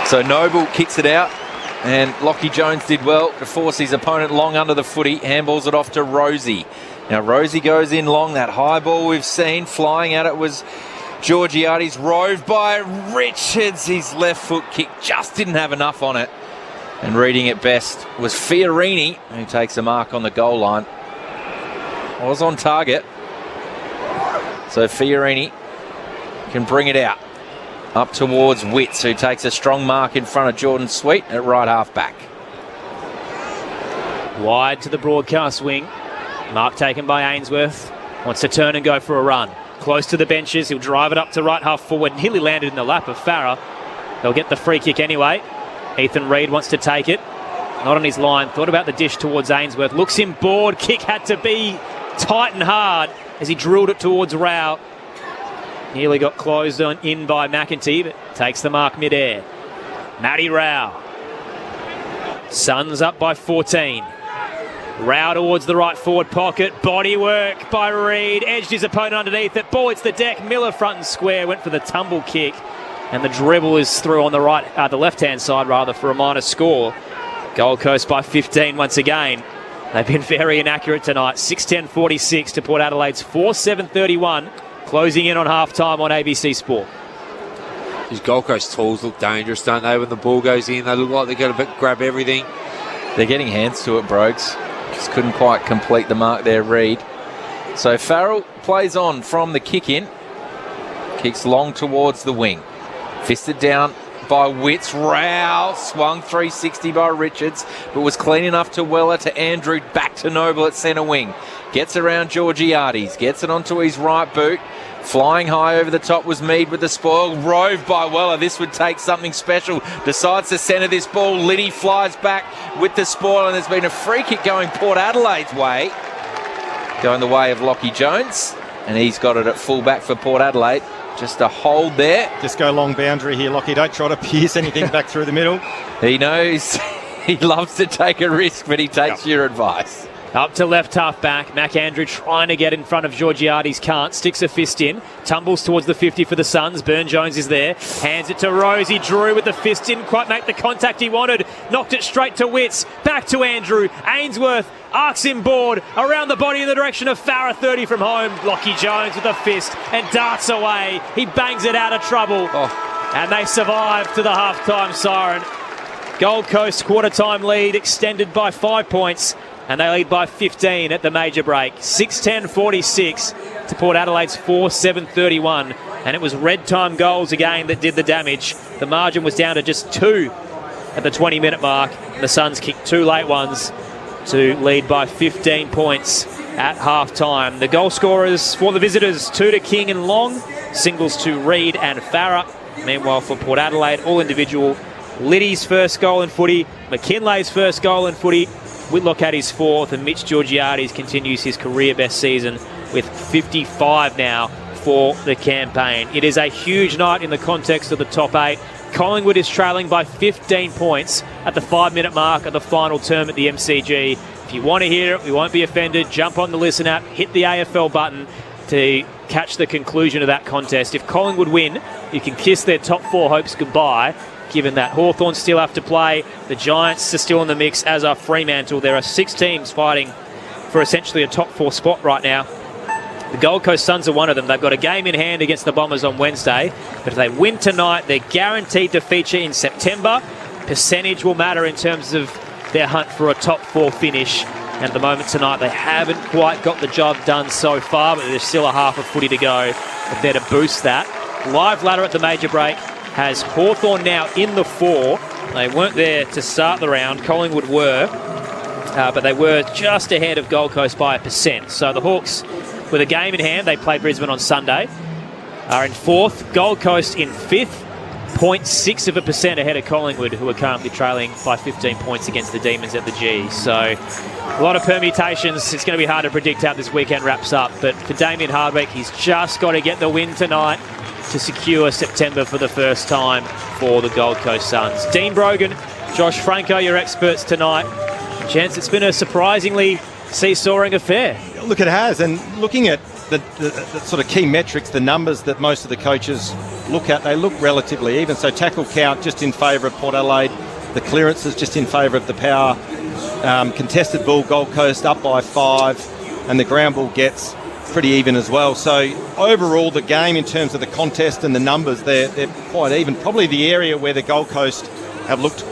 So Noble kicks it out, and Lockie Jones did well to force his opponent long under the footy. Handballs it off to Rosie. Now Rosie goes in long. That high ball we've seen flying at it was Georgiades, roved by Richards. His left foot kick just didn't have enough on it. And reading it best was Fiorini, who takes a mark on the goal line. Was on target. So Fiorini can bring it out. Up towards Witts, who takes a strong mark in front of Jordan Sweet at right half back. Wide to the broadcast wing. Mark taken by Ainsworth. Wants to turn and go for a run. Close to the benches. He'll drive it up to right half forward. Nearly landed in the lap of Farah. They'll get the free kick anyway. Ethan Reid wants to take it. Not on his line. Thought about the dish towards Ainsworth. Looks him bored. Kick had to be tight and hard as he drilled it towards Rao. Nearly got closed on in by McEntee, but takes the mark mid-air. Matty Rao. Suns up by 14. Rao towards the right forward pocket. Body work by Reid. Edged his opponent underneath it. Ball hits the deck. Miller front and square. Went for the tumble kick. And the dribble is through on the the left-hand side, rather, for a minor score. Gold Coast by 15 once again. They've been very inaccurate tonight. 6:10:46 to Port Adelaide's 4:7:31. Closing in on half-time on ABC Sport. These Gold Coast tools look dangerous, don't they? When the ball goes in, they look like they're going to grab everything. They're getting hands to it, Brogues. Just couldn't quite complete the mark there, Reid. So Farrell plays on from the kick-in. Kicks long towards the wing. Fisted down by Witts. Rao swung 360 by Richards, but was clean enough to Weller, to Andrew, back to Noble at centre wing. Gets around Georgiades, gets it onto his right boot. Flying high over the top was Mead with the spoil. Roved by Weller. This would take something special. Decides to centre this ball. Liddy flies back with the spoil, and there's been a free kick going Port Adelaide's way. Going the way of Lockie Jones, and he's got it at full back for Port Adelaide. Just a hold there. Just go long boundary here, Lockie. Don't try to pierce anything back through the middle. He knows he loves to take a risk, but he takes your advice. Up to left half back. McAndrew trying to get in front of Georgiades. Can't. Sticks a fist in. Tumbles towards the 50 for the Suns. Burne-Jones is there. Hands it to Rosie. Drew with the fist. Didn't quite make the contact he wanted. Knocked it straight to Witts. Back to Andrew. Ainsworth arcs him board. Around the body in the direction of Farah. 30 from home. Lockie Jones with the fist and darts away. He bangs it out of trouble. And they survive to the half-time siren. Gold Coast quarter-time lead extended by 5 points. And they lead by 15 at the major break. 6:10:46 to Port Adelaide's 4:7:31. And it was red time goals again that did the damage. The margin was down to just 2 at the 20-minute mark. The Suns kicked 2 late ones to lead by 15 points at half-time. The goal scorers for the visitors, 2 to King and Long. Singles to Reid and Farah. Meanwhile for Port Adelaide, all individual. Liddy's first goal in footy. McKinlay's first goal in footy. Whitlock had his 4th, and Mitch Georgiades continues his career best season with 55 now for the campaign. It is a huge night in the context of the top 8. Collingwood is trailing by 15 points at the 5-minute mark of the final term at the MCG. If you want to hear it, we won't be offended. Jump on the Listen app, hit the AFL button to catch the conclusion of that contest. If Collingwood win, you can kiss their top 4 hopes goodbye, given that Hawthorn still have to play. The Giants are still in the mix, as are Fremantle. There are 6 teams fighting for essentially a top 4 spot right now. The Gold Coast Suns are one of them. They've got a game in hand against the Bombers on Wednesday, but if they win tonight, they're guaranteed to feature in September. Percentage will matter in terms of their hunt for a top 4 finish. And at the moment tonight, they haven't quite got the job done so far, but there's still a half of footy to go if they're to boost that. Live ladder at the major break. has Hawthorn now in the 4. They weren't there to start the round. Collingwood were, but they were just ahead of Gold Coast by 1%. So the Hawks, with a game in hand, they play Brisbane on Sunday, are in 4th. Gold Coast in 5th. 0.6% ahead of Collingwood, who are currently trailing by 15 points against the Demons at the G. So a lot of permutations. It's going to be hard to predict how this weekend wraps up. But for Damien Hardwick, he's just got to get the win tonight to secure September for the first time for the Gold Coast Suns. Dean Brogan, Josh Franco, your experts tonight. Gents, it's been a surprisingly seesawing affair. Look, it has. And looking at the sort of key metrics, the numbers that most of the coaches look at, they look relatively even. So tackle count just in favour of Port Adelaide, the clearances just in favour of the Power, contested ball Gold Coast up by 5, and the ground ball gets pretty even as well. So overall the game in terms of the contest and the numbers, they're quite even. Probably the area where the Gold Coast have looked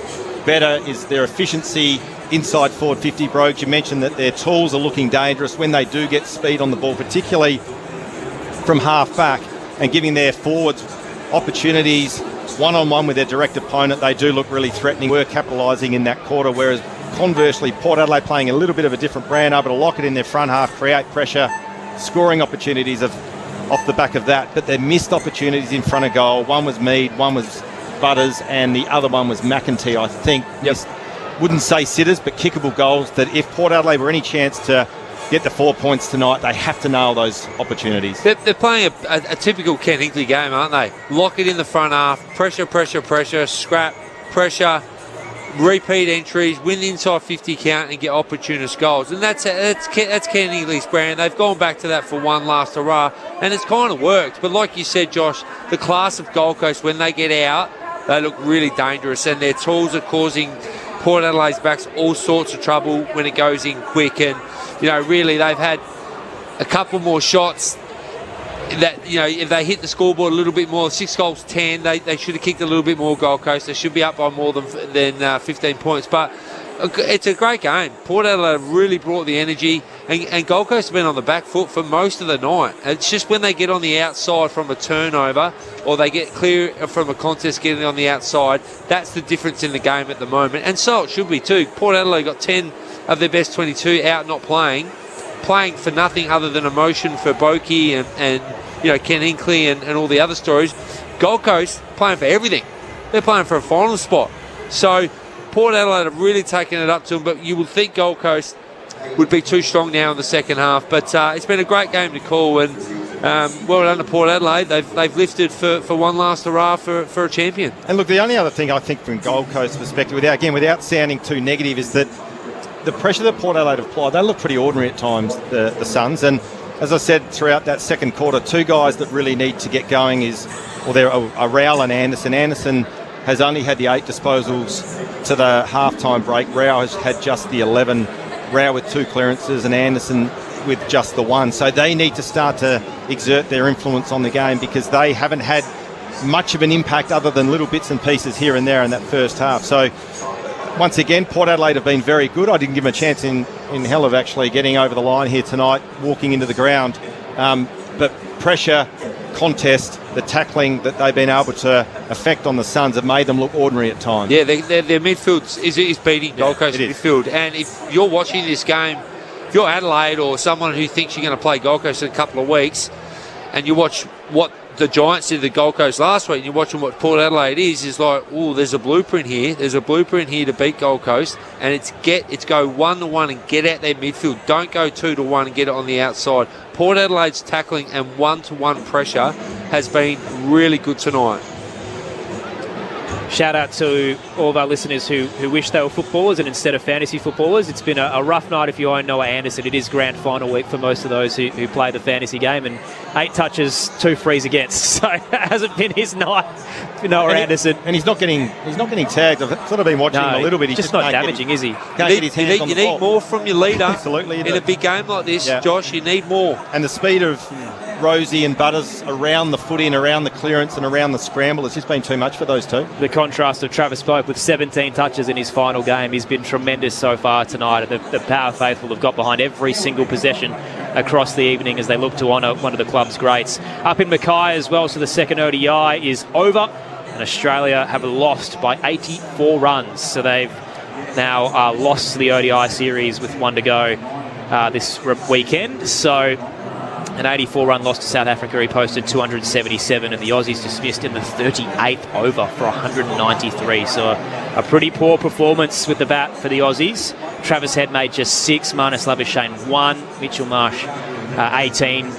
better is their efficiency inside forward 50. Brogues, you mentioned that their tools are looking dangerous when they do get speed on the ball, particularly from half back, and giving their forwards opportunities one-on-one with their direct opponent. They do look really threatening. We're capitalising in that quarter, whereas conversely Port Adelaide playing a little bit of a different brand, able to lock it in their front half, create pressure, scoring opportunities off the back of that, but they missed opportunities in front of goal. One was Mead, one was Butters, and the other one was McEntee, I think. Yep. Wouldn't say sitters, but kickable goals that if Port Adelaide were any chance to get the 4 points tonight, they have to nail those opportunities. They're playing a typical Ken Hinkley game, aren't they? Lock it in the front half, pressure, scrap, pressure, repeat entries, win the inside 50 count and get opportunist goals. And that's Ken Hinkley's brand. They've gone back to that for one last hurrah, and it's kind of worked. But like you said, Josh, the class of Gold Coast, when they get out, they look really dangerous, and their tools are causing Port Adelaide's backs all sorts of trouble when it goes in quick. And really they've had a couple more shots that, if they hit the scoreboard a little bit more, 6 goals 10, they should have kicked a little bit more. Gold Coast, they should be up by more than 15 points. But it's a great game. Port Adelaide really brought the energy, and Gold Coast have been on the back foot for most of the night. It's just when they get on the outside from a turnover, or they get clear from a contest getting on the outside, that's the difference in the game at the moment. And so it should be too. Port Adelaide got 10 of their best 22 out not playing for nothing other than emotion for Boakey and Ken Hinkley and all the other stories. Gold Coast playing for everything. They're playing for a final spot. So Port Adelaide have really taken it up to them, but you would think Gold Coast would be too strong now in the second half. But it's been a great game to call, and well done to Port Adelaide. They've lifted for one last hurrah for a champion. And look, the only other thing I think from Gold Coast perspective, without sounding too negative, is that the pressure that Port Adelaide have applied, they look pretty ordinary at times, the Suns. And as I said, throughout that second quarter, 2 guys that really need to get going they're Rowell and Anderson. Anderson has only had the 8 disposals to the halftime break. Rowell has had just the 11. Rowell with 2 clearances and Anderson with just the 1. So they need to start to exert their influence on the game, because they haven't had much of an impact other than little bits and pieces here and there in that first half. So once again, Port Adelaide have been very good. I didn't give them a chance in hell of actually getting over the line here tonight, walking into the ground. But pressure, contest, the tackling that they've been able to affect on the Suns have made them look ordinary at times. Yeah, their midfield is beating Gold Coast midfield. And if you're watching this game, if you're Adelaide or someone who thinks you're going to play Gold Coast in a couple of weeks, and you watch what the Giants did to Gold Coast last week, and you're watching what Port Adelaide is like, oh, there's a blueprint here. There's a blueprint here to beat Gold Coast, and it's go 1-1 and get out their midfield. Don't go 2-1 and get it on the outside. Port Adelaide's tackling and 1-to-1 pressure has been really good tonight. Shout out to all of our listeners who wish they were footballers and instead of fantasy footballers. It's been a rough night if you own Noah Anderson. It is grand final week for most of those who play the fantasy game, and 8 touches, 2 frees against. So it hasn't been his night for Noah Anderson. And he's not getting tagged. I've sort of been watching him a little bit. He's just not damaging, is he? You need more from your leader. Absolutely. In a big game like this, Josh, you need more. And the speed of Rosie and Butters around the footy and around the clearance and around the scramble has just been too much for those two. The contrast of Travis Pope with 17 touches in his final game. He's been tremendous so far tonight. The Power faithful have got behind every single possession across the evening as they look to honour one of the club's greats. Up in Mackay as well, so the second ODI is over. and Australia have lost by 84 runs. So they've now lost the ODI series with one to go this weekend. So an 84-run loss to South Africa. He posted 277, and the Aussies dismissed in the 38th over for 193. So a pretty poor performance with the bat for the Aussies. Travis Head made just 6, Marnus Labuschagne 1, Mitchell Marsh 18.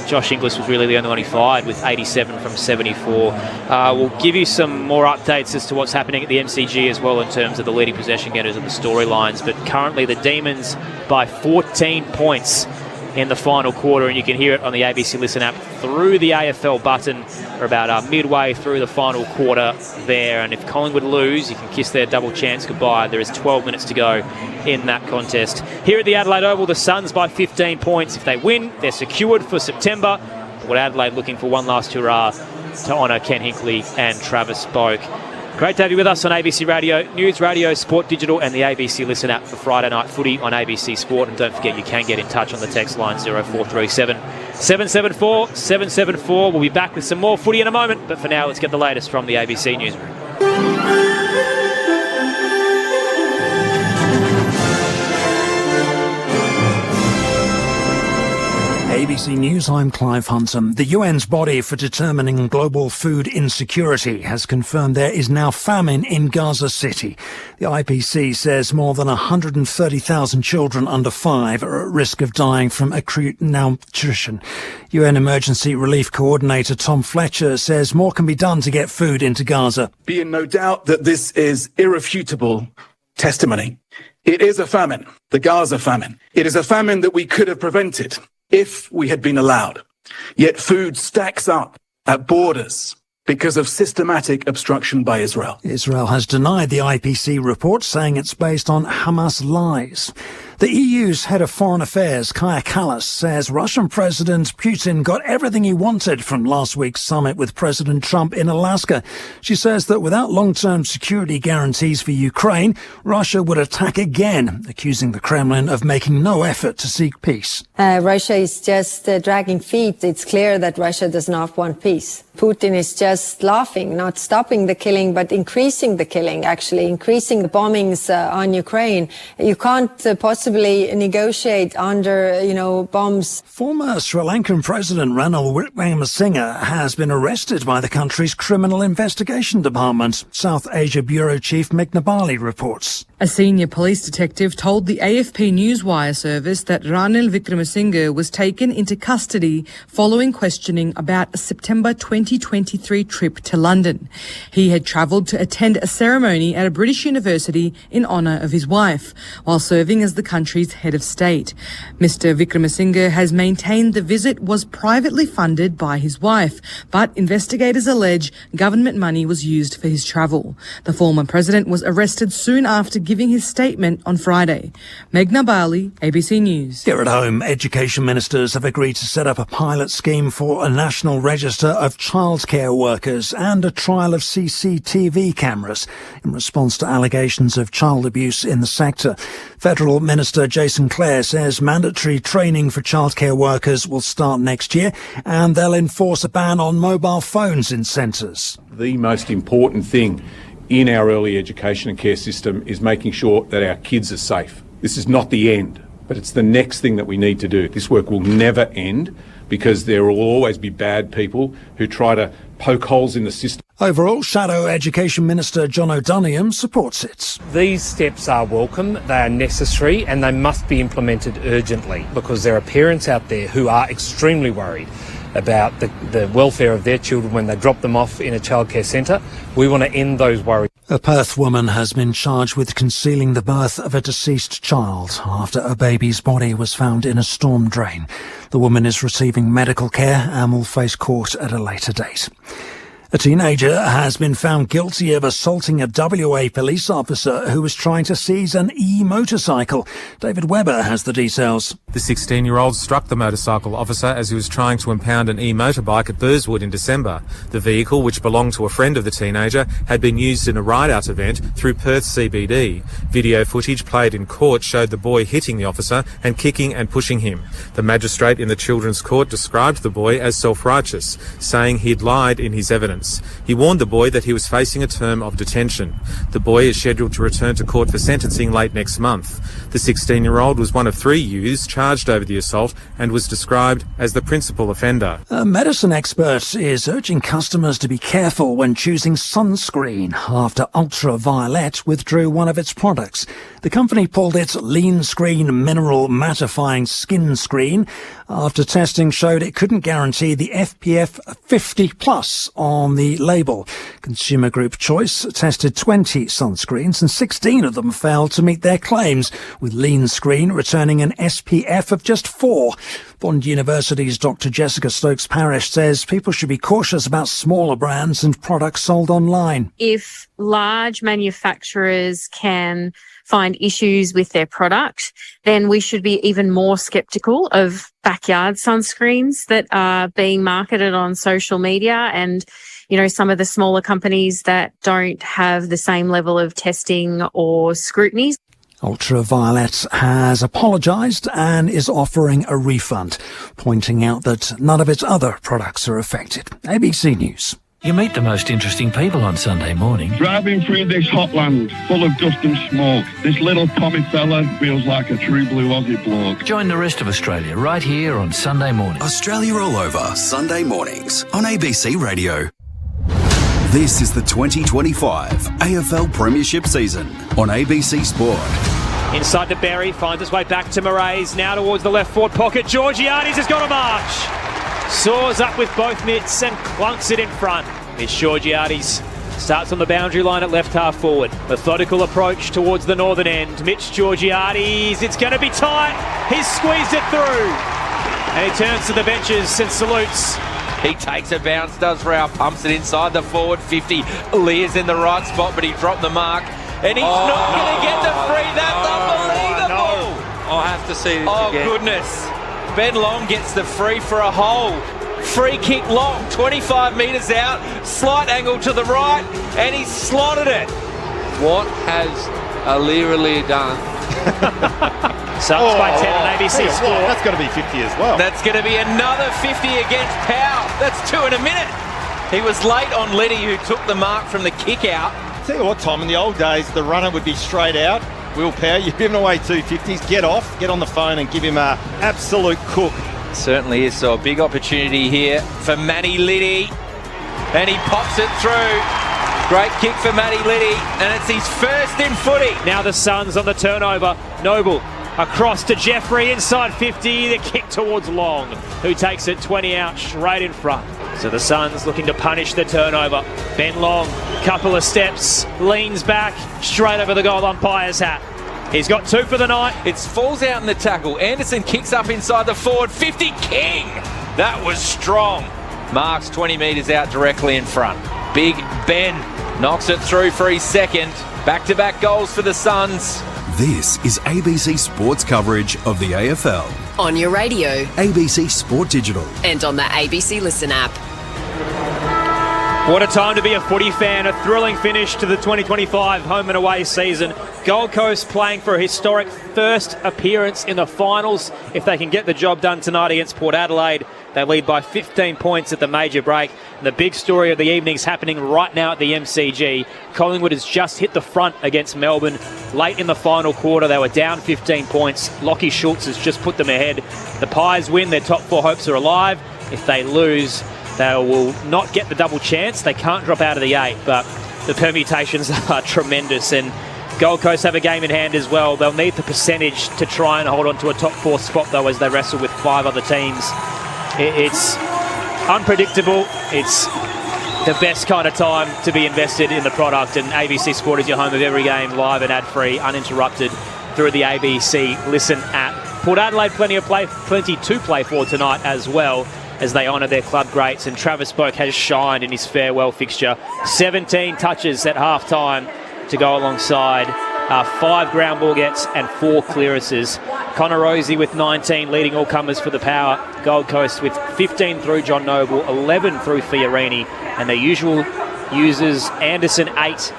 Josh Inglis was really the only one who fired with 87 from 74. We'll give you some more updates as to what's happening at the MCG as well in terms of the leading possession getters and the storylines. But currently the Demons by 14 points in the final quarter, and you can hear it on the ABC Listen app through the AFL button. We're about midway through the final quarter there, and if Collingwood lose, you can kiss their double chance goodbye. There is 12 minutes to go in that contest. Here at the Adelaide Oval, the Suns by 15 points. If they win, they're secured for September. But Adelaide looking for one last hurrah to honour Ken Hinkley and Travis Boak. Great to have you with us on ABC Radio, News Radio, Sport Digital and the ABC Listen app for Friday Night Footy on ABC Sport. And don't forget, you can get in touch on the text line 0437 774 774. We'll be back with some more footy in a moment, but for now, let's get the latest from the ABC Newsroom. ABC News, I'm Clive Hunton. The UN's body for determining global food insecurity has confirmed there is now famine in Gaza City. The IPC says more than 130,000 children under 5 are at risk of dying from acute malnutrition. UN Emergency Relief Coordinator Tom Fletcher says more can be done to get food into Gaza. Be in no doubt that this is irrefutable testimony. It is a famine, the Gaza famine. It is a famine that we could have prevented if we had been allowed. Yet food stacks up at borders because of systematic obstruction by Israel. Israel has denied the IPC report, saying it's based on Hamas lies. The EU's head of foreign affairs, Kaja Kallas, says Russian President Putin got everything he wanted from last week's summit with President Trump in Alaska. She says that without long-term security guarantees for Ukraine, Russia would attack again, accusing the Kremlin of making no effort to seek peace. Russia is just dragging feet. It's clear that Russia does not want peace. Putin is just laughing, not stopping the killing, but increasing the killing, actually, increasing the bombings on Ukraine. You can't possibly negotiate under, bombs. Former Sri Lankan President Ranil Wickremesinghe has been arrested by the country's Criminal Investigation Department. South Asia Bureau Chief Meghna Bali reports. A senior police detective told the AFP Newswire service that Ranil Wickremesinghe was taken into custody following questioning about a September 2023 trip to London. He had travelled to attend a ceremony at a British university in honour of his wife, while serving as the country's head of state. Mr Wickremesinghe has maintained the visit was privately funded by his wife, but investigators allege government money was used for his travel. The former president was arrested soon after giving his statement on Friday. Meghna Bali, ABC News. Here at home, education ministers have agreed to set up a pilot scheme for a national register of childcare workers and a trial of CCTV cameras in response to allegations of child abuse in the sector. Federal Minister Jason Clare says mandatory training for childcare workers will start next year, and they'll enforce a ban on mobile phones in centres. The most important thing in our early education and care system is making sure that our kids are safe. This is not the end, but it's the next thing that we need to do. This work will never end because there will always be bad people who try to poke holes in the system. Overall, Shadow Education Minister John O'Donoghue supports it. These steps are welcome, they are necessary, and they must be implemented urgently because there are parents out there who are extremely worried about the welfare of their children when they drop them off in a childcare centre. We want to end those worries. A Perth woman has been charged with concealing the birth of a deceased child after a baby's body was found in a storm drain. The woman is receiving medical care and will face court at a later date. A teenager has been found guilty of assaulting a WA police officer who was trying to seize an e-motorcycle. David Webber has the details. The 16-year-old struck the motorcycle officer as he was trying to impound an e-motorbike at Burswood in December. The vehicle, which belonged to a friend of the teenager, had been used in a ride-out event through Perth CBD. Video footage played in court showed the boy hitting the officer and kicking and pushing him. The magistrate in the Children's Court described the boy as self-righteous, saying he'd lied in his evidence. Williams. He warned the boy that he was facing a term of detention. The boy is scheduled to return to court for sentencing late next month. The 16-year-old was one of 3 youths charged over the assault and was described as the principal offender. A medicine expert is urging customers to be careful when choosing sunscreen after Ultraviolet withdrew one of its products. The company pulled its Lean Screen Mineral Mattifying Skin Screen after testing showed it couldn't guarantee the FPF 50+ on the label. Consumer Group Choice tested 20 sunscreens and 16 of them failed to meet their claims, with Lean Screen returning an SPF of just 4. Bond University's Dr. Jessica Stokes-Parrish says people should be cautious about smaller brands and products sold online. If large manufacturers can find issues with their product, then we should be even more sceptical of backyard sunscreens that are being marketed on social media and, you know, some of the smaller companies that don't have the same level of testing or scrutiny. Ultraviolet has apologised and is offering a refund, pointing out that none of its other products are affected. ABC News. You meet the most interesting people on Sunday morning. Driving through this hot land full of dust and smoke, this little Tommy fella feels like a true blue Aussie bloke. Join the rest of Australia right here on Sunday morning. Australia all over, Sunday mornings on ABC Radio. This is the 2025 AFL Premiership season on ABC Sport. Inside to Berry, finds his way back to Moraes, now towards the left forward pocket. Georgiades has got a march. Soars up with both mitts and clunks it in front. It's Georgiades. Starts on the boundary line at left half forward. Methodical approach towards the northern end. Mitch Georgiades, it's going to be tight. He's squeezed it through. And he turns to the benches and salutes. He takes a bounce, does Rao, pumps it inside the forward 50. Lear's in the right spot, but he dropped the mark. And he's not going to get the free. That's unbelievable. I'll have to see this again. Oh, goodness. Ben Long gets the free for a hole. Free kick Long, 25 metres out. Slight angle to the right, and he slotted it. What has Lear done? Sucks by 10 on ABC Sport. That's got to be 50 as well. That's going to be another 50 against Powell. That's 2 in a minute. He was late on Liddy, who took the mark from the kick out. Tell you what, Tom, in the old days, the runner would be straight out. Will Powell, you've given away 250s. Get off, get on the phone and give him a absolute cook. Certainly is. So a big opportunity here for Matty Liddy. And he pops it through. Great kick for Matty Liddy. And it's his first in footy. Now the Suns on the turnover. Noble across to Jeffrey, inside 50. The kick towards Long, who takes it 20 out straight in front. So the Suns looking to punish the turnover. Ben Long, couple of steps, leans back, straight over the goal umpire's hat. He's got 2 for the night. It falls out in the tackle. Anderson kicks up inside the forward 50. King! That was strong. Marks 20 metres out directly in front. Big Ben knocks it through for his second. Back-to-back goals for the Suns. This is ABC Sports coverage of the AFL. On your radio. ABC Sport Digital. And on the ABC Listen app. What a time to be a footy fan. A thrilling finish to the 2025 home and away season. Gold Coast playing for a historic first appearance in the finals. If they can get the job done tonight against Port Adelaide, they lead by 15 points at the major break. And the big story of the evening is happening right now at the MCG. Collingwood has just hit the front against Melbourne. Late in the final quarter, they were down 15 points. Lachie Schultz has just put them ahead. The Pies win. Their top 4 hopes are alive. If they lose, they will not get the double chance. They can't drop out of the 8, but the permutations are tremendous. And Gold Coast have a game in hand as well. They'll need the percentage to try and hold on to a top 4 spot, though, as they wrestle with 5 other teams. It's unpredictable. It's the best kind of time to be invested in the product, and ABC Sport is your home of every game, live and ad-free, uninterrupted through the ABC Listen app. Port Adelaide plenty to play for tonight as well, as they honour their club greats, and Travis Boak has shined in his farewell fixture. 17 touches at half-time to go alongside 5 ground ball gets and 4 clearances. Connor Rosie with 19, leading all comers for the Power. Gold Coast with 15 through John Noble, 11 through Fiorini, and their usual users, Anderson 8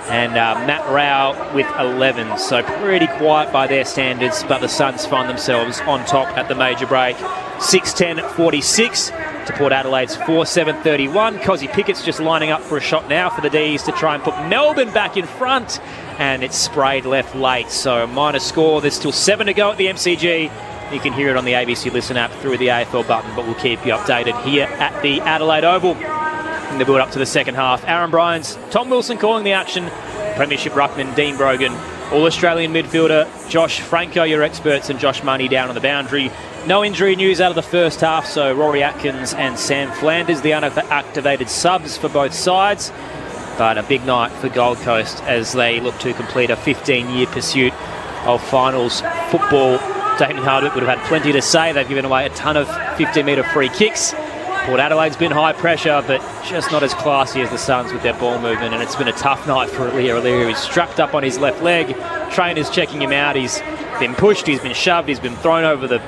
and Matt Rao with 11. So pretty quiet by their standards, but the Suns find themselves on top at the major break. 6-10-46. to Port Adelaide's 4-7-31. Cozzy Pickett's just lining up for a shot now for the D's to try and put Melbourne back in front, and it's sprayed left late, so a minor score. There's still 7 to go at the MCG. You can hear it on the ABC Listen app through the AFL button, but we'll keep you updated here at the Adelaide Oval in the build-up to the second half. Aaron Bryans, Tom Wilson calling the action, Premiership ruckman Dean Brogan, All-Australian midfielder Josh Franco, your experts, and Josh Money down on the boundary. No injury news out of the first half, so Rory Atkins and Sam Flanders, the unactivated subs for both sides. But a big night for Gold Coast as they look to complete a 15-year pursuit of finals football. Damien Hardwick would have had plenty to say. They've given away a ton of 15-metre free kicks. Port Adelaide's been high pressure, but just not as classy as the Suns with their ball movement, and it's been a tough night for Aliir. Aliir is strapped up on his left leg. Trainers checking him out. He's been pushed, he's been shoved, he's been thrown over the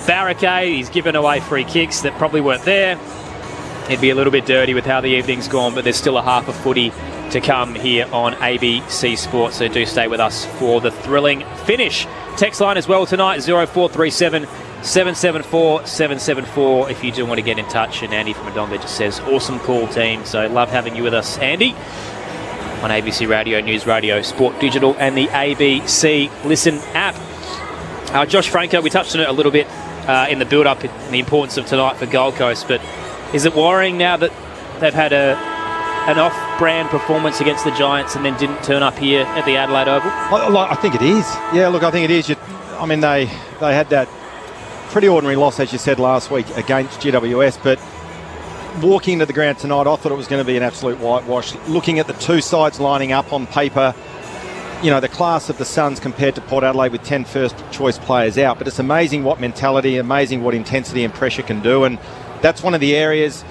barricade. He's given away free kicks that probably weren't there. It'd be a little bit dirty with how the evening's gone, but there's still a half of footy to come here on ABC Sports, so do stay with us for the thrilling finish. Text line as well tonight, 0437 774 774 if you do want to get in touch. And Andy from Wodonga just says, awesome call, team. So love having you with us, Andy, on ABC Radio, News Radio, Sport Digital, and the ABC Listen app. Josh Franco, we touched on it a little bit in the build-up, and the importance of tonight for Gold Coast, but is it worrying now that they've had an off-brand performance against the Giants and then didn't turn up here at the Adelaide Oval? I think it is. Yeah, look, I think it is. They had that pretty ordinary loss, as you said, last week against GWS, but walking into the ground tonight, I thought it was going to be an absolute whitewash. Looking at the two sides lining up on paper, the class of the Suns compared to Port Adelaide with 10 first-choice players out, but it's amazing what mentality, amazing what intensity and pressure can do, and that's one of the areas,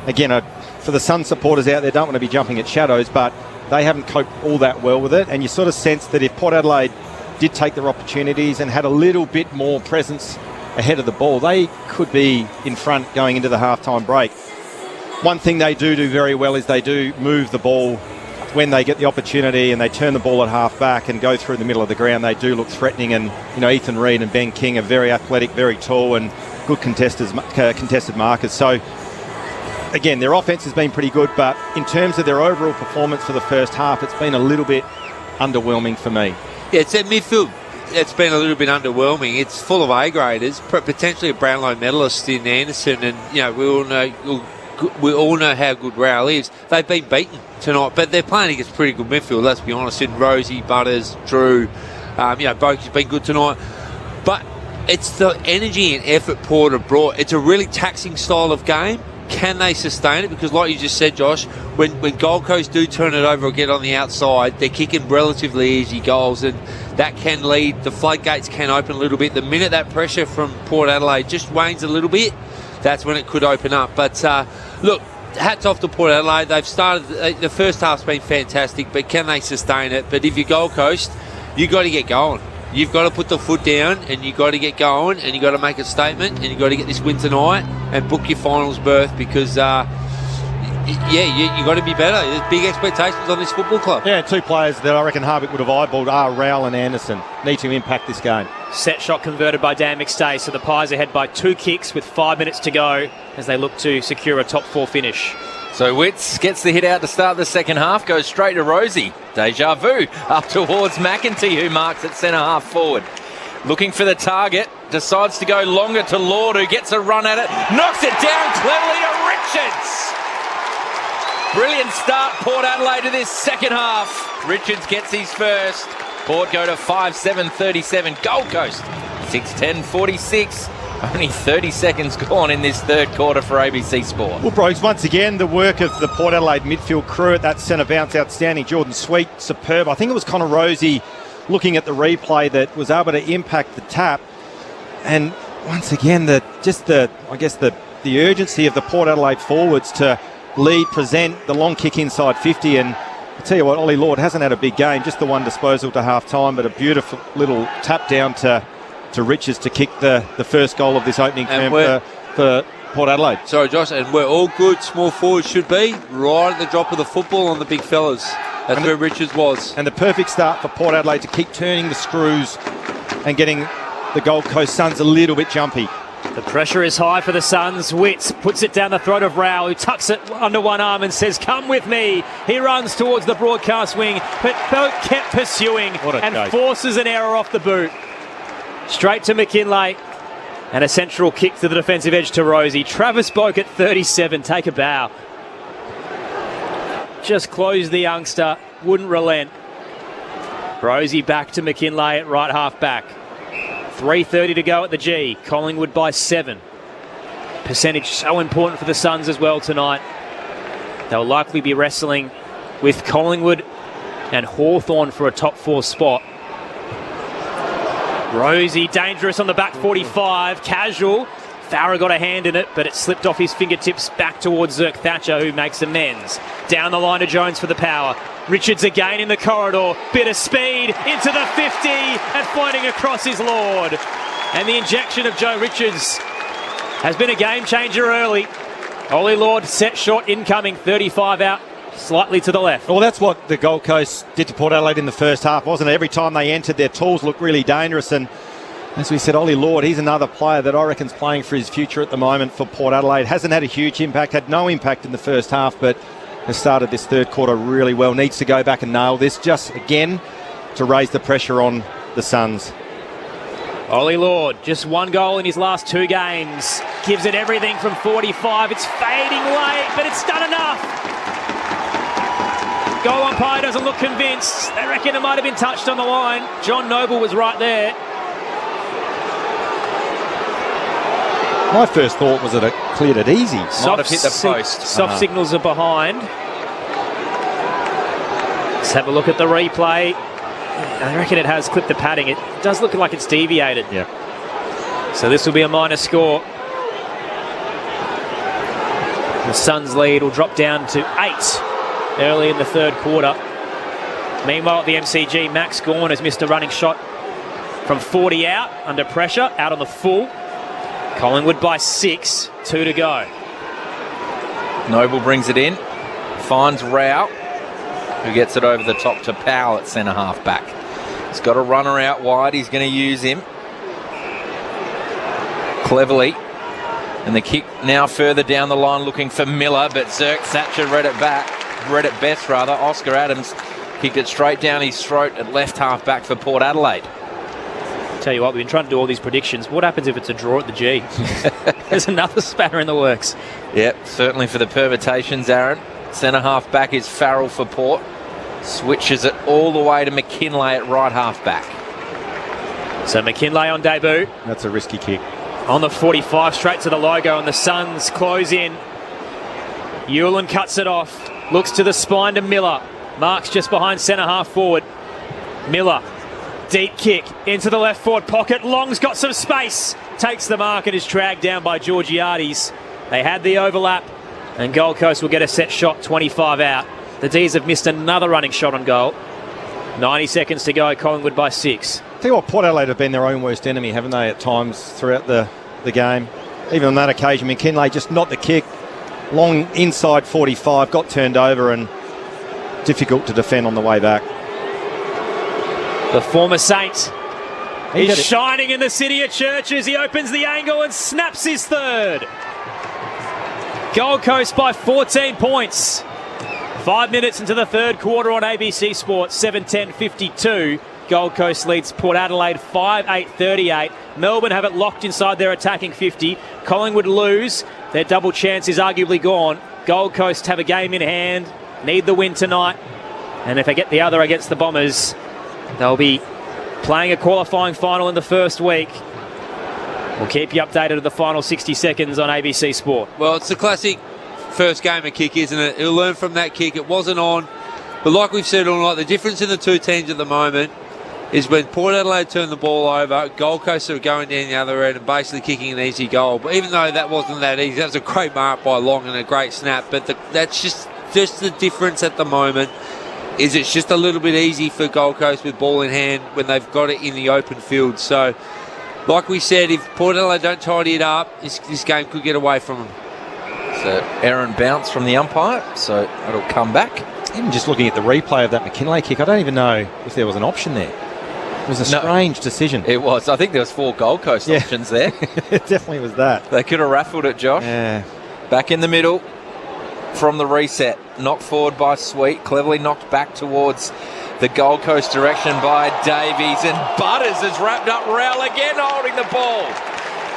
again, for the Sun supporters out there, don't want to be jumping at shadows, but they haven't coped all that well with it, and you sort of sense that if Port Adelaide did take their opportunities and had a little bit more presence ahead of the ball, they could be in front going into the halftime break. One thing they do very well is they do move the ball when they get the opportunity, and they turn the ball at half back and go through the middle of the ground. They do look threatening, and Ethan Reid and Ben King are very athletic, very tall, and good contested markers. So again, their offense has been pretty good, but in terms of their overall performance for the first half, it's been a little bit underwhelming for me. Yeah, it's that midfield. It's been a little bit underwhelming. It's full of A-graders, potentially a Brownlow medalist in Anderson, and we all know how good Rowell is. They've been beaten tonight, but they're playing against pretty good midfield, let's be honest. And Rosie, Butters, Drew, Boak's been good tonight. But it's the energy and effort Port have brought. It's a really taxing style of game. Can they sustain it? Because like you just said, Josh, when Gold Coast do turn it over or get on the outside, they're kicking relatively easy goals, and that can lead, the floodgates can open a little bit. The minute that pressure from Port Adelaide just wanes a little bit, that's when it could open up. But look, hats off to Port Adelaide. They've started, the first half's been fantastic, but can they sustain it? But if you're Gold Coast, you've got to get going. You've got to put the foot down, and you've got to get going, and you've got to make a statement, and you've got to get this win tonight and book your finals berth, because you've got to be better. There's big expectations on this football club. Yeah, two players that I reckon Hardwick would have eyeballed are Rowell and Anderson. Need to impact this game. Set shot converted by Dan McStay, so the Pies ahead by 2 kicks with 5 minutes to go as they look to secure a top 4 finish. So Witts gets the hit out to start the second half, goes straight to Rosie. Deja vu up towards McEntee, who marks at centre-half forward. Looking for the target, decides to go longer to Lord, who gets a run at it, knocks it down cleverly to Richards. Brilliant start, Port Adelaide, to this second half. Richards gets his first. Port go to 5-7-37. Gold Coast 6-10-46. Only 30 seconds gone in this third quarter for ABC Sport. Well, Brokes, once again, the work of the Port Adelaide midfield crew at that centre bounce, outstanding. Jordan Sweet, superb. I think it was Connor Rosie looking at the replay that was able to impact the tap. And once again, the urgency of the Port Adelaide forwards to lead, present the long kick inside 50. And I tell you what, Ollie Lord hasn't had a big game, just the one disposal to half-time, but a beautiful little tap down to Richards to kick the first goal of this opening term for Port Adelaide. Sorry, Josh, and we're all good small forwards should be right at the drop of the football on the big fellas. That's where Richards was. And the perfect start for Port Adelaide to keep turning the screws and getting the Gold Coast Suns a little bit jumpy. The pressure is high for the Suns. Witts puts it down the throat of Rao, who tucks it under one arm and says, come with me. He runs towards the broadcast wing, but Boat kept pursuing and forces an error off the boot. Straight to McKinlay. And a central kick to the defensive edge to Rosie. Travis Boak at 37. Take a bow. Just closed the youngster. Wouldn't relent. Rosie back to McKinlay at right half back. 3:30 to go at the G. Collingwood by 7. Percentage so important for the Suns as well tonight. They'll likely be wrestling with Collingwood and Hawthorn for a top 4 spot. Rosie dangerous on the back 45. Casual. Farah got a hand in it, but it slipped off his fingertips back towards Zerk Thatcher, who makes amends. Down the line to Jones for the power. Richards again in the corridor. Bit of speed into the 50 and floating across his Lord. And the injection of Joe Richards has been a game changer early. Ollie Lord set shot incoming, 35 out, slightly to the left. Well, that's what the Gold Coast did to Port Adelaide in the first half, wasn't it? Every time they entered, their tools looked really dangerous. And as we said, Ollie Lord, he's another player that I reckon's playing for his future at the moment for Port Adelaide. Hasn't had a huge impact, had no impact in the first half, but has started this third quarter really well. Needs to go back and nail this just again to raise the pressure on the Suns. Ollie Lord, just 1 goal in his last 2 games. Gives it everything from 45. It's fading late, but it's done enough. Goal umpire doesn't look convinced. They reckon it might have been touched on the line. John Noble was right there. My first thought was that it cleared it easy. Might have hit the post. Soft signals are behind. Let's have a look at the replay. I reckon it has clipped the padding. It does look like it's deviated. Yeah. So this will be a minor score. The Suns' lead will drop down to 8 early in the third quarter. Meanwhile at the MCG, Max Gawn has missed a running shot from 40 out, under pressure, out on the full. Collingwood by 6, 2 to go. Noble brings it in, finds Rao, who gets it over the top to Powell at centre half back. He's got a runner out wide, he's going to use him cleverly. And the kick now further down the line looking for Miller, but Zerk Thatcher read it best. Oscar Adams kicked it straight down his throat at left half back for Port Adelaide. Tell you what, we've been trying to do all these predictions. What happens if it's a draw at the G? There's another spanner in the works. Yep, certainly for the permutations, Aaron. Centre half back is Farrell for Port. Switches it all the way to McKinlay at right half back. So McKinlay on debut. That's a risky kick. On the 45, straight to the logo, and the Suns close in. Hewlin cuts it off. Looks to the spine to Miller. Marks just behind centre half forward. Miller. Deep kick into the left forward pocket. Long's got some space. Takes the mark and is dragged down by Georgiades. They had the overlap, and Gold Coast will get a set shot, 25 out. The D's have missed another running shot on goal. 90 seconds to go, Collingwood by 6. Tell you what, Port Adelaide have been their own worst enemy, haven't they, at times throughout the game. Even on that occasion, McKinlay just not the kick. Long inside 45, got turned over and difficult to defend on the way back. The former Saint is shining in the city of Churches. He opens the angle and snaps his third. Gold Coast by 14 points. 5 minutes into the third quarter on ABC Sports, 7:10:52. Gold Coast leads Port Adelaide 5-8-38. Melbourne have it locked inside their attacking 50. Collingwood lose. Their double chance is arguably gone. Gold Coast have a game in hand. Need the win tonight. And if they get the other against the Bombers, they'll be playing a qualifying final in the first week. We'll keep you updated of the final 60 seconds on ABC Sport. Well, it's the classic first game of kick, isn't it? He'll learn from that kick. It wasn't on. But like we've said all night, the difference in the two teams at the moment is when Port Adelaide turn the ball over, Gold Coast are going down the other end and basically kicking an easy goal. But even though that wasn't that easy, that was a great mark by Long and a great snap. But that's just the difference at the moment. Is it's just a little bit easy for Gold Coast with ball in hand when they've got it in the open field. So, like we said, if Port Adelaide don't tidy it up, this game could get away from them. So, errant bounce from the umpire, so it'll come back. Even just looking at the replay of that McKinlay kick, I don't even know if there was an option there. It was a strange decision. It was. I think there was 4 Gold Coast options there. It definitely was that. They could have raffled it, Josh. Yeah. Back in the middle from the reset. Knocked forward by Sweet. Cleverly knocked back towards the Gold Coast direction by Davies. And Butters has wrapped up Rowell again holding the ball.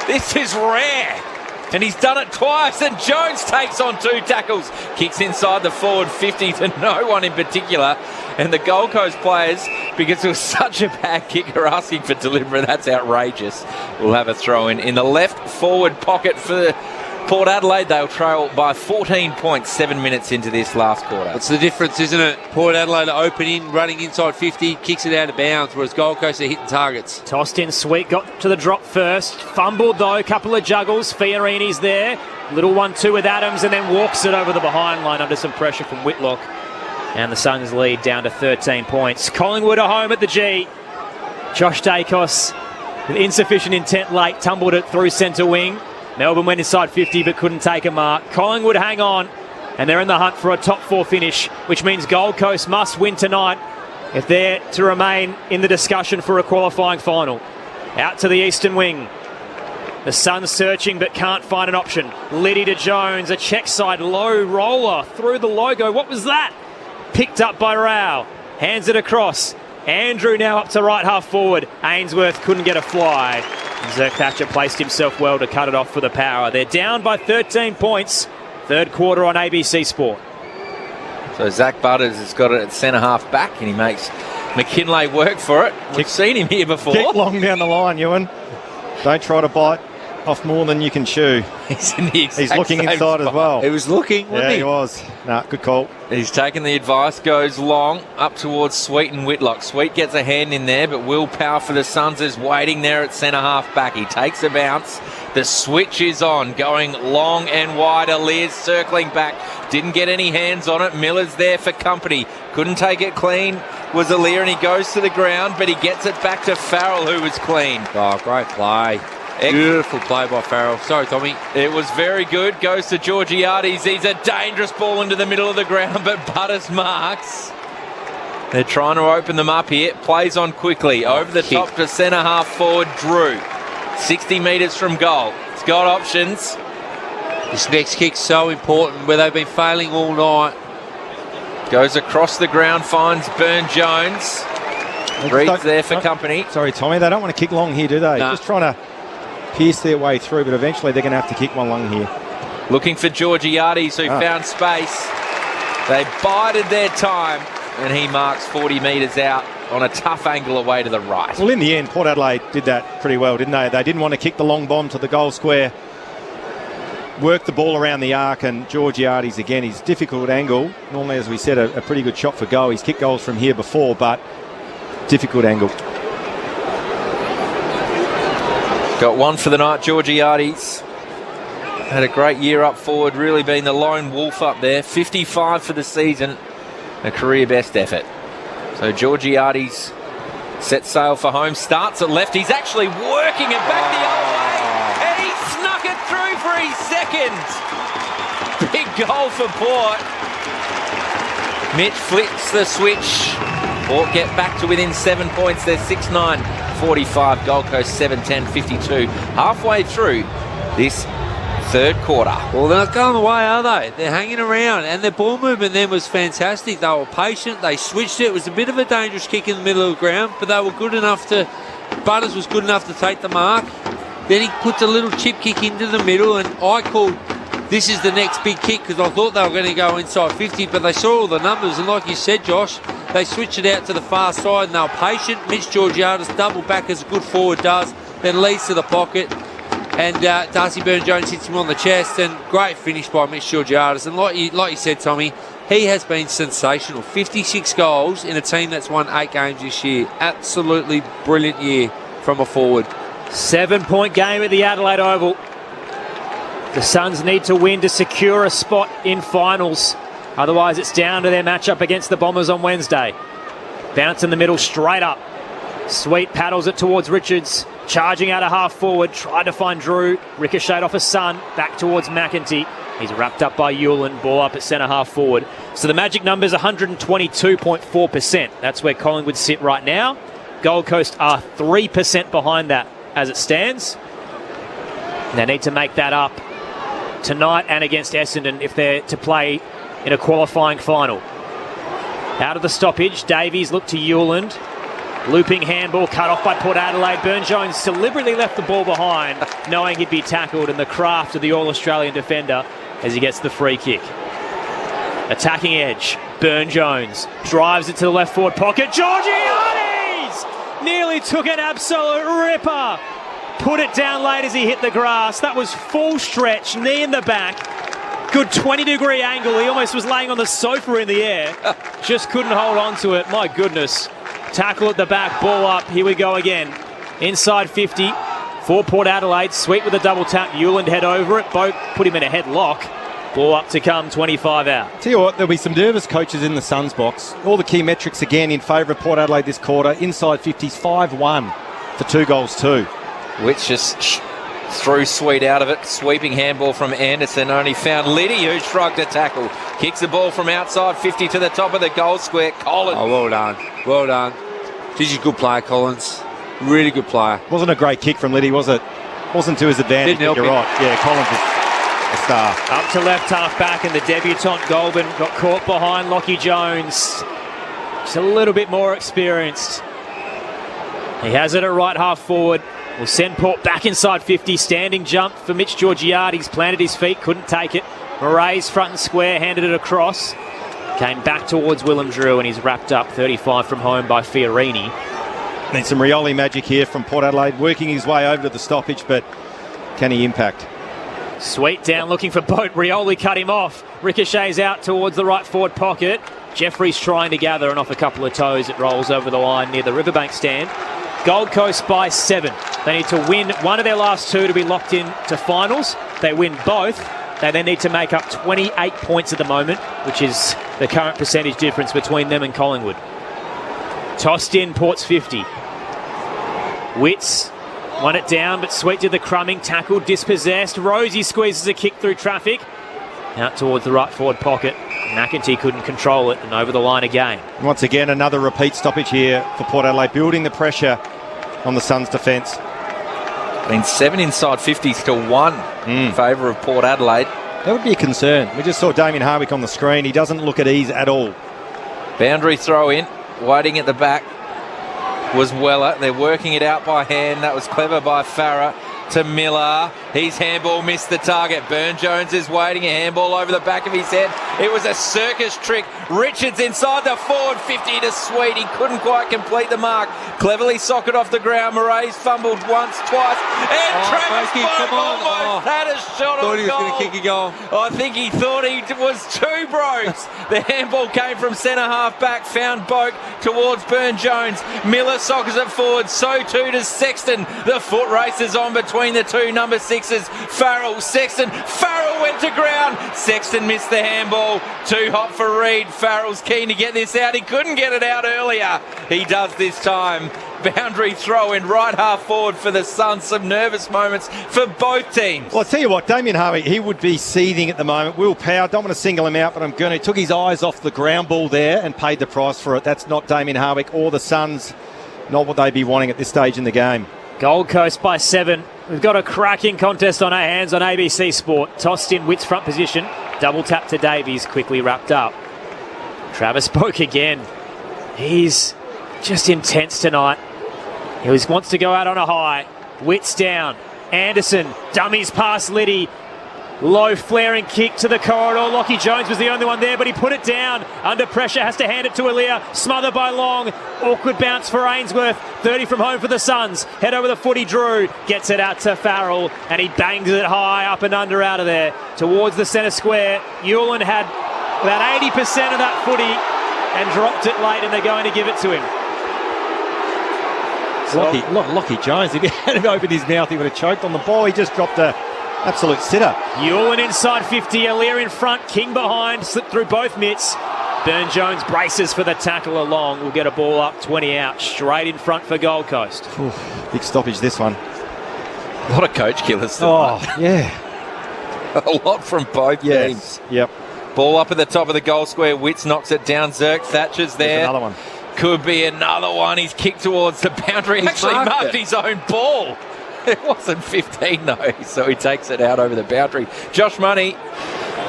This is rare. And he's done it twice, and Jones takes on 2 tackles. Kicks inside the forward 50 to no one in particular. And the Gold Coast players, because it was such a bad kick, are asking for delivery. That's outrageous. We'll have a throw in the left forward pocket for Port Adelaide. They'll trail by 14 points 7 minutes into this last quarter. It's the difference, isn't it? Port Adelaide are opening, running inside 50, kicks it out of bounds, whereas Gold Coast are hitting targets. Tossed in Sweet, got to the drop first. Fumbled though, a couple of juggles. Fiorini's there. Little 1-2 with Adams, and then walks it over the behind line under some pressure from Whitlock. And the Suns lead down to 13 points. Collingwood are home at the G. Josh Dacos, with insufficient intent late, tumbled it through centre wing. Melbourne went inside 50 but couldn't take a mark. Collingwood hang on, and they're in the hunt for a top 4 finish, which means Gold Coast must win tonight if they're to remain in the discussion for a qualifying final. Out to the eastern wing. The Suns searching but can't find an option. Liddy to Jones, a check side low roller through the logo. What was that? Picked up by Rao. Hands it across. Andrew now up to right half forward. Ainsworth couldn't get a fly. Zerk Thatcher placed himself well to cut it off for the Power. They're down by 13 points. Third quarter on ABC Sport. So Zach Butters has got it at centre half back, and he makes McKinlay work for it. We've seen him here before. Kick long down the line, Ewan. Don't try to bite off more than you can chew. He's in the exact He's looking same inside spot. as well. He was looking, wasn't Yeah, he? he was. Nah, good call. He's taken the advice, goes long, up towards Sweet and Whitlock. Sweet gets a hand in there, but Will Power for the Suns is waiting there at centre half back. He takes a bounce. The switch is on, going long and wide. Aliers circling back. Didn't get any hands on it. Miller's there for company. Couldn't take it clean. Was Alier, and he goes to the ground, but he gets it back to Farrell, who was clean. Oh, great play. Beautiful play by Farrell. Sorry, Tommy. It was very good. Goes to Georgiades. He's a dangerous ball into the middle of the ground, but Butters marks. They're trying to open them up here. Plays on quickly. Over the top to centre half forward, Drew. 60 metres from goal. It's got options. This next kick's so important, where they've been failing all night. Goes across the ground, finds Burn-Jones. Reed's there for company. Sorry, Tommy, they don't want to kick long here, do they? Nah. Just trying to pierce their way through, but eventually they're going to have to kick one long here. Looking for Georgiades, who found space. They bided their time, and he marks 40 metres out on a tough angle away to the right. Well, in the end, Port Adelaide did that pretty well, didn't they? They didn't want to kick the long bomb to the goal square. Worked the ball around the arc, and Georgiades again, his difficult angle. Normally, as we said, a pretty good shot for goal. He's kicked goals from here before, but difficult angle. Got one for the night, Georgiades. Had a great year up forward, really been the lone wolf up there. 55 for the season, a career best effort. So Georgiades sets sail for home, starts at left. He's actually working it back the other way, and he snuck it through for his second. Big goal for Port. Mitch flicks the switch. Port get back to within 7 points. They're 6-9, 45. Gold Coast 7-10, 52. Halfway through this third quarter. Well, they're not going away, are they? They're hanging around, and their ball movement then was fantastic. They were patient. They switched it. It was a bit of a dangerous kick in the middle of the ground, but they were good enough to... Butters was good enough to take the mark. Then he puts a little chip kick into the middle, and I called this is the next big kick because I thought they were going to go inside 50, but they saw all the numbers, and like you said, Josh, they switched it out to the far side, and they were patient. Mitch Georgiades double back as a good forward does, then leads to the pocket, and Darcy Burn-Jones hits him on the chest, and great finish by Mitch Georgiades. And like you said, Tommy, he has been sensational. 56 goals in a team that's won 8 games this year. Absolutely brilliant year from a forward. 7-point game at the Adelaide Oval. The Suns need to win to secure a spot in finals. Otherwise, it's down to their matchup against the Bombers on Wednesday. Bounce in the middle, straight up. Sweet paddles it towards Richards. Charging out a half forward. Tried to find Drew. Ricocheted off a Sun. Back towards McEntee. He's wrapped up by Hewlin. Ball up at centre half forward. So the magic number is 122.4%. That's where Collingwood sit right now. Gold Coast are 3% behind that as it stands. They need to make that up tonight and against Essendon if they're to play in a qualifying final. Out of the stoppage, Davies looked to Hewland. Looping handball cut off by Port Adelaide. Burne-Jones deliberately left the ball behind, knowing he'd be tackled, and the craft of the All-Australian defender as he gets the free kick. Attacking edge, Burne-Jones drives it to the left forward pocket. Georgiades nearly took an absolute ripper. Put it down late as he hit the grass. That was full stretch, knee in the back. Good 20-degree angle. He almost was laying on the sofa in the air. Just couldn't hold on to it. My goodness. Tackle at the back, ball up. Here we go again. Inside 50 for Port Adelaide. Sweet with a double tap. Hewland head over it. Boat put him in a headlock. Ball up to come, 25 out. Tell you what, there'll be some nervous coaches in the Suns box. All the key metrics again in favour of Port Adelaide this quarter. Inside 50s, 5-1 for 2 goals too. Which just threw Sweet out of it. Sweeping handball from Anderson. Only found Liddy, who shrugged a tackle. Kicks the ball from outside 50 to the top of the goal square. Collins. Oh, well done. Well done. He's a good player, Collins. Really good player. Wasn't a great kick from Liddy, was it? Wasn't to his advantage. Didn't help you're him. right. Yeah, Collins is a star. Up to left half back, and the debutant Goulburn got caught behind Lockie Jones. Just a little bit more experienced. He has it at right half forward. Will send Port back inside 50. Standing jump for Mitch Georgiades. Planted his feet, couldn't take it. Murray's front and square, handed it across. Came back towards Willem Drew, and he's wrapped up 35 from home by Fiorini. Need some Rioli magic here from Port Adelaide, working his way over to the stoppage, but can he impact? Sweet down looking for Boat. Rioli cut him off. Ricochets out towards the right forward pocket. Jeffrey's trying to gather, and off a couple of toes it rolls over the line near the Riverbank stand. Gold Coast by 7. They need to win one of their last 2 to be locked in to finals. They win both. They then need to make up 28 points at the moment, which is the current percentage difference between them and Collingwood. Tossed in, Port's 50. Witts won it down, but Sweet did the crumbing. Tackled, dispossessed. Rosie squeezes a kick through traffic. Out towards the right forward pocket. McEntee couldn't control it, and over the line again. Once again, another repeat stoppage here for Port Adelaide, building the pressure on the Suns' defence. Been 7 inside 50s to 1 in favour of Port Adelaide. That would be a concern. We just saw Damien Harwick on the screen. He doesn't look at ease at all. Boundary throw in. Waiting at the back was Weller. They're working it out by hand. That was clever by Farah to Miller. His handball missed the target. Burne-Jones is waiting. A handball over the back of his head. It was a circus trick. Richards inside the forward 50 to Sweet. He couldn't quite complete the mark. Cleverly socket off the ground. Murray's fumbled once, twice. And Travis Boak almost had a shot on goal. Thought he was going to kick a goal. I think he thought he was 2 Brogues. The handball came from centre half back. Found Boak towards Burne-Jones. Miller sockets it forward. So too does Sexton. The foot race is on between the 2 number 6s. Farrell, Sexton. Farrell went to ground. Sexton missed the handball. Too hot for Reid. Farrell's keen to get this out. He couldn't get it out earlier. He does this time. Boundary throw in right half forward for the Suns. Some nervous moments for both teams. Well, I'll tell you what, Damien Harwick, he would be seething at the moment. Will Power, don't want to single him out, but I'm going to. He took his eyes off the ground ball there and paid the price for it. That's not Damien Harwick or the Suns. Not what they'd be wanting at this stage in the game. Gold Coast by 7. We've got a cracking contest on our hands on ABC Sport. Tossed in Witt's front position. Double tap to Davies, quickly wrapped up. Travis Boak again. He's just intense tonight. He wants to go out on a high. Witt's down. Anderson dummies past Liddy. Low flaring kick to the corridor. Lockie Jones was the only one there, but he put it down. Under pressure, has to hand it to Aaliyah. Smothered by Long. Awkward bounce for Ainsworth. 30 from home for the Suns. Head over the footy, Drew. Gets it out to Farrell, and he bangs it high, up and under out of there. Towards the centre square. Hewland had about 80% of that footy and dropped it late, and they're going to give it to him. Lockie Jones, if he hadn't opened his mouth, he would have choked on the ball. He just dropped a absolute sitter. Hewland inside 50, Aaliyah in front, King behind, slipped through both mitts. Burne-Jones braces for the tackle along. We'll get a ball up, 20 out, straight in front for Gold Coast. Big stoppage this one. A lot of coach killers tonight. Oh, yeah. A lot from both teams. Yep. Ball up at the top of the goal square. Witts knocks it down. Zerk, Thatcher's there. There's another one. could be another one. He's kicked towards the boundary. Actually marked his own ball. It wasn't 15 though, so he takes it out over the boundary. Josh Money.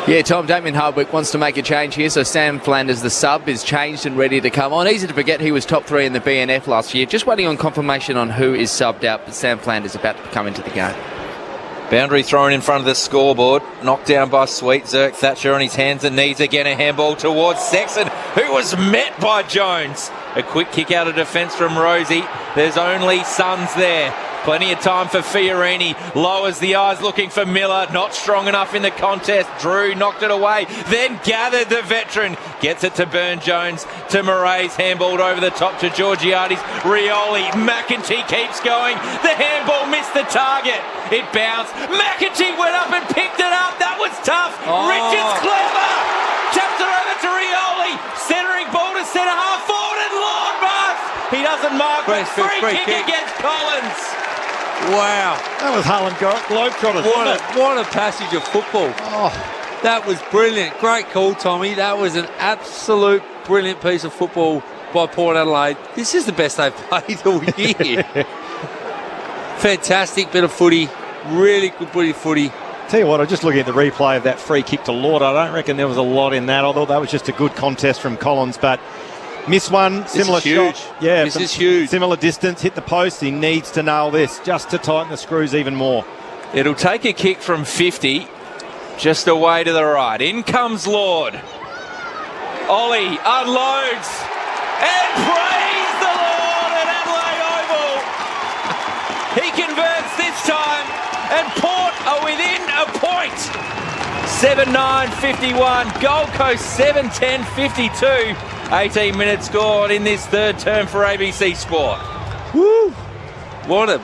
Yeah, Tom, Damien Hardwick wants to make a change here, so Sam Flanders, the sub, is changed and ready to come on. Easy to forget he was top 3 in the BNF last year. Just waiting on confirmation on who is subbed out, but Sam Flanders about to come into the game. Boundary thrown in front of the scoreboard. Knocked down by Sweet. Zerk Thatcher on his hands and knees again. A handball towards Sexton, who was met by Jones. A quick kick out of defence from Rosie. There's only Suns there. Plenty of time for Fiorini. Lowers the eyes looking for Miller. Not strong enough in the contest. Drew knocked it away. Then gathered the veteran. Gets it to Burne-Jones. To Murray's. Handballed over the top to Georgiades. Rioli. McEntee keeps going. The handball missed the target. It bounced. McEntee went up and picked it up. That was tough. Richards clever. Taps it over to Rioli. Centering ball to centre half forward and Lord Marks. He doesn't mark, but free kick against Collins. Wow. That was Harlem Globetrotters. What a passage of football. Oh, that was brilliant. Great call, Tommy. That was an absolute brilliant piece of football by Port Adelaide. This is the best they've played all year. Fantastic bit of footy. Really good bit of footy. Tell you what, I'm just looking at the replay of that free kick to Lord. I don't reckon there was a lot in that. I thought that was just a good contest from Collins, but missed one, similar shot. Yeah, this is huge. Similar distance, hit the post. He needs to nail this just to tighten the screws even more. It'll take a kick from 50, just away to the right. In comes Lord. Ollie unloads and praise the Lord at Adelaide Oval. He converts this time and Port are within a point. 7-9-51, Gold Coast 7-10-52. 18 minutes scored in this third term for ABC Sport. Woo! What a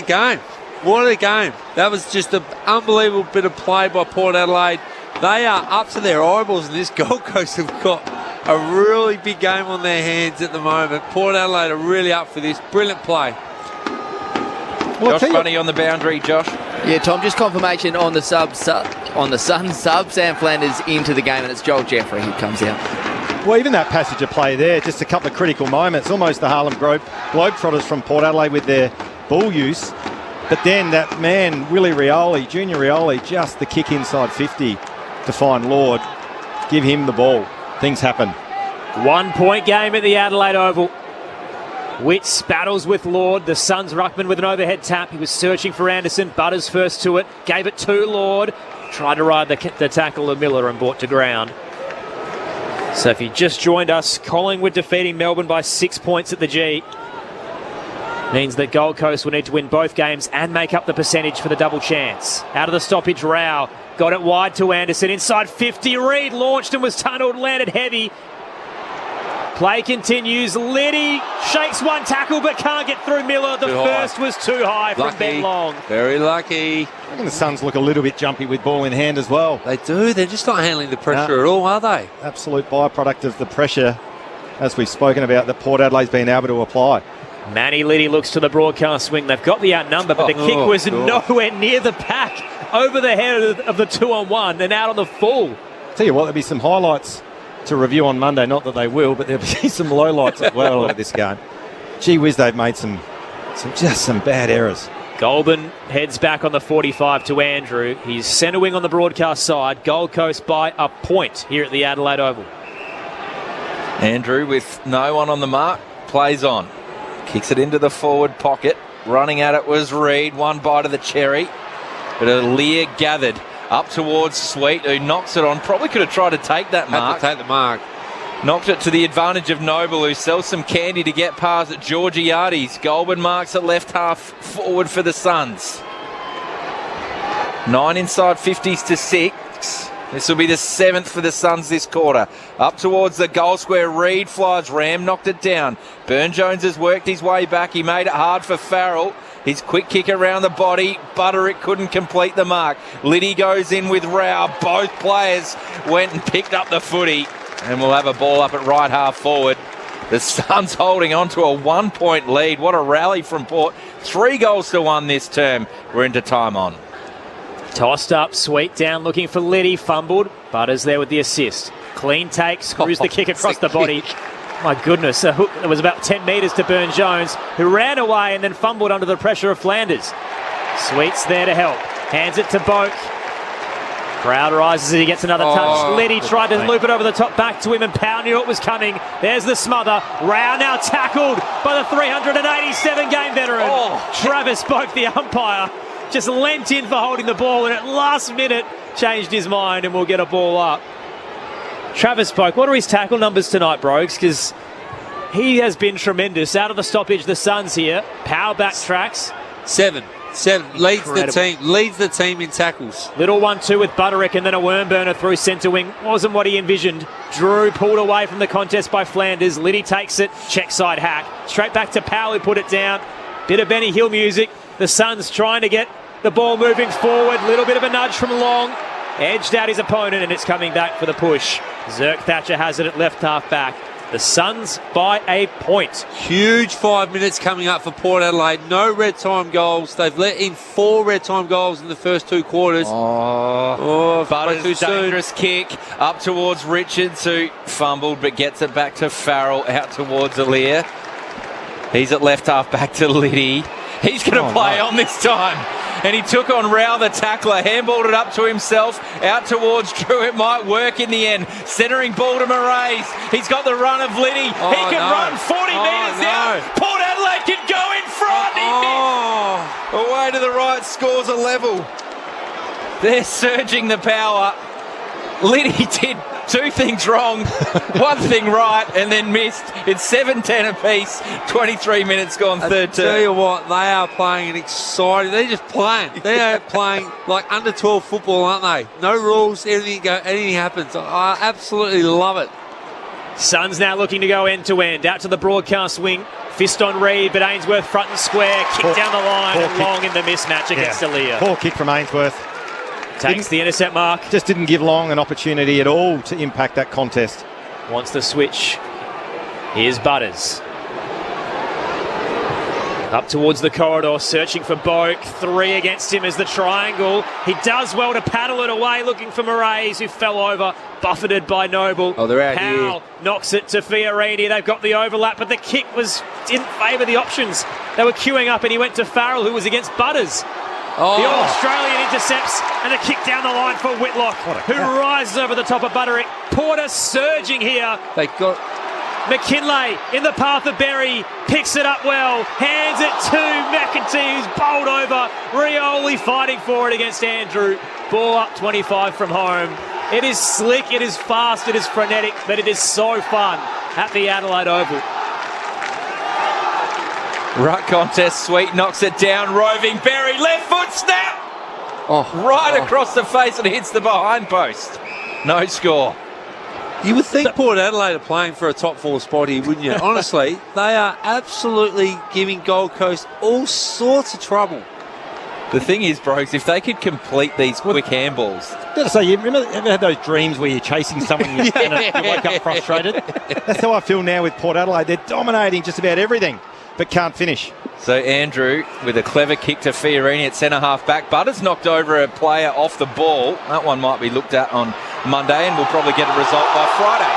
game. What a game. That was just an unbelievable bit of play by Port Adelaide. They are up to their eyeballs, and this Gold Coast have got a really big game on their hands at the moment. Port Adelaide are really up for this. Brilliant play. Josh Bunny on the boundary, Josh. Yeah, Tom, just confirmation on the Sun sub. Sam Flanders into the game, and it's Joel Jeffrey who comes out. Well, even that passage of play there, just a couple of critical moments, almost the Harlem Globetrotters from Port Adelaide with their ball use. But then that man, Junior Rioli, just the kick inside 50 to find Lord. Give him the ball. Things happen. 1 point game at the Adelaide Oval. Witts battles with Lord. The Suns ruckman with an overhead tap. He was searching for Anderson. Butters first to it. Gave it to Lord. Tried to ride the tackle of Miller and brought to ground. So if you just joined us, Collingwood defeating Melbourne by 6 points at the G. Means that Gold Coast will need to win both games and make up the percentage for the double chance. Out of the stoppage, Rao got it wide to Anderson. Inside 50, Reid launched and was tunnelled, landed heavy. Play continues. Liddy shakes one tackle but can't get through Miller. The first was too high from Ben Long. Very lucky. I think the Suns look a little bit jumpy with ball in hand as well. They do. They're just not handling the pressure at all, are they? Absolute byproduct of the pressure, as we've spoken about, that Port Adelaide's been able to apply. Manny Liddy looks to the broadcast swing. They've got the outnumber, but the kick was nowhere near the pack. Over the head of the 2-on-1 and out on the full. Tell you what, there'll be some highlights to review on Monday. Not that they will, but there'll be some lowlights as well of this game. Gee whiz, they've made some bad errors. Goulburn heads back on the 45 to Andrew. He's centre wing on the broadcast side. Gold Coast by a point here at the Adelaide Oval. Andrew with no one on the mark, plays on. Kicks it into the forward pocket. Running at it was Reid. One bite of the cherry. But Lear gathered up towards Sweet, who knocks it on. Probably could have tried to take that mark. Had to take the mark. Knocked it to the advantage of Noble, who sells some candy to get past Georgiades. Goulburn marks at left half forward for the Suns. 9 inside 50s to 6. This will be the 7th for the Suns this quarter. Up towards the goal square, Reid flies. Ram knocked it down. Burne-Jones has worked his way back. He made it hard for Farrell. His quick kick around the body. Butterick couldn't complete the mark. Liddy goes in with Rao. Both players went and picked up the footy. And we'll have a ball up at right half forward. The Suns holding on to a 1 point lead. What a rally from Port. 3 goals to 1 this term. We're into time on. Tossed up, Sweet down looking for Liddy. Fumbled. Butters there with the assist. Clean take. Screws the kick across the body. My goodness, a hook that was about 10 metres to Burn-Jones, who ran away and then fumbled under the pressure of Flanders. Sweet's there to help. Hands it to Boak. Crowd rises as he gets another touch. Liddy tried to loop it over the top, back to him, and Powell knew it was coming. There's the smother. Rao now tackled by the 387-game veteran. Travis Boak, the umpire, just leant in for holding the ball, and at last minute changed his mind and will get a ball up. Travis Boak, what are his tackle numbers tonight, Brogues? Because he has been tremendous. Out of the stoppage, the Suns here. Powell backtracks. Seven. Leads the team in tackles. Little 1-2 with Butterick, and then a worm burner through centre wing. Wasn't what he envisioned. Drew pulled away from the contest by Flanders. Liddy takes it. Check side hack. Straight back to Powell, who put it down. Bit of Benny Hill music. The Suns trying to get the ball moving forward. Little bit of a nudge from Long. Edged out his opponent, and it's coming back for the push. Zerk Thatcher has it at left half back. The Suns by a point. Huge 5 minutes coming up for Port Adelaide. No red time goals. They've let in 4 red time goals in the first 2 quarters. Butters' dangerous kick up towards Richards, who fumbled but gets it back to Farrell, out towards Aliir. He's at left half back to Liddy. He's going to play on this time. And he took on Rao, the tackler, handballed it up to himself, out towards Drew. It might work in the end. Centering ball to Moraes. He's got the run of Liddy. He can run 40 metres out. Port Adelaide can go in front. He missed. Away to the right, scores a level. They're surging the power. Liddy did 2 things wrong, 1 thing right, and then missed. It's 7-10 apiece. 23 minutes gone, third term. I tell you what, they are playing an exciting. They're just playing. They are playing like under 12 football, aren't they? No rules. Anything happens. I absolutely love it. Suns now looking to go end to end. Out to the broadcast wing. Fist on Reed, but Ainsworth front and square. Kick down the line, and Long in the mismatch against Aliir. Poor kick from Ainsworth. Takes the intercept mark. Just didn't give Long an opportunity at all to impact that contest. Wants the switch. Here's Butters. Up towards the corridor, searching for Boak. 3 against him as the triangle. He does well to paddle it away, looking for Moraes, who fell over, buffeted by Noble. They're out Powell here. knocks it to Fiorini. They've got the overlap, but the kick didn't favour the options. They were queuing up, and he went to Farrell, who was against Butters. The Australian intercepts, and a kick down the line for Whitlock, who rises over the top of Butterick. Porter surging here. They got McKinlay in the path of Berry, picks it up well, hands it to McEntee, who's bowled over. Rioli fighting for it against Andrew. Ball up 25 from home. It is slick, it is fast, it is frenetic, but it is so fun at the Adelaide Oval. Ruck contest, Sweet knocks it down, roving Berry, left foot snap! Right across the face, and hits the behind post. No score. You would think Port Adelaide are playing for a top 4 spot here, wouldn't you? Honestly, they are absolutely giving Gold Coast all sorts of trouble. The thing is, Brokes, if they could complete these quick handballs. I've got to say, you ever had those dreams where you're chasing someone and you wake up frustrated? That's how I feel now with Port Adelaide. They're dominating just about everything, but can't finish. So Andrew with a clever kick to Fiorini at centre half back. Butters knocked over a player off the ball. That one might be looked at on Monday, and we'll probably get a result by Friday.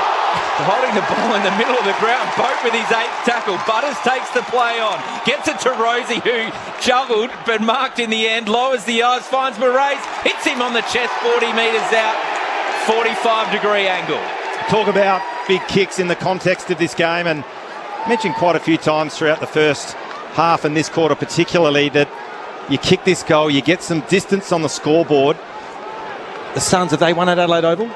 Holding the ball in the middle of the ground. Boak with his 8th tackle. Butters takes the play on. Gets it to Rosie, who juggled but marked in the end. Lowers the eyes, finds Moraes. Hits him on the chest, 40 metres out. 45-degree angle. Talk about big kicks in the context of this game, and mentioned quite a few times throughout the first half and this quarter particularly that you kick this goal, you get some distance on the scoreboard. The Suns, have they won at Adelaide Oval?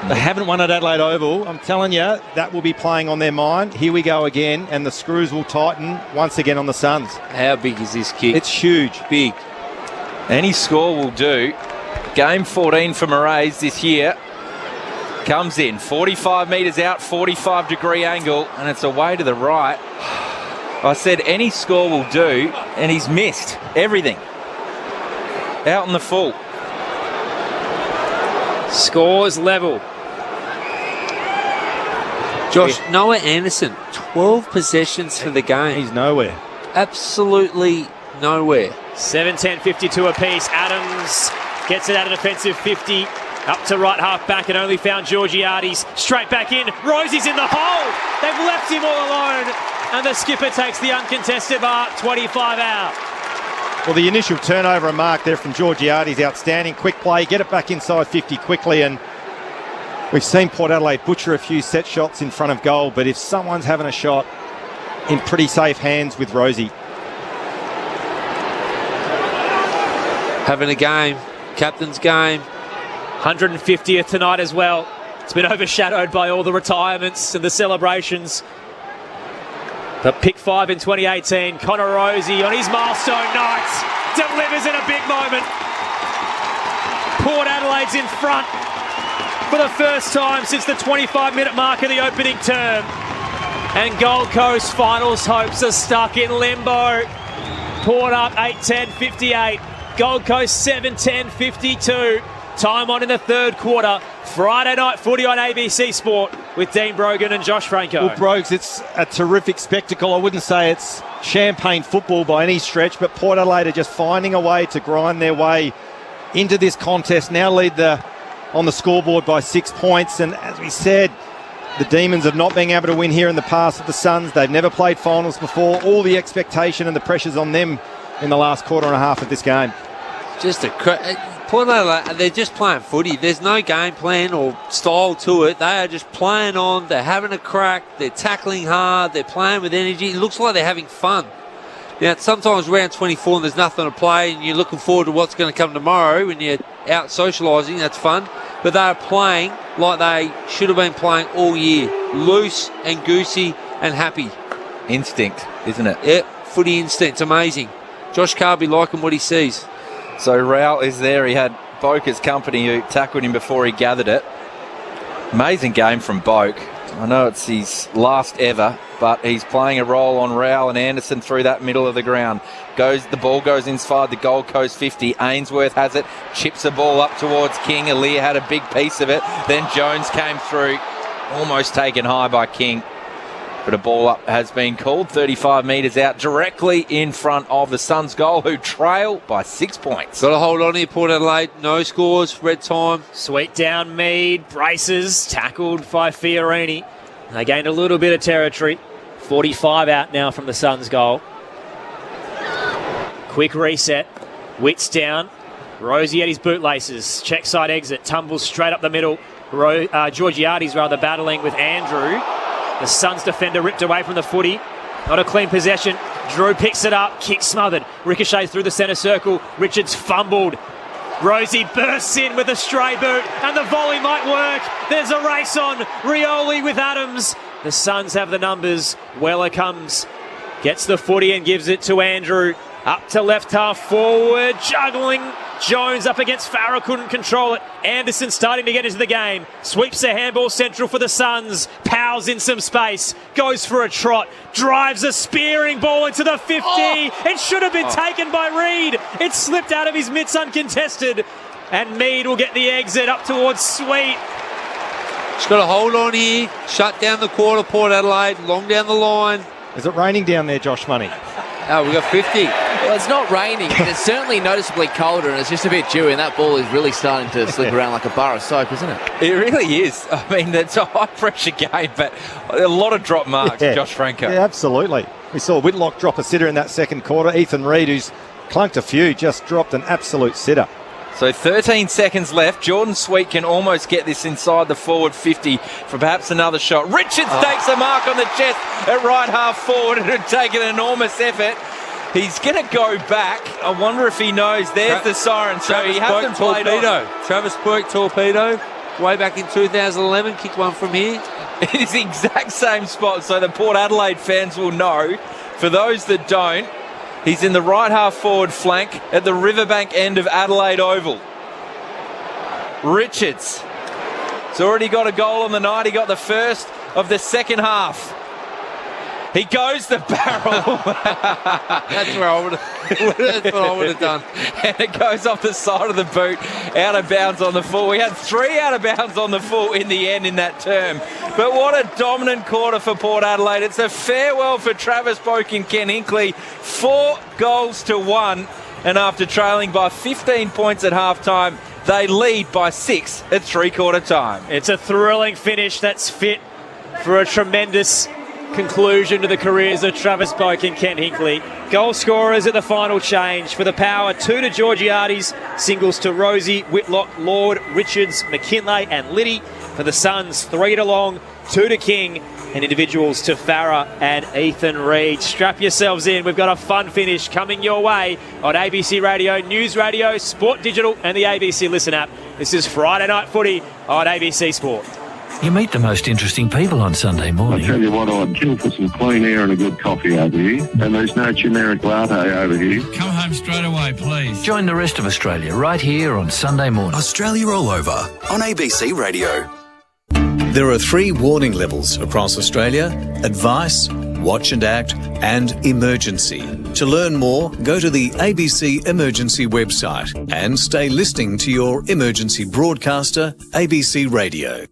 They haven't won at Adelaide Oval. I'm telling you, that will be playing on their mind. Here we go again, and the screws will tighten once again on the Suns. How big is this kick? It's huge. Big. Any score will do. Game 14 for Moraes this year. Comes in, 45 metres out, 45-degree angle, and it's away to the right. I said any score will do, and he's missed everything. Out in the full. Scores level. Josh, Noah Anderson, 12 possessions for the game. He's nowhere. Absolutely nowhere. 7-10, 52 apiece. Adams gets it out of defensive 50. Up to right half back and only found Georgiades. Straight back in. Rosie's in the hole. They've left him all alone. And the skipper takes the uncontested mark, 25 out. Well, the initial turnover and mark there from Georgiades, outstanding. Quick play, get it back inside 50 quickly. And we've seen Port Adelaide butcher a few set shots in front of goal. But if someone's having a shot, in pretty safe hands with Rosie. Having a game. Captain's game. 150th tonight as well. It's been overshadowed by all the retirements and the celebrations. But pick 5 in 2018, Connor Rosie on his milestone night delivers in a big moment. Port Adelaide's in front for the first time since the 25-minute mark of the opening term. And Gold Coast finals hopes are stuck in limbo. Port up 8-10-58. Gold Coast 7-10-52. Time on in the third quarter. Friday night footy on ABC Sport with Dean Brogan and Josh Franco. Well, Brogues, it's a terrific spectacle. I wouldn't say it's champagne football by any stretch, but Port Adelaide are just finding a way to grind their way into this contest. Now lead on the scoreboard by 6 points. And as we said, the Demons have not been able to win here in the past with the Suns. They've never played finals before. All the expectation and the pressure's on them in the last quarter and a half of this game. Just Port Adelaide, they're just playing footy. There's no game plan or style to it. They are just playing on. They're having a crack. They're tackling hard. They're playing with energy. It looks like they're having fun. Now, sometimes round 24 and there's nothing to play and you're looking forward to what's going to come tomorrow when you're out socialising. That's fun. But they are playing like they should have been playing all year. Loose and goosey and happy. Instinct, isn't it? Yep, footy instinct. It's amazing. Josh Carby liking what he sees. So Rowell is there. He had Boke's company who tackled him before he gathered it. Amazing game from Boke. I know it's his last ever, but he's playing a role on Rowell and Anderson through that middle of the ground. The ball goes inside the Gold Coast 50. Ainsworth has it, chips the ball up towards King. Aaliyah had a big piece of it. Then Jones came through, almost taken high by King. But a ball up has been called, 35 metres out, directly in front of the Suns goal, who trail by 6 points. Got to hold on here, Port Adelaide. No scores, red time. Sweet down Mead, braces, tackled by Fiorini. They gained a little bit of territory. 45 out now from the Suns goal. Quick reset. Wits down. Rosie at his bootlaces. Check side exit. Tumbles straight up the middle. Georgiades rather battling with Andrew. The Suns defender ripped away from the footy. Not a clean possession. Drew picks it up. Kick smothered. Ricochets through the centre circle. Richards fumbled. Rosie bursts in with a stray boot. And the volley might work. There's a race on. Rioli with Adams. The Suns have the numbers. Weller comes. Gets the footy and gives it to Andrew. Up to left half forward. Juggling. Jones up against Farrell, couldn't control it. Anderson starting to get into the game. Sweeps the handball central for the Suns. Powell's in some space. Goes for a trot. Drives a spearing ball into the 50. It should have been taken by Reid. It slipped out of his mitts uncontested. And Mead will get the exit up towards Sweet. Just got to hold on here. Shut down the quarter, Port Adelaide. Long down the line. Is it raining down there, Josh Money? Oh, we got 50. Well, it's not raining. It's certainly noticeably colder, and it's just a bit dewy, and that ball is really starting to slip around like a bar of soap, isn't it? It really is. I mean, it's a high-pressure game, but a lot of drop marks, Josh Franco. Yeah, absolutely. We saw Whitlock drop a sitter in that second quarter. Ethan Reid, who's clunked a few, just dropped an absolute sitter. So 13 seconds left. Jordan Sweet can almost get this inside the forward 50 for perhaps another shot. Richards takes a mark on the chest at right half forward. It would take an enormous effort. He's going to go back. I wonder if he knows. There's the siren. So he hasn't played on. Travis Burke torpedo. Way back in 2011. Kicked one from here. It is the exact same spot. So the Port Adelaide fans will know. For those that don't, he's in the right half forward flank at the Riverbank end of Adelaide Oval. Richards has already got a goal on the night. He got the first of the second half. He goes the barrel. That's what I would have done. And it goes off the side of the boot, out of bounds on the full. We had 3 out of bounds on the full in the end in that term. But what a dominant quarter for Port Adelaide. It's a farewell for Travis Boak and Ken Hinkley. 4 goals to 1. And after trailing by 15 points at halftime, They lead by 6 at three-quarter time. It's a thrilling finish that's fit for a tremendous conclusion to the careers of Travis Boak and Ken Hinkley. Goal scorers at the final change. For the Power, 2 to Georgiades, singles to Rosie, Whitlock, Lord, Richards, McKinlay and Liddy. For the Suns, 3 to Long, 2 to King, and individuals to Farah and Ethan Reid. Strap yourselves in. We've got a fun finish coming your way on ABC Radio, News Radio, Sport Digital and the ABC Listen app. This is Friday Night Footy on ABC Sport. You meet the most interesting people on Sunday morning. I tell you what, I'd kill for some clean air and a good coffee over here. And there's no generic latte over here. Come home straight away, please. Join the rest of Australia right here on Sunday morning. Australia All Over on ABC Radio. There are 3 warning levels across Australia: advice, watch and act, and emergency. To learn more, go to the ABC Emergency website and stay listening to your emergency broadcaster, ABC Radio.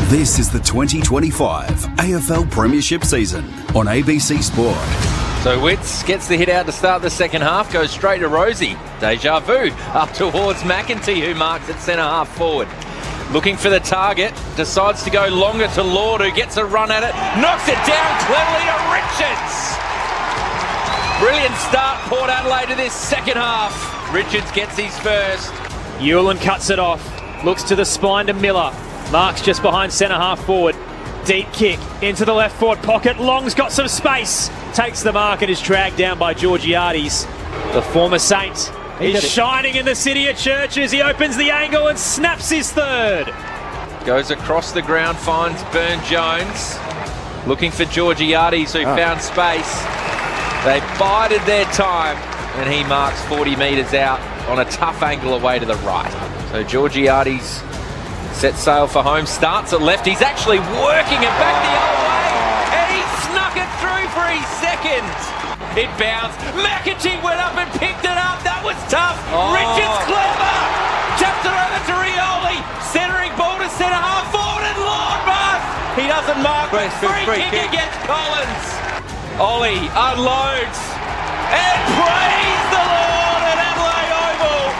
This is the 2025 AFL Premiership season on ABC Sport. So Witts gets the hit out to start the second half, goes straight to Rosie. Deja vu up towards McEntee, who marks at centre half forward. Looking for the target, decides to go longer to Lord, who gets a run at it, knocks it down cleverly to Richards. Brilliant start, Port Adelaide, to this second half. Richards gets his first. Hewlin cuts it off, looks to the spine to Miller. Mark's just behind centre half forward. Deep kick into the left forward pocket. Long's got some space. Takes the mark and is dragged down by Georgiades. The former Saint is shining in the city of Churches. He opens the angle and snaps his third. Goes across the ground, finds Burn-Jones. Looking for Georgiades, who found space. They bided their time and he marks 40 metres out on a tough angle away to the right. So Georgiades sets sail for home, starts at left. He's actually working it back the other way, and he snuck it through for his second. It bounced. McEntee went up and picked it up. That was tough. Richards clever. Taps it over to Rioli. Centering ball to centre half forward, and Lord Bass. He doesn't mark, but free kick against Collins. Ollie unloads and praise the Lord at Adelaide Oval.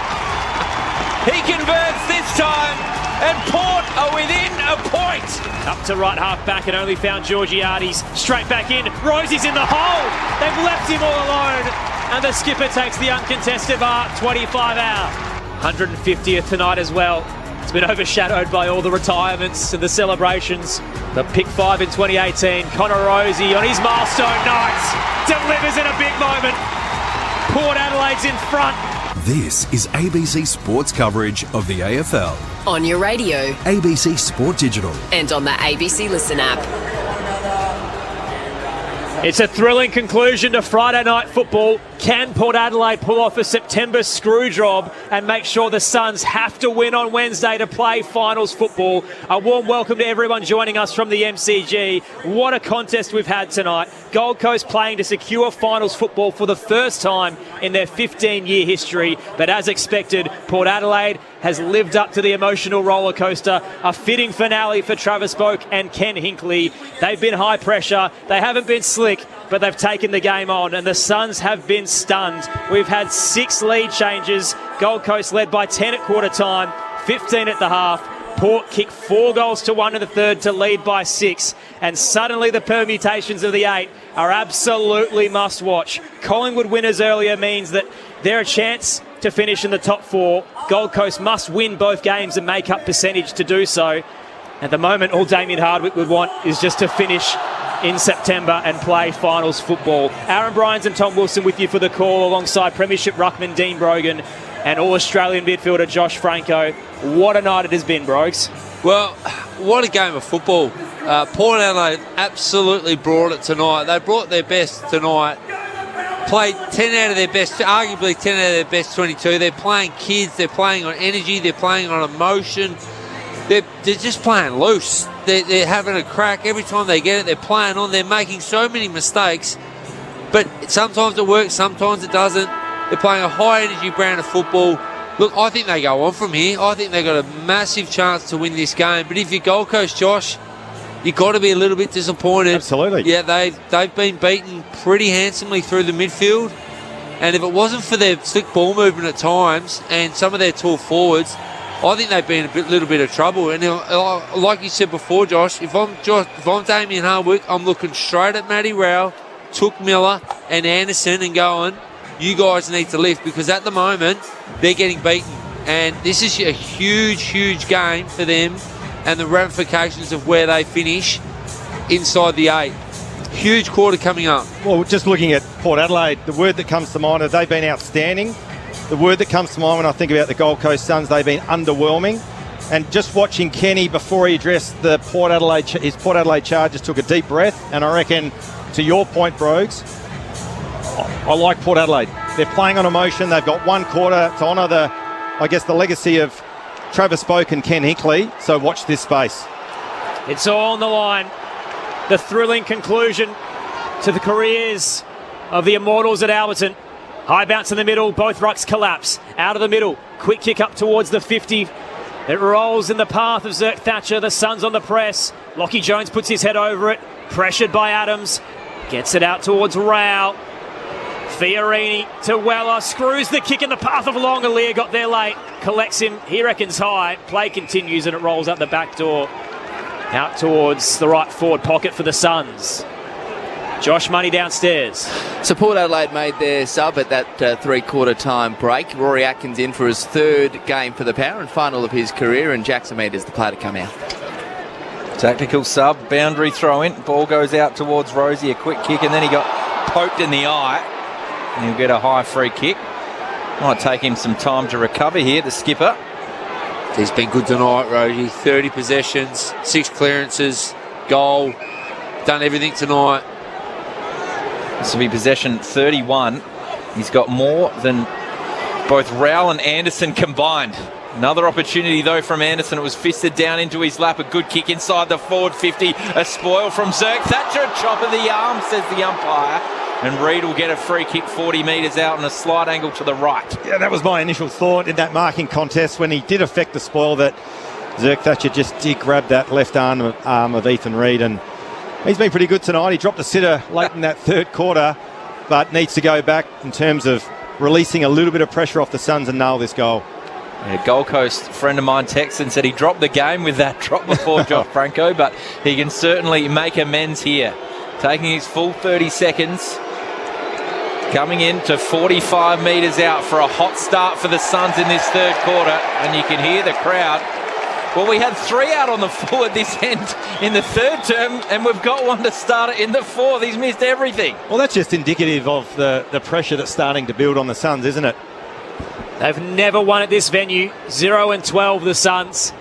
He converts this time. And Port are within a point. Up to right half back and only found Georgiades. Straight back in. Rosie's in the hole. They've left him all alone. And the skipper takes the uncontested 25 out. 150th tonight as well. It's been overshadowed by all the retirements and the celebrations. The pick 5 in 2018. Connor Rosie on his milestone night delivers in a big moment. Port Adelaide's in front. This is ABC Sports coverage of the AFL. On your radio. ABC Sport Digital. And on the ABC Listen app. It's a thrilling conclusion to Friday night football. Can Port Adelaide pull off a September screw job and make sure the Suns have to win on Wednesday to play finals football? A warm welcome to everyone joining us from the MCG. What a contest we've had tonight. Gold Coast playing to secure finals football for the first time in their 15-year history. But as expected, Port Adelaide has lived up to the emotional roller coaster. A fitting finale for Travis Boak and Ken Hinkley. They've been high pressure. They haven't been slick, but they've taken the game on, and the Suns have been stunned. We've had 6 lead changes. Gold Coast led by 10 at quarter time, 15 at the half. Port kicked 4 goals to 1 in the third to lead by 6. And suddenly the permutations of the 8 are absolutely must watch. Collingwood winners earlier means that they're a chance to finish in the top 4. Gold Coast must win both games and make up percentage to do so. At the moment, all Damien Hardwick would want is just to finish in September and play finals football. Aaron Bryans and Tom Wilson with you for the call, alongside Premiership ruckman Dean Brogan and All-Australian midfielder Josh Franco. What a night it has been, Brogues. Well, what a game of football. Port Adelaide absolutely brought it tonight. They brought their best tonight. Played 10 out of their best, arguably 10 out of their best 22. They're playing kids, they're playing on energy, they're playing on emotion. They're just playing loose. They're having a crack. Every time they get it, they're playing on. They're making so many mistakes. But sometimes it works, sometimes it doesn't. They're playing a high-energy brand of football. Look, I think they go on from here. I think they've got a massive chance to win this game. But if you're Gold Coast, Josh, you've got to be a little bit disappointed. Absolutely. Yeah, they've been beaten pretty handsomely through the midfield. And if it wasn't for their slick ball movement at times and some of their tall forwards, I think they've been in a little bit of trouble. And like you said before, Josh, if I'm Damien Hardwick, I'm looking straight at Matty Rowell, Took Miller and Anderson and going, you guys need to lift, because at the moment they're getting beaten. And this is a huge, huge game for them and the ramifications of where they finish inside the 8. Huge quarter coming up. Well, just looking at Port Adelaide, the word that comes to mind is they've been outstanding. The word that comes to mind when I think about the Gold Coast Suns, they've been underwhelming. And just watching Kenny before he addressed his Port Adelaide charges, took a deep breath. And I reckon, to your point, Brogues, I like Port Adelaide. They're playing on emotion. They've got one quarter to honour the legacy of Travis Boak and Ken Hinkley. So watch this space. It's all on the line. The thrilling conclusion to the careers of the Immortals at Alberton. High bounce in the middle, both rucks collapse. Out of the middle, quick kick up towards the 50. It rolls in the path of Zerk Thatcher. The Suns on the press. Lockie Jones puts his head over it, pressured by Adams. Gets it out towards Rao. Fiorini to Weller, screws the kick in the path of Longalia, got there late, collects him, he reckons high. Play continues and it rolls out the back door. Out towards the right forward pocket for the Suns. Josh Money downstairs. So Port Adelaide made their sub at that three-quarter time break. Rory Atkins in for his third game for the Power and final of his career, and Jackson Mead is the player to come out. Tactical sub, boundary throw in, ball goes out towards Rosie, a quick kick, and then he got poked in the eye, and he'll get a high free kick. Might take him some time to recover here, the skipper. He's been good tonight, Rosie. 30 possessions, 6 clearances, goal, done everything tonight. This will be possession 31. He's got more than both Rowell and Anderson combined. Another opportunity, though, from Anderson. It was fisted down into his lap. A good kick inside the forward 50. A spoil from Zerk Thatcher. A chop of the arm, says the umpire. And Reid will get a free kick 40 metres out on a slight angle to the right. Yeah, that was my initial thought in that marking contest when he did affect the spoil, that Zerk Thatcher just did grab that left arm of Ethan Reid, and he's been pretty good tonight. He dropped a sitter late in that third quarter, but needs to go back in terms of releasing a little bit of pressure off the Suns and nail this goal. Yeah, Gold Coast friend of mine texted and said he dropped the game with that drop before Josh Franco, but he can certainly make amends here. Taking his full 30 seconds. Coming in to 45 metres out for a hot start for the Suns in this third quarter, and you can hear the crowd. Well, we had 3 out on the full at this end in the third term, and we've got one to start it in the fourth. He's missed everything. Well, that's just indicative of the pressure that's starting to build on the Suns, isn't it? They've never won at this venue. 0-12 the Suns.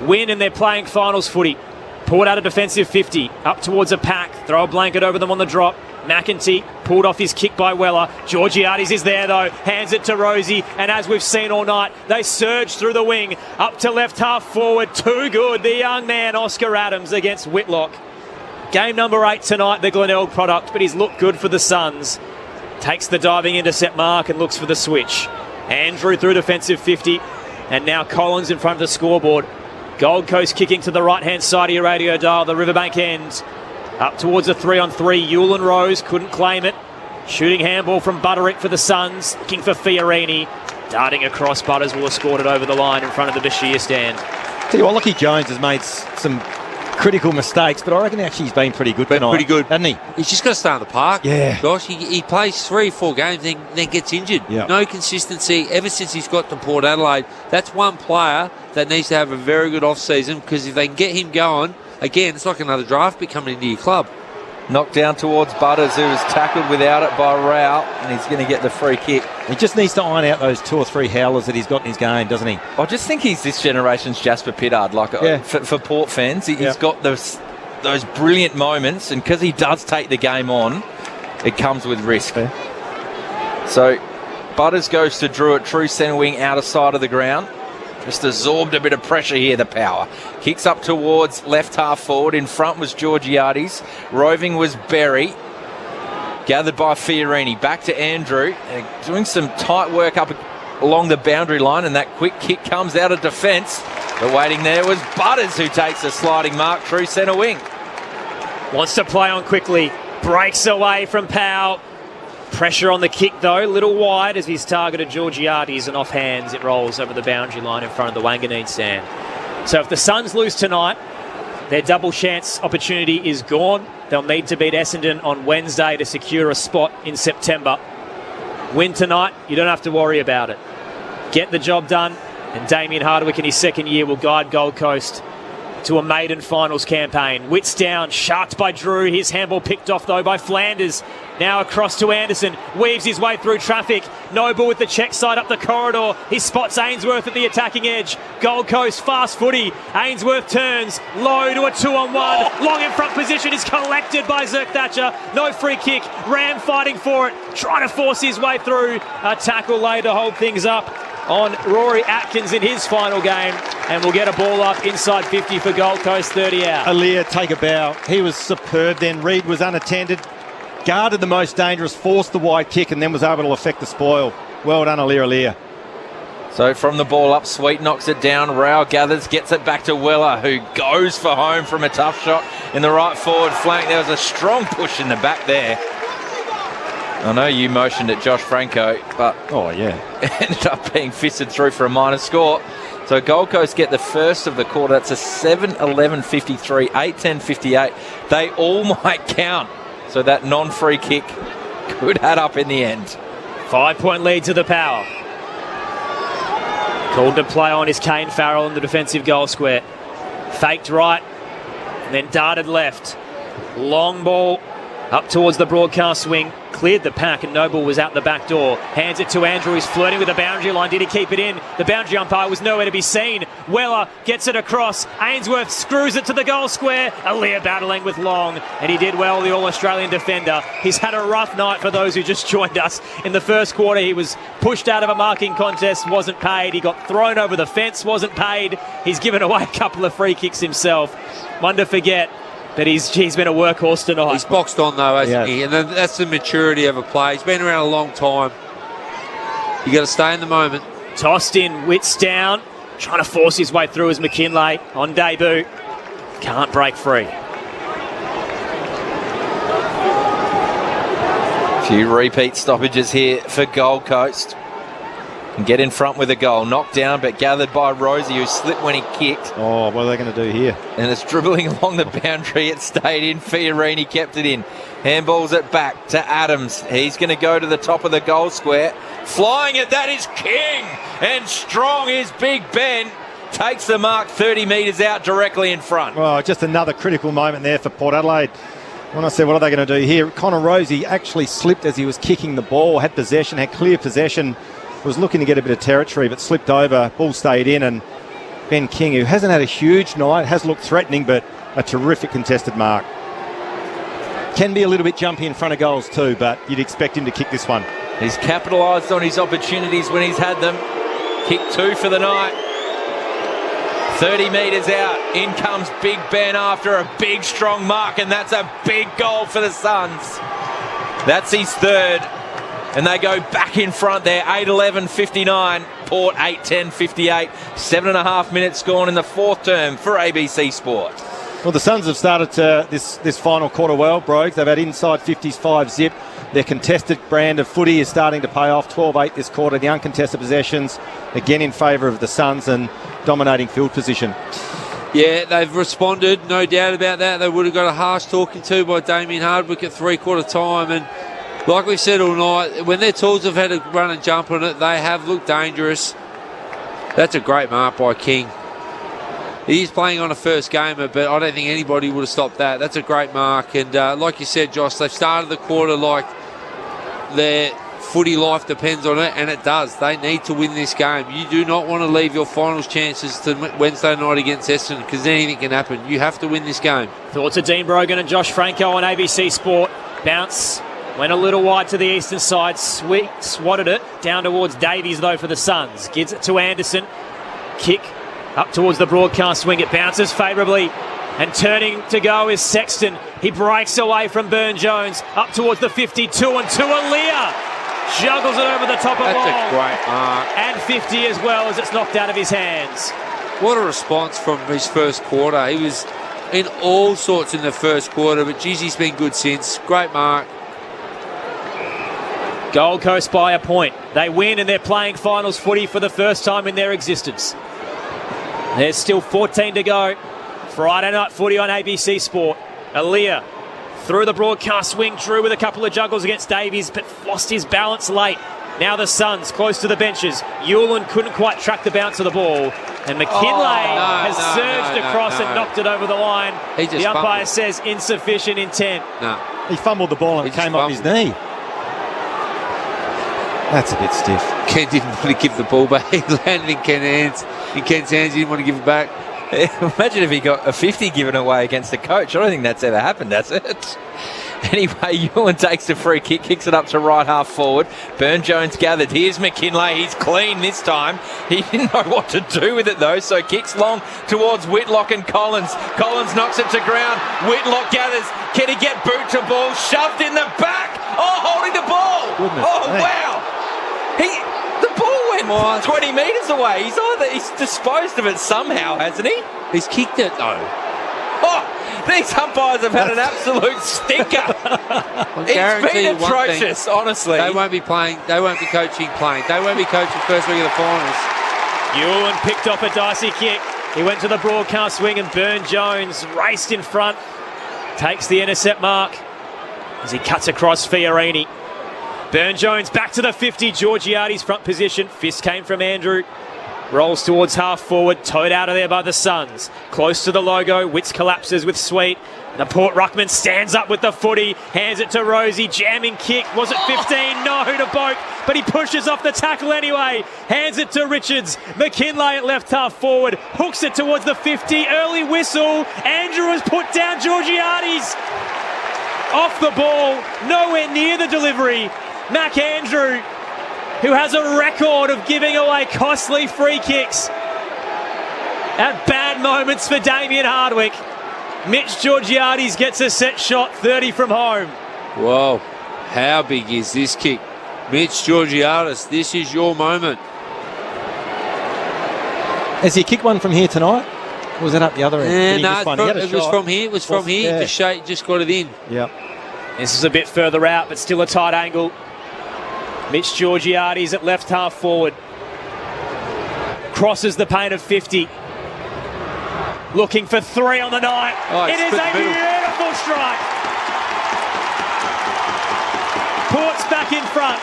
Win and they're playing finals footy. Pulled out a defensive 50. Up towards a pack. Throw a blanket over them on the drop. McEntee pulled off his kick by Weller. Georgiades is there though. Hands it to Rosie. And as we've seen all night, they surge through the wing. Up to left half forward. Too good. The young man, Oscar Adams, against Whitlock. Game number 8 tonight, the Glenelg product, but he's looked good for the Suns. Takes the diving intercept mark and looks for the switch. Andrew through defensive 50. And now Collins in front of the scoreboard. Gold Coast kicking to the right-hand side of your radio dial, the Riverbank end. Up towards a 3-on-3. Yule and Rose couldn't claim it. Shooting handball from Butterick for the Suns. Looking for Fiorini. Darting across, Butters will have scored it over the line in front of the Bashir stand. Tell you what, Lockie Jones has made some critical mistakes, but I reckon actually he's been pretty good tonight. Pretty good. Hasn't he? He's just got to stay in the park. Yeah. Gosh, he plays 3-4 games, then gets injured. Yep. No consistency ever since he's got to Port Adelaide. That's one player that needs to have a very good off-season, because if they can get him going, again, it's like another draft pick coming into your club. Knocked down towards Butters, who was tackled without it by Rao, and he's going to get the free kick. He just needs to iron out those 2 or 3 howlers that he's got in his game, doesn't he? I just think he's this generation's Jasper Pittard. For Port fans, he's got those brilliant moments, and because he does take the game on, it comes with risk. Yeah. So Butters goes to Drew at true centre wing, outer side of the ground. Just absorbed a bit of pressure here, the Power. Kicks up towards left half forward. In front was Georgiades. Roving was Berry. Gathered by Fiorini. Back to Andrew. Doing some tight work up along the boundary line, and that quick kick comes out of defence. But waiting there was Butters, who takes a sliding mark, true centre wing. Wants to play on quickly. Breaks away from Powell. Pressure on the kick, though. Little wide as he's targeted Georgiades, and off hands it rolls over the boundary line in front of the Wanganeen stand. So if the Suns lose tonight, their double chance opportunity is gone. They'll need to beat Essendon on Wednesday to secure a spot in September. Win tonight, you don't have to worry about it. Get the job done, and Damien Hardwick in his second year will guide Gold Coast to a maiden finals campaign. Wits down, sharked by Drew. His handball picked off, though, by Flanders. Now across to Anderson, weaves his way through traffic. Noble with the check side up the corridor. He spots Ainsworth at the attacking edge. Gold Coast fast footy. Ainsworth turns low to a 2-on-1. Long in front position is collected by Zerk Thatcher. No free kick. Ram fighting for it, trying to force his way through. A tackle laid to hold things up on Rory Atkins in his final game, and we'll get a ball up inside 50 for Gold Coast, 30 out. Aaliyah take a bow. He was superb then. Reid was unattended, guarded the most dangerous, forced the wide kick, and then was able to affect the spoil. Well done, Aaliyah. So from the ball up, Sweet knocks it down. Rao gathers, gets it back to Weller, who goes for home from a tough shot in the right forward flank. There was a strong push in the back there. I know you motioned at Josh Franco, but ended up being fisted through for a minor score. So Gold Coast get the first of the quarter. That's a 7-11-53, 8-10-58. They all might count. So that non-free kick could add up in the end. 5-point lead to the Power. Called to play on is Kane Farrell in the defensive goal square. Faked right, and then darted left. Long ball up towards the broadcast wing. Cleared the pack, and Noble was out the back door. Hands it to Andrew. He's flirting with the boundary line. Did he keep it in? The boundary umpire was nowhere to be seen. Weller gets it across. Ainsworth screws it to the goal square. Aaliyah battling with Long, and he did well, the All-Australian defender. He's had a rough night for those who just joined us. In the first quarter, he was pushed out of a marking contest, wasn't paid. He got thrown over the fence, wasn't paid. He's given away a couple of free kicks himself. One to forget. But he's been a workhorse tonight. He's boxed on, though, hasn't he? And that's the maturity of a player. He's been around a long time. You got to stay in the moment. Tossed in, Wits down. Trying to force his way through as McKinlay on debut. Can't break free. A few repeat stoppages here for Gold Coast. And get in front with a goal. Knocked down, but gathered by Rosie, who slipped when he kicked. Oh, what are they going to do here? And it's dribbling along the boundary. It stayed in. Fiorini kept it in. Handballs it back to Adams. He's going to go to the top of the goal square. Flying it, that is King. And strong is Big Ben. Takes the mark 30 metres out directly in front. Well, just another critical moment there for Port Adelaide. When I said, what are they going to do here? Connor Rosie actually slipped as he was kicking the ball, had possession, had clear possession. Was looking to get a bit of territory, but slipped over. Ball stayed in, and Ben King, who hasn't had a huge night, has looked threatening, but a terrific contested mark. Can be a little bit jumpy in front of goals too, but you'd expect him to kick this one. He's capitalised on his opportunities when he's had them. Kick 2 for the night. 30 metres out. In comes Big Ben after a big, strong mark, and that's a big goal for the Suns. That's his third. And they go back in front there, 8-11-59. Port 8-10-58. 7.5 minutes gone in the fourth term for ABC Sport. Well, the Suns have started this final quarter well, Brogues. They've had inside 50s 5-zip. Their contested brand of footy is starting to pay off. 12-8 this quarter. The uncontested possessions, again in favour of the Suns and dominating field position. Yeah, they've responded, no doubt about that. They would have got a harsh talking to by Damien Hardwick at three-quarter time, and like we said all night, when their tools have had to run and jump on it, they have looked dangerous. That's a great mark by King. He's playing on a first gamer, but I don't think anybody would have stopped that. That's a great mark. And like you said, Josh, they've started the quarter like their footy life depends on it, and it does. They need to win this game. You do not want to leave your finals chances to Wednesday night against Essendon, because anything can happen. You have to win this game. Thoughts of Dean Brogan and Josh Franco on ABC Sport. Bounce. Went a little wide to the eastern side. Swatted it down towards Davies, though, for the Suns. Gives it to Anderson. Kick up towards the broadcast wing. It bounces favourably. And turning to go is Sexton. He breaks away from Burne-Jones. Up towards the 52 and to Aaliyah. Juggles it over the top of Long. That's a great mark. And 50 as well, as it's knocked out of his hands. What a response from his first quarter. He was in all sorts in the first quarter, but geez, he's been good since. Great mark. Gold Coast by a point. They win and they're playing finals footy for the first time in their existence. There's still 14 to go. Friday night footy on ABC Sport. Aaliyah through the broadcast wing. Drew with a couple of juggles against Davies, but lost his balance late. Now the Suns close to the benches. Hewland couldn't quite track the bounce of the ball. And McKinlay has surged across and knocked it over the line. The umpire says insufficient intent. No. He fumbled the ball and it came off his knee. That's a bit stiff. Ken didn't want to give the ball back. He landed in Ken's hands. He didn't want to give it back. Imagine if he got a 50 given away against the coach. I don't think that's ever happened, has it? Anyway, Ewan takes the free kick, kicks it up to right half forward. Burne-Jones gathered. Here's McKinlay. He's clean this time. He didn't know what to do with it, though, so kicks long towards Whitlock and Collins. Collins knocks it to ground. Whitlock gathers. Can he get boot to ball? Shoved in the back. Oh, holding the ball. Goodness, wow. The ball went 20 metres away. He's disposed of it somehow, hasn't he? He's kicked it, though. Oh, these umpires have had an absolute stinker. It's been atrocious, honestly. They won't be playing. They won't be coaching playing. They won't be coaching first week of the finals. Ewan picked off a dicey kick. He went to the broadcast wing and Burne-Jones raced in front. Takes the intercept mark as he cuts across Fiorini. Burne-Jones back to the 50. Georgiades front position. Fist came from Andrew. Rolls towards half forward, towed out of there by the Suns. Close to the logo, Witts collapses with Sweet. The Port Ruckman stands up with the footy, hands it to Rosie, jamming kick. Was it 15? No to Boak, but he pushes off the tackle anyway. Hands it to Richards. McKinlay at left half forward, hooks it towards the 50. Early whistle. Andrew has put down Georgiades. Off the ball, nowhere near the delivery. Mac Andrew, who has a record of giving away costly free kicks at bad moments for Damien Hardwick. Mitch Georgiades gets a set shot, 30 from home. Whoa, how big is this kick? Mitch Georgiades, this is your moment. Has he kicked one from here tonight? Or was it up the other end? No, it was from here. It was from here. Yeah. Just got it in. Yep. This is a bit further out, but still a tight angle. Mitch Georgiades at left half forward. Crosses the paint of 50. Looking for 3 on the night. It is a beautiful strike. Port's back in front.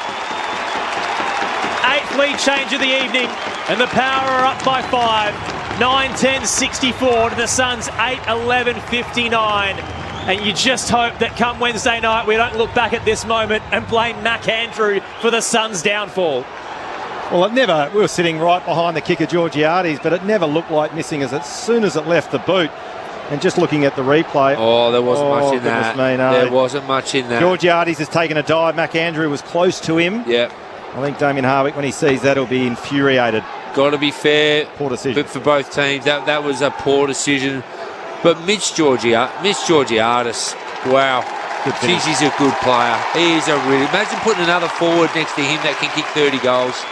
8th lead change of the evening. And the Power are up by 5. 9-10-64 to the Suns 8-11-59. And you just hope that come Wednesday night we don't look back at this moment and blame Mac Andrew for the Suns' downfall. Well, we were sitting right behind the kick of Georgiades, but it never looked like missing as soon as it left the boot. And just looking at the replay. Oh, there wasn't much in that. There wasn't much in that. Georgiades has taken a dive. Mac Andrew was close to him. Yeah. I think Damien Hardwick, when he sees that, will be infuriated. Got to be fair. Poor decision. But for both teams, that was a poor decision. But Mitch Georgiades, wow. Jeez, he's a good player. He's a really... Imagine putting another forward next to him that can kick 30 goals.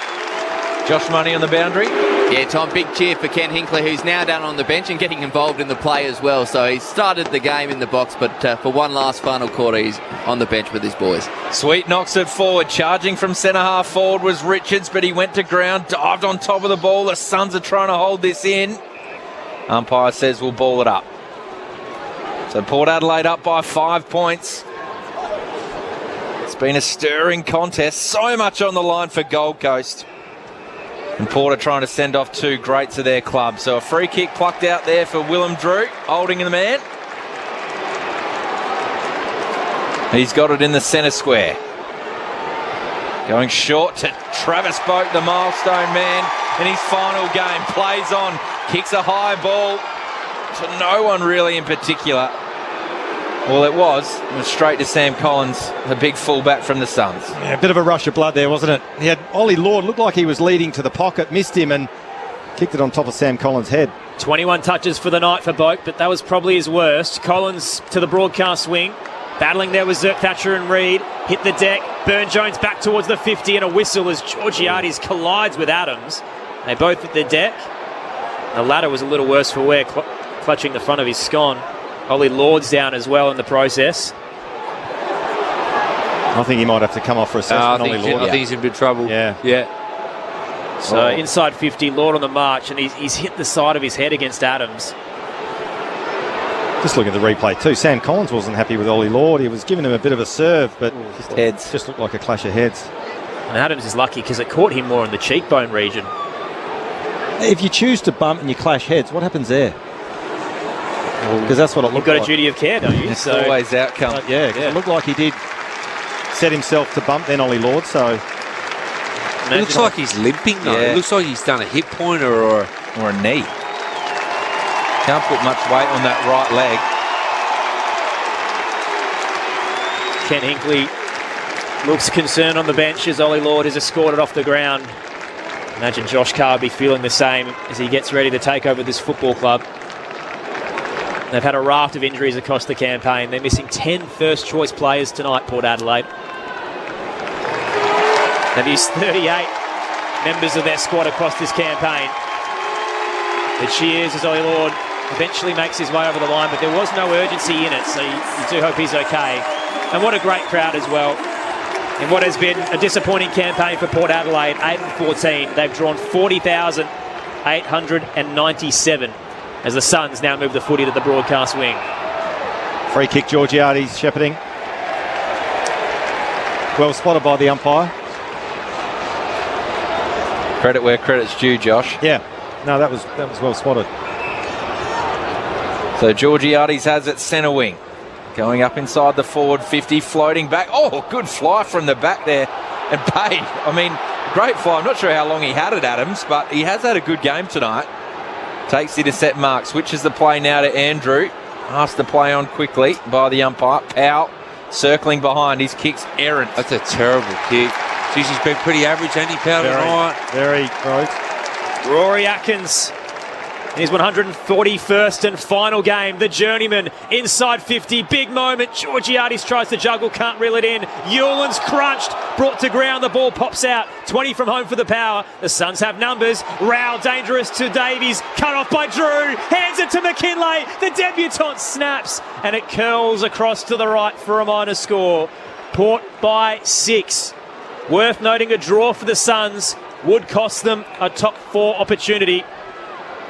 Josh Money on the boundary. Yeah, Tom, big cheer for Ken Hinckley, who's now down on the bench and getting involved in the play as well. So he started the game in the box, but for one last final quarter, he's on the bench with his boys. Sweet knocks it forward. Charging from centre half forward was Richards, but he went to ground, dived on top of the ball. The Suns are trying to hold this in. Umpire says we'll ball it up. So Port Adelaide up by 5 points. It's been a stirring contest. So much on the line for Gold Coast. And Port are trying to send off 2 greats of their club. So a free kick plucked out there for Willem Drew, holding the man. He's got it in the centre square. Going short to Travis Boak, the milestone man, in his final game. Plays on, kicks a high ball to no one really in particular. Well, it was straight to Sam Collins, the big fullback from the Suns. Yeah, a bit of a rush of blood there, wasn't it? He had Ollie Lord, looked like he was leading to the pocket, missed him and kicked it on top of Sam Collins' head. 21 touches for the night for Boak, but that was probably his worst. Collins to the broadcast wing. Battling there with Zerk Thatcher and Reid. Hit the deck. Burne-Jones back towards the 50 and a whistle as Georgiades collides with Adams. They both hit the deck. The latter was a little worse for wear, clutching the front of his scone. Ollie Lord's down as well in the process. I think he might have to come off for assessment. I think he's in big trouble. Yeah. So inside 50, Lord on the march, and he's hit the side of his head against Adams. Just look at the replay too. Sam Collins wasn't happy with Ollie Lord. He was giving him a bit of a serve, but just looked like a clash of heads. And Adams is lucky because it caught him more in the cheekbone region. If you choose to bump and you clash heads, what happens there? Because that's what it looked like. You've got a duty of care, don't you? It's always outcome. It looked like he did set himself to bump then Ollie Lord, so... It looks like he's limping though. It looks like he's done a hip pointer or a knee. Can't put much weight on that right leg. Ken Hinkley looks concerned on the bench as Ollie Lord is escorted off the ground. Imagine Josh Carr be feeling the same as he gets ready to take over this football club. They've had a raft of injuries across the campaign. They're missing 10 first-choice players tonight, Port Adelaide. They've used 38 members of their squad across this campaign. The cheers as Ollie Lord eventually makes his way over the line, but there was no urgency in it, so you do hope he's okay. And what a great crowd as well. In what has been a disappointing campaign for Port Adelaide, 8-14, they've drawn 40,897 as the Suns now move the footy to the broadcast wing. Free kick, Georgiades shepherding. Well spotted by the umpire. Credit where credit's due, Josh. Yeah, no, that was well spotted. So Georgiades has it centre wing. Going up inside the forward 50, floating back. Oh, good fly from the back there. And Payne, I mean, great fly. I'm not sure how long he had it, Adams, but he has had a good game tonight. Takes it to set mark. Switches the play now to Andrew. Asked to play on quickly by the umpire. Powell circling behind. His kick's errant. That's a terrible kick. Jeez, he's been pretty average, hasn't he, Powell, tonight? Very gross. Rory Atkins. His 141st and final game, the journeyman, inside 50, big moment. Georgiades tries to juggle, can't reel it in. Hewland's crunched, brought to ground, the ball pops out. 20 from home for the Power. The Suns have numbers. Rao dangerous to Davies, cut off by Drew, hands it to McKinlay. The debutant snaps, and it curls across to the right for a minor score. Port by 6. Worth noting a draw for the Suns would cost them a top 4 opportunity.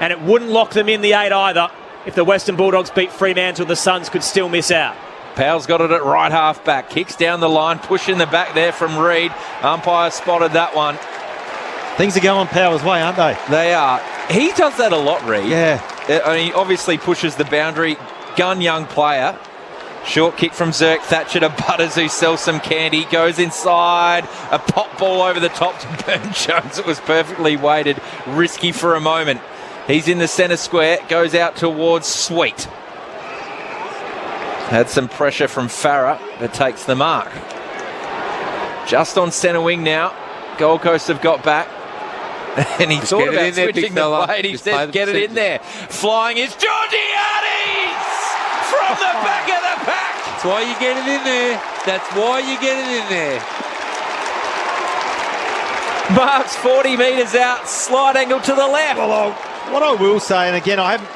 And it wouldn't lock them in the 8 either. If the Western Bulldogs beat Fremantle, the Suns could still miss out. Powell's got it at right half back. Kicks down the line, pushing the back there from Reid. Umpire spotted that one. Things are going Powell's way, aren't they? They are. He does that a lot, Reid. Yeah. I mean, he obviously pushes the boundary. Gun young player. Short kick from Zirk Thatcher to Butters, who sells some candy. Goes inside. A pop ball over the top to Burn Jones. It was perfectly weighted. Risky for a moment. He's in the centre square, goes out towards Sweet. Had some pressure from Farah, but takes the mark. Just on centre wing now. Gold Coast have got back. And he thought about switching the blade. He said, get it in there. Flying is Georgiades from the back of the pack. That's why you get it in there. That's why you get it in there. Marks 40 metres out, slight angle to the left. Well, what I will say, and again, I haven't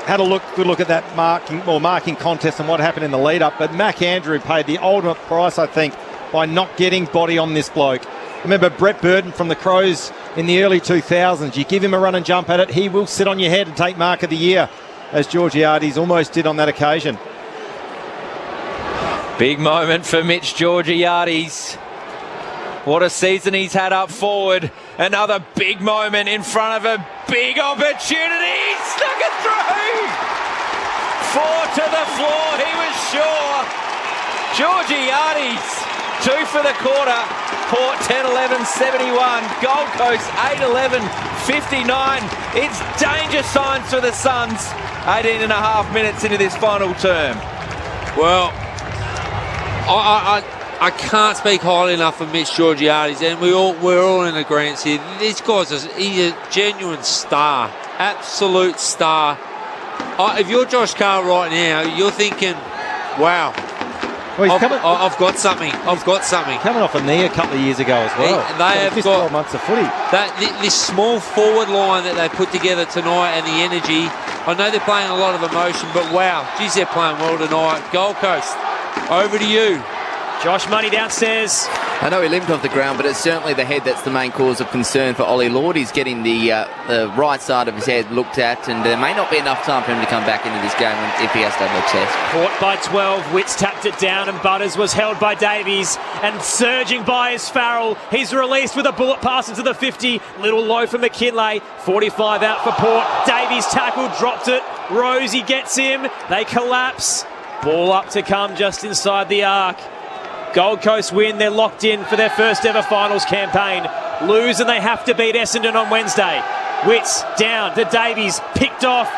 had a good look at that marking contest and what happened in the lead-up, but Mac Andrew paid the ultimate price, I think, by not getting body on this bloke. Remember Brett Burton from the Crows in the early 2000s. You give him a run and jump at it, he will sit on your head and take mark of the year, as Georgiades almost did on that occasion. Big moment for Mitch Georgiades. What a season he's had up forward. Another big moment in front of a big opportunity. Snuck it through. 4 to the floor, he was sure. Georgiades, 2 for the quarter. Port 10-11, 71. Gold Coast 8-11, 59. It's danger signs for the Suns. 18 and a half minutes into this final term. Well, I can't speak highly enough of Mitch Georgiades, and we're all in agreement here. This guy's he's a genuine star, absolute star. If you're Josh Carr right now, you're thinking, wow, well, I've got something. I've got something. Coming off a knee a couple of years ago as well. They have got 12 months of footy. This small forward line that they put together tonight and the energy. I know they're playing a lot of emotion, but wow, geez, they're playing well tonight. Gold Coast, over to you. Josh Money downstairs. I know he limped off the ground, but it's certainly the head that's the main cause of concern for Ollie Lord. He's getting the right side of his head looked at, and there may not be enough time for him to come back into this game if he has to have a test. Caught by 12. Witts tapped it down, and Butters was held by Davies, and surging by is Farrell. He's released with a bullet pass into the 50. Little low for McKinlay. 45 out for Port. Davies tackled, dropped it. Rosie gets him. They collapse. Ball up to come just inside the arc. Gold Coast win. They're locked in for their first ever finals campaign. Lose and they have to beat Essendon on Wednesday. Witts down to Davies. Picked off.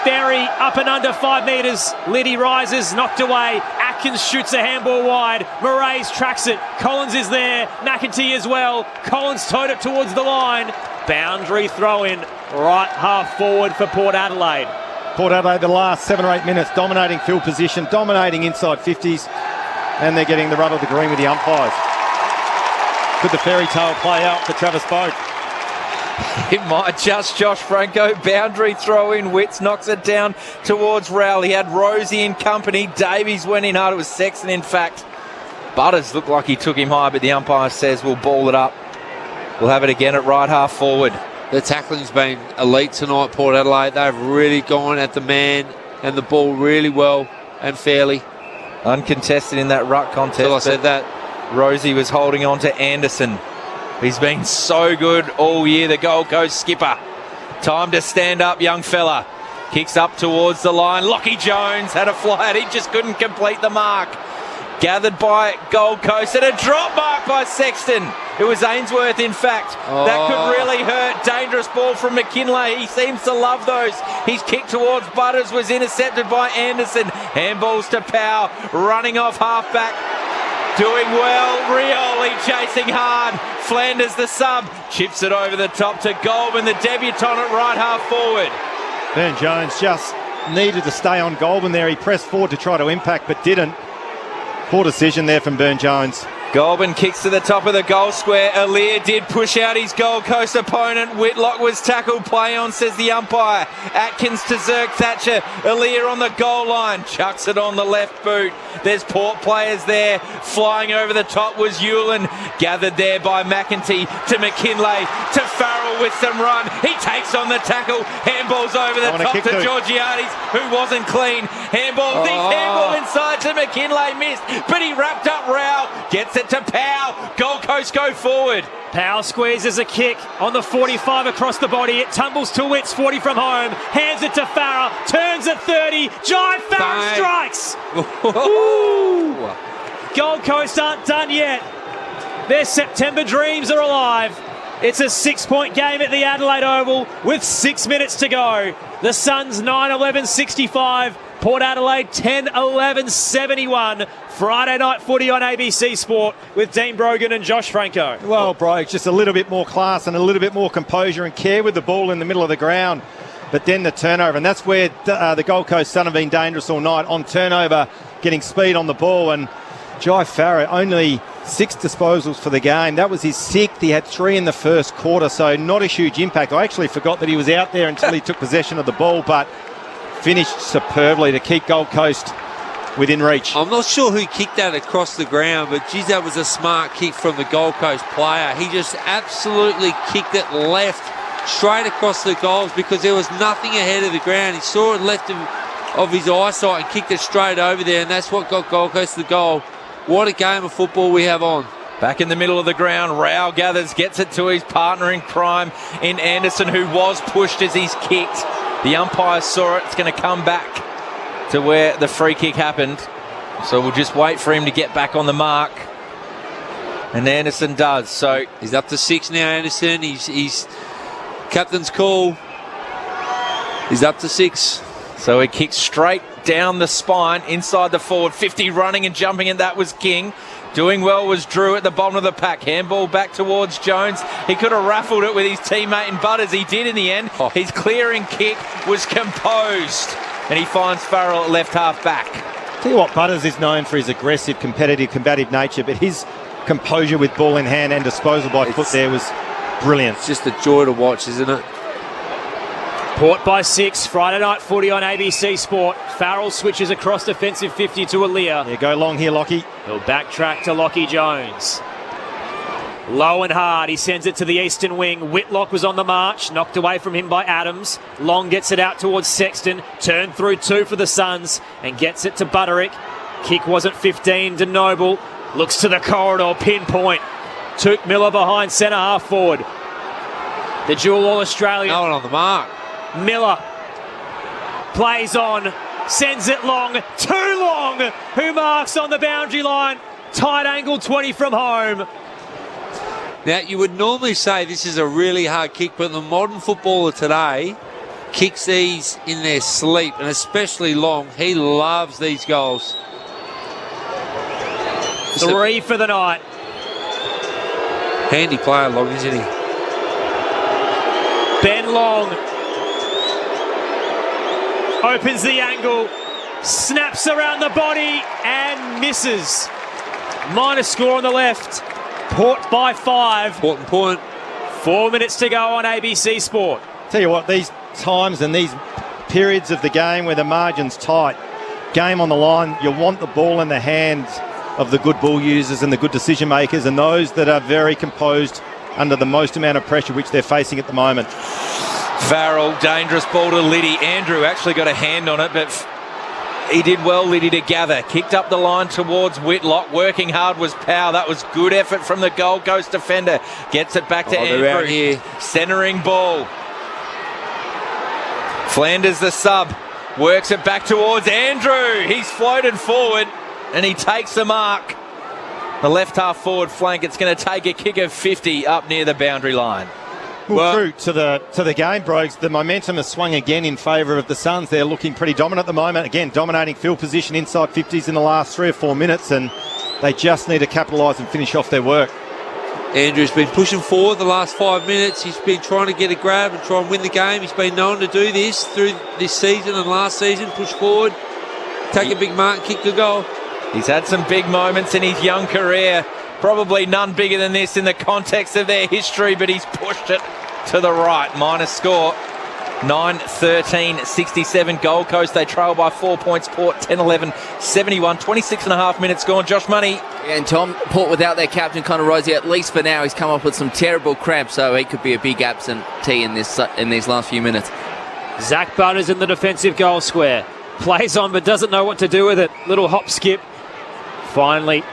Berry up and under 5 metres. Liddy rises, knocked away. Atkins shoots a handball wide. Moraes tracks it. Collins is there. McEntee as well. Collins towed it towards the line. Boundary throw in. Right half forward for Port Adelaide. Port Adelaide, the last 7 or 8 minutes, dominating field position, dominating inside 50s, and they're getting the run of the green with the umpires. Could the fairy tale play out for Travis Boak? It might just. Josh Franco, boundary throw in. Witts knocks it down towards Rowell. He had Rosie in company. Davies went in hard. It was Sexton, in fact. Butters looked like he took him high, but the umpire says we'll ball it up. We'll have it again at right half forward. The tackling's been elite tonight, Port Adelaide. They've really gone at the man and the ball really well and fairly. Uncontested in that ruck contest. Until I said that. Rosie was holding on to Anderson. He's been so good all year, the Gold Coast skipper. Time to stand up, young fella. Kicks up towards the line. Lockie Jones had a fly out. He just couldn't complete the mark. Gathered by Gold Coast and a drop mark by Sexton. It was Ainsworth, in fact. That could really hurt. Dangerous ball from McKinlay. He seems to love those. His kick towards Butters was intercepted by Anderson. Handballs to Powell. Running off halfback. Doing well. Rioli chasing hard. Flanders, the sub, chips it over the top to Goldman, the debutant at right half forward. Burn Jones just needed to stay on Goldman there. He pressed forward to try to impact, but didn't. Poor decision there from Burn Jones. Goldman kicks to the top of the goal square. Aaliyah did push out his Gold Coast opponent. Whitlock was tackled. Play on, says the umpire. Atkins to Zerk Thatcher. Aaliyah on the goal line. Chucks it on the left boot. There's Port players there. Flying over the top was Hewlin. Gathered there by McEntee to McKinlay. To Farrell with some run. He takes on the tackle. Handballs over the top to Georgiades, who wasn't clean. Handball. Handball inside to McKinlay. Missed. But he wrapped up Rowell. Gets it to Powell. Gold Coast go forward. Powell squeezes a kick on the 45 across the body. It tumbles to Witts, 40 from home. Hands it to Farrell. Turns at 30. Giant Farrell strikes. Gold Coast aren't done yet. Their September dreams are alive. It's a 6-point game at the Adelaide Oval with 6 minutes to go. The Suns 9-11-65. Port Adelaide 10-11-71. Friday night footy on ABC Sport with Dean Brogan and Josh Franco. Well, Brogue, just a little bit more class and a little bit more composure and care with the ball in the middle of the ground. But then the turnover, and that's where the Gold Coast Sun have been dangerous all night. On turnover, getting speed on the ball, and Jai Farah only 6 disposals for the game. That was his 6th. He had 3 in the first quarter, so not a huge impact. I actually forgot that he was out there until he took possession of the ball, but finished superbly to keep Gold Coast within reach. I'm not sure who kicked that across the ground, but geez, that was a smart kick from the Gold Coast player. He just absolutely kicked it left, straight across the goals, because there was nothing ahead of the ground. He saw it left of his eyesight and kicked it straight over there, and that's what got Gold Coast the goal. What a game of football we have on. Back in the middle of the ground, Rao gathers, gets it to his partner in crime in Anderson, who was pushed as he's kicked. The umpire saw it. It's going to come back to where the free kick happened. So we'll just wait for him to get back on the mark. And Anderson does. So he's up to 6 now, Anderson. He's captain's call. He's up to 6. So he kicks straight down the spine, inside the forward 50, running and jumping, and that was King. Doing well was Drew at the bottom of the pack. Handball back towards Jones. He could have raffled it with his teammate in Butters. He did in the end. His clearing kick was composed, and he finds Farrell at left half back. Tell you what, Butters is known for his aggressive, competitive, combative nature, but his composure with ball in hand and disposal by foot there was brilliant. It's just a joy to watch, isn't it? Port by 6, Friday night footy on ABC Sport. Farrell switches across defensive 50 to Aaliyah. Yeah, go long here, Lockie. He'll backtrack to Lockie Jones. Low and hard, he sends it to the eastern wing. Whitlock was on the march, knocked away from him by Adams. Long gets it out towards Sexton. Turn through 2 for the Suns and gets it to Butterick. Kick wasn't 15 to Noble. Looks to the corridor, pinpoint. Took Miller behind centre half forward. The dual All-Australian. No one on the mark. Miller plays on, sends it long, too long. Who marks on the boundary line? Tight angle 20 from home. Now, you would normally say this is a really hard kick, but the modern footballer today kicks these in their sleep, and especially long. He loves these goals. 3 for the night. Handy player, Long, isn't he? Ben Long opens the angle, snaps around the body and misses. Minus score on the left. Port by 5. Important point. 4 minutes to go on ABC Sport. Tell you what, these times and these periods of the game where the margin's tight, game on the line, you want the ball in the hands of the good ball users and the good decision makers and those that are very composed under the most amount of pressure which they're facing at the moment. Farrell, dangerous ball to Liddy. Andrew actually got a hand on it, but he did well, Liddy, to gather. Kicked up the line towards Whitlock. Working hard was Powell. That was good effort from the Gold Coast defender. Gets it back to Andrew. Here. Centering ball. Flanders the sub. Works it back towards Andrew. He's floated forward and he takes the mark. The left half forward flank. It's going to take a kick of 50 up near the boundary line. Well, true to the game, Brogues. The momentum has swung again in favour of the Suns. They're looking pretty dominant at the moment. Again, dominating field position inside 50s in the last 3 or 4 minutes, and they just need to capitalise and finish off their work. Andrew's been pushing forward the last 5 minutes. He's been trying to get a grab and try and win the game. He's been known to do this through this season and last season. Push forward, take a big mark, kick the goal. He's had some big moments in his young career. Probably none bigger than this in the context of their history, but he's pushed it to the right. Minus score, 9-13-67 Gold Coast. They trail by 4 points. Port 10-11-71. 26 and a half minutes gone. Josh Money. And Tom, Port without their captain, Connor Rosie, at least for now, he's come up with some terrible cramps, so he could be a big absentee in these last few minutes. Zach Butters in the defensive goal square. Plays on but doesn't know what to do with it. Little hop skip. Finally,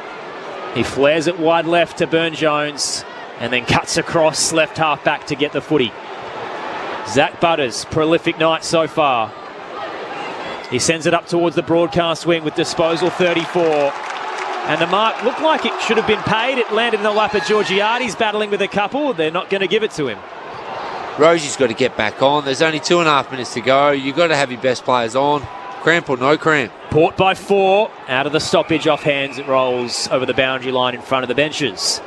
he flares it wide left to Burn-Jones and then cuts across left half back to get the footy. Zach Butters, prolific night so far. He sends it up towards the broadcast wing with disposal 34. And the mark looked like it should have been paid. It landed in the lap of Georgiades, battling with a couple. They're not going to give it to him. Rosie's got to get back on. There's only 2.5 minutes to go. You've got to have your best players on. Cramp or no cramp. Port by 4. Out of the stoppage, off hands, it rolls over the boundary line in front of the benches.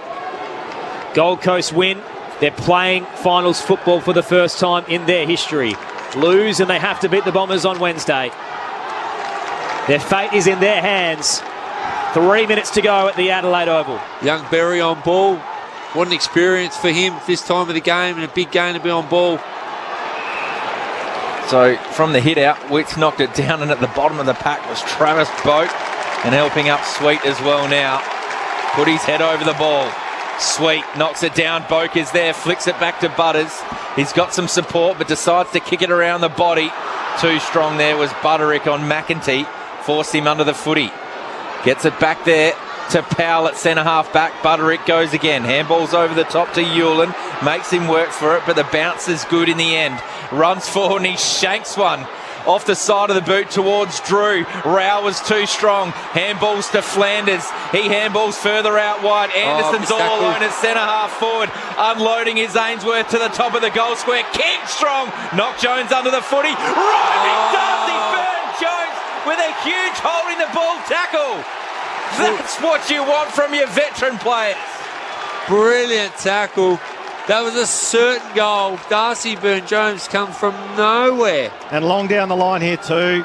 Gold Coast win. They're playing finals football for the first time in their history. Lose and they have to beat the Bombers on Wednesday. Their fate is in their hands. 3 minutes to go at the Adelaide Oval. Young Berry on ball. What an experience for him this time of the game, and a big game to be on ball. So from the hit out, Witts knocked it down, and at the bottom of the pack was Travis Boak, and helping up Sweet as well now. Put his head over the ball. Sweet knocks it down. Boak is there, flicks it back to Butters. He's got some support, but decides to kick it around the body. Too strong there was Butterick on McEntee. Forced him under the footy. Gets it back there to Powell at centre half back. Butterick goes again. Handballs over the top to Hewlin. Makes him work for it, but the bounce is good in the end. Runs forward and he shanks one off the side of the boot towards Drew. Rao was too strong. Handballs to Flanders. He handballs further out wide. Anderson's all alone at centre half forward. Unloading his Ainsworth to the top of the goal square. Kick strong. Knock Jones under the footy. Rising Darcy Burn-Jones with a huge holding the ball tackle. That's what you want from your veteran players. Brilliant tackle. That was a certain goal. Darcy Burn-Jones comes from nowhere. And long down the line here too.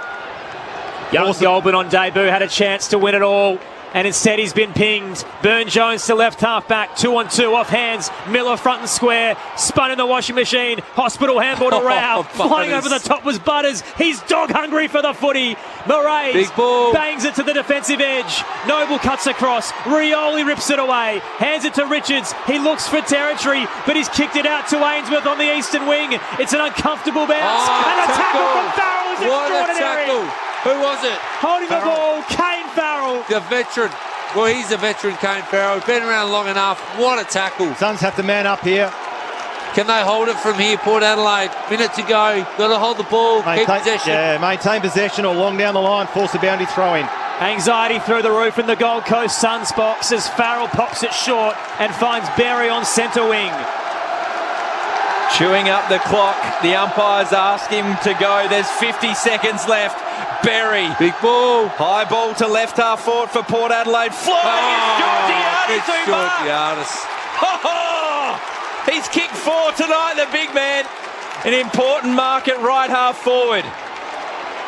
Young Goulburn on debut had a chance to win it all. and instead he's been pinged. Burne-Jones to left half-back, 2-on-2, off hands, Miller front and square, spun in the washing machine, hospital handball to Rao, flying over the top was Butters, he's dog hungry for the footy. Murray bangs it to the defensive edge, Noble cuts across, Rioli rips it away, hands it to Richards, he looks for territory, but he's kicked it out to Ainsworth on the eastern wing. It's an uncomfortable bounce, and a tackle from Farrell is extraordinary. What a tackle! Who was it? Holding the ball, Kane Farrell. The veteran. Well, he's a veteran, Kane Farrell. Been around long enough. What a tackle. Suns have to man up here. Can they hold it from here, Port Adelaide? Minute to go. Got to hold the ball. Keep possession. Yeah, maintain possession or long down the line. Force a boundary throw in. Anxiety through the roof in the Gold Coast Suns box as Farrell pops it short and finds Berry on centre wing. Chewing up the clock. The umpires ask him to go. There's 50 seconds left. Berry. Big ball. High ball to left half forward for Port Adelaide. Flying is Georgiadis. He's kicked 4 tonight, the big man. An important mark at right half forward.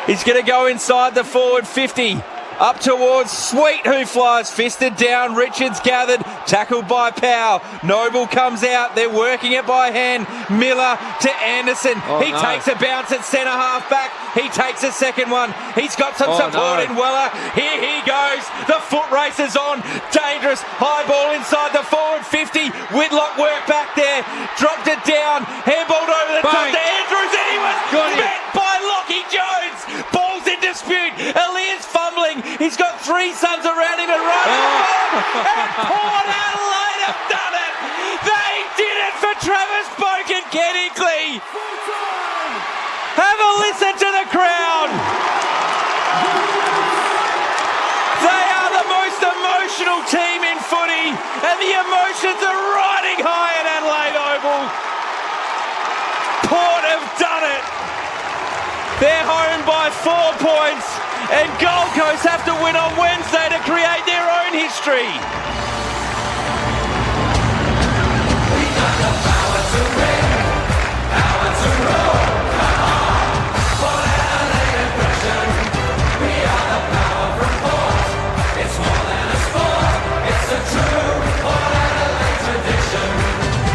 He's going to go inside the forward 50. Up towards Sweet, who flies fisted down. Richards gathered, tackled by Powell. Noble comes out. They're working it by hand. Miller to Anderson. He takes a bounce at centre half back. He takes a second one. He's got some support in Weller. Here he goes. The foot race is on. Dangerous. High ball inside the forward 50. Whitlock work back there. Dropped it down. Handballed over the top to Andrews. And he was met by Lockie Jones. Ball's in dispute. Elias fumbling. He's got 3 Suns around him and running. And Port Adelaide have done it. They did it for Travis Boak and Ken Hinkley. Have a listen to the crowd. They are the most emotional team in footy, and the emotions are riding high at Adelaide Oval. Port have done it. They're home by 4 points, and Gold Coast have to win on Wednesday to create their own history. We got the power to win, power to roll. Port Adelaide aggression, we are the power from Port. It's more than a sport, it's a true Port Adelaide tradition.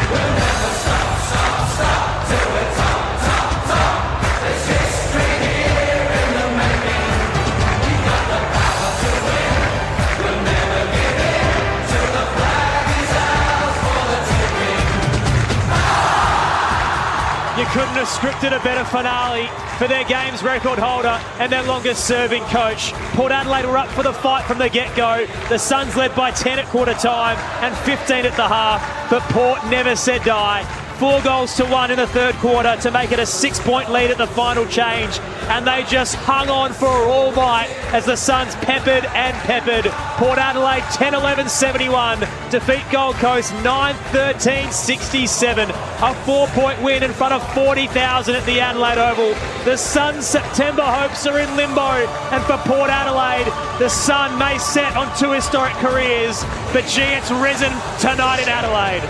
We'll never stop till we're top. There's history here in the making. We got the power to win. We'll never give in till the flag is ours for the taking. You couldn't have scripted a better finale for their game's record holder and their longest serving coach. Port Adelaide were up for the fight from the get-go. The Suns led by 10 at quarter time and 15 at the half, but Port never said die. 4 goals to 1 in the third quarter to make it a 6-point lead at the final change. And they just hung on for all might as the Suns peppered and peppered. Port Adelaide 10-11-71. Defeat Gold Coast 9-13-67. A 4-point win in front of 40,000 at the Adelaide Oval. The Suns' September hopes are in limbo. And for Port Adelaide, the sun may set on 2 historic careers. But gee, it's risen tonight in Adelaide.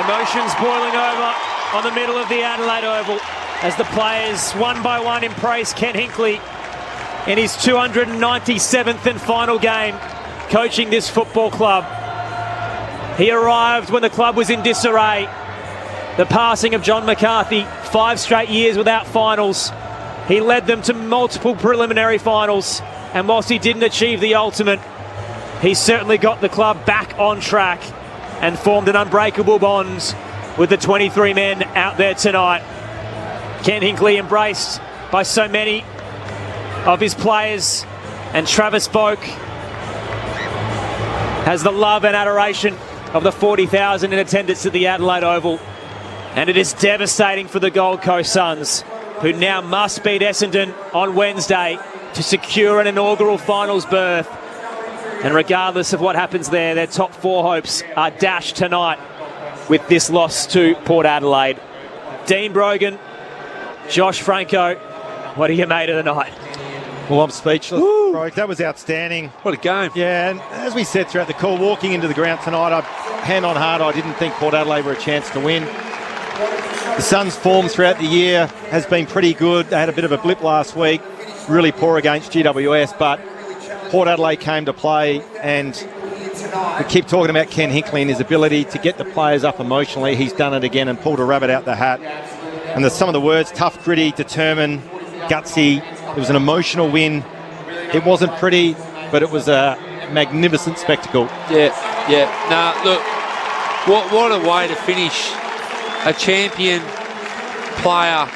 Emotions boiling over on the middle of the Adelaide Oval as the players one by one embrace Ken Hinkley in his 297th and final game coaching this football club. He arrived when the club was in disarray. The passing of John McCarthy, 5 straight years without finals. He led them to multiple preliminary finals, and whilst he didn't achieve the ultimate, he certainly got the club back on track and formed an unbreakable bond with the 23 men out there tonight. Ken Hinkley embraced by so many of his players, and Travis Boak has the love and adoration of the 40,000 in attendance at the Adelaide Oval. And it is devastating for the Gold Coast Suns, who now must beat Essendon on Wednesday to secure an inaugural finals berth. And regardless of what happens there, their top 4 hopes are dashed tonight with this loss to Port Adelaide. Dean Brogan, Josh Franco, what are you made of the night? Well, I'm speechless, Broke. That was outstanding. What a game. Yeah, and as we said throughout the call, walking into the ground tonight, hand on heart, I didn't think Port Adelaide were a chance to win. The Suns' form throughout the year has been pretty good. They had a bit of a blip last week, really poor against GWS, but Port Adelaide came to play, and we keep talking about Ken Hinkley and his ability to get the players up emotionally. He's done it again and pulled a rabbit out the hat. And there's some of the words: tough, gritty, determined, gutsy. It was an emotional win. It wasn't pretty, but it was a magnificent spectacle. Yeah. Nah, look, what a way to finish. A champion player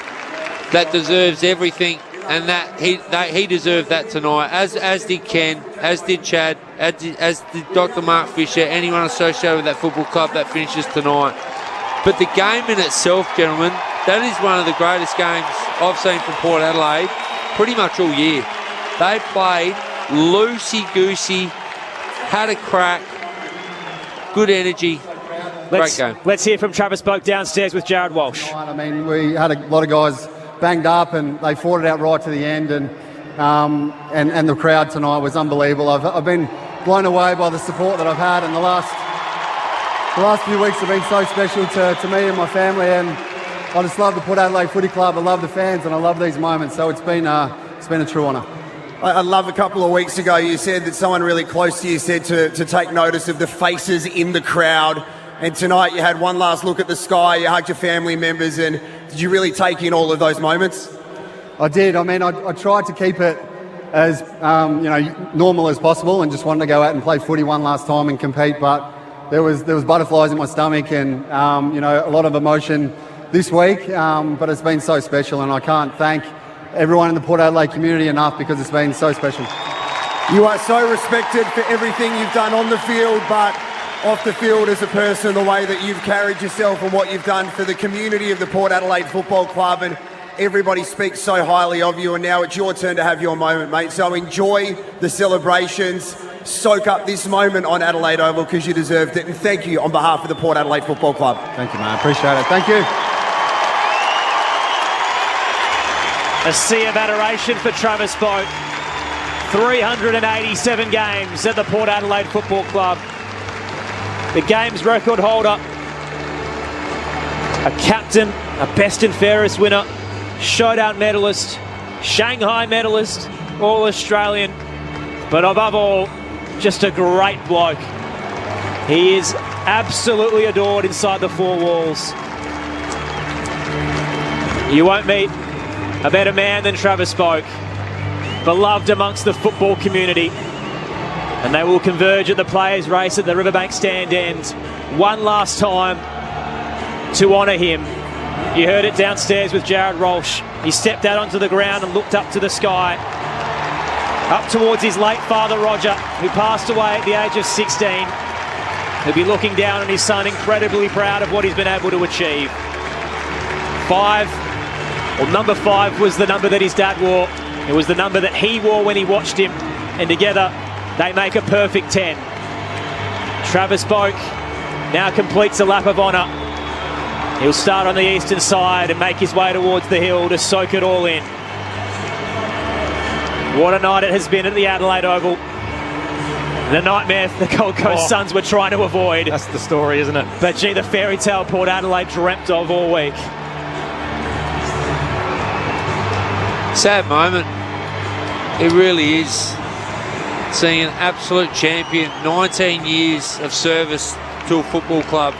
that deserves everything, and that he deserved that tonight, as did Ken, as did Chad, as did Dr. Mark Fisher, anyone associated with that football club that finishes tonight. But the game in itself, gentlemen, that is one of the greatest games I've seen from Port Adelaide pretty much all year. They played loosey-goosey, had a crack, good energy. Great game. Let's hear from Travis Boak downstairs with Jared Walsh. I mean, we had a lot of guys banged up, and they fought it out right to the end. And the crowd tonight was unbelievable. I've been blown away by the support that I've had, and the last few weeks have been so special to me and my family. And I just love the Port Adelaide Footy Club. I love the fans, and I love these moments. So it's been a true honour. I love a couple of weeks ago you said that someone really close to you said to take notice of the faces in the crowd. And tonight you had one last look at the sky, you hugged your family members, and did you really take in all of those moments? I did. I mean, I tried to keep it as normal as possible, and just wanted to go out and play footy one last time and compete. But there was butterflies in my stomach, and a lot of emotion this week. But it's been so special, and I can't thank everyone in the Port Adelaide community enough, because it's been so special. You are so respected for everything you've done on the field, but off the field as a person, the way that you've carried yourself and what you've done for the community of the Port Adelaide Football Club, and everybody speaks so highly of you, and now it's your turn to have your moment, mate. So enjoy the celebrations, soak up this moment on Adelaide Oval, because you deserved it, and thank you on behalf of the Port Adelaide Football Club. Thank you, man. Appreciate it. Thank you. A sea of adoration for Travis Boak. 387 games at the Port Adelaide Football Club. The game's record holder, a captain, a best and fairest winner, showdown medalist, Shanghai medalist, All-Australian, but above all, just a great bloke. He is absolutely adored inside the 4 walls. You won't meet a better man than Travis Boak, beloved amongst the football community. And they will converge at the players' race at the Riverbank Stand end one last time to honour him. You heard it downstairs with Jared Walsh. He stepped out onto the ground and looked up to the sky, up towards his late father Roger, who passed away at the age of 16. He'll be looking down on his son, incredibly proud of what he's been able to achieve. Number 5 was the number that his dad wore. It was the number that he wore when he watched him, and together they make a perfect 10. Travis Boak now completes a lap of honour. He'll start on the eastern side and make his way towards the hill to soak it all in. What a night it has been at the Adelaide Oval. The nightmare the Gold Coast Suns were trying to avoid. That's the story, isn't it? But gee, the fairy tale Port Adelaide dreamt of all week. Sad moment. It really is. Seeing an absolute champion, 19 years of service to a football club.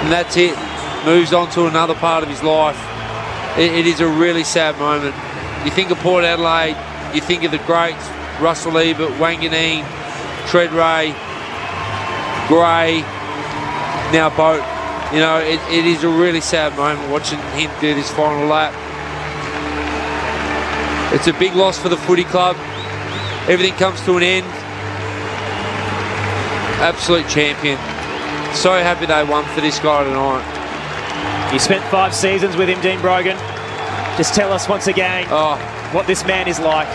And that's it. Moves on to another part of his life. It is a really sad moment. You think of Port Adelaide, you think of the greats, Russell Ebert, Wanganeen, Treadray, Gray, now Boat. It is a really sad moment watching him do this final lap. It's a big loss for the footy club. Everything comes to an end. Absolute champion. So happy they won for this guy tonight. You spent 5 seasons with him, Dean Brogan. Just tell us once again what this man is like.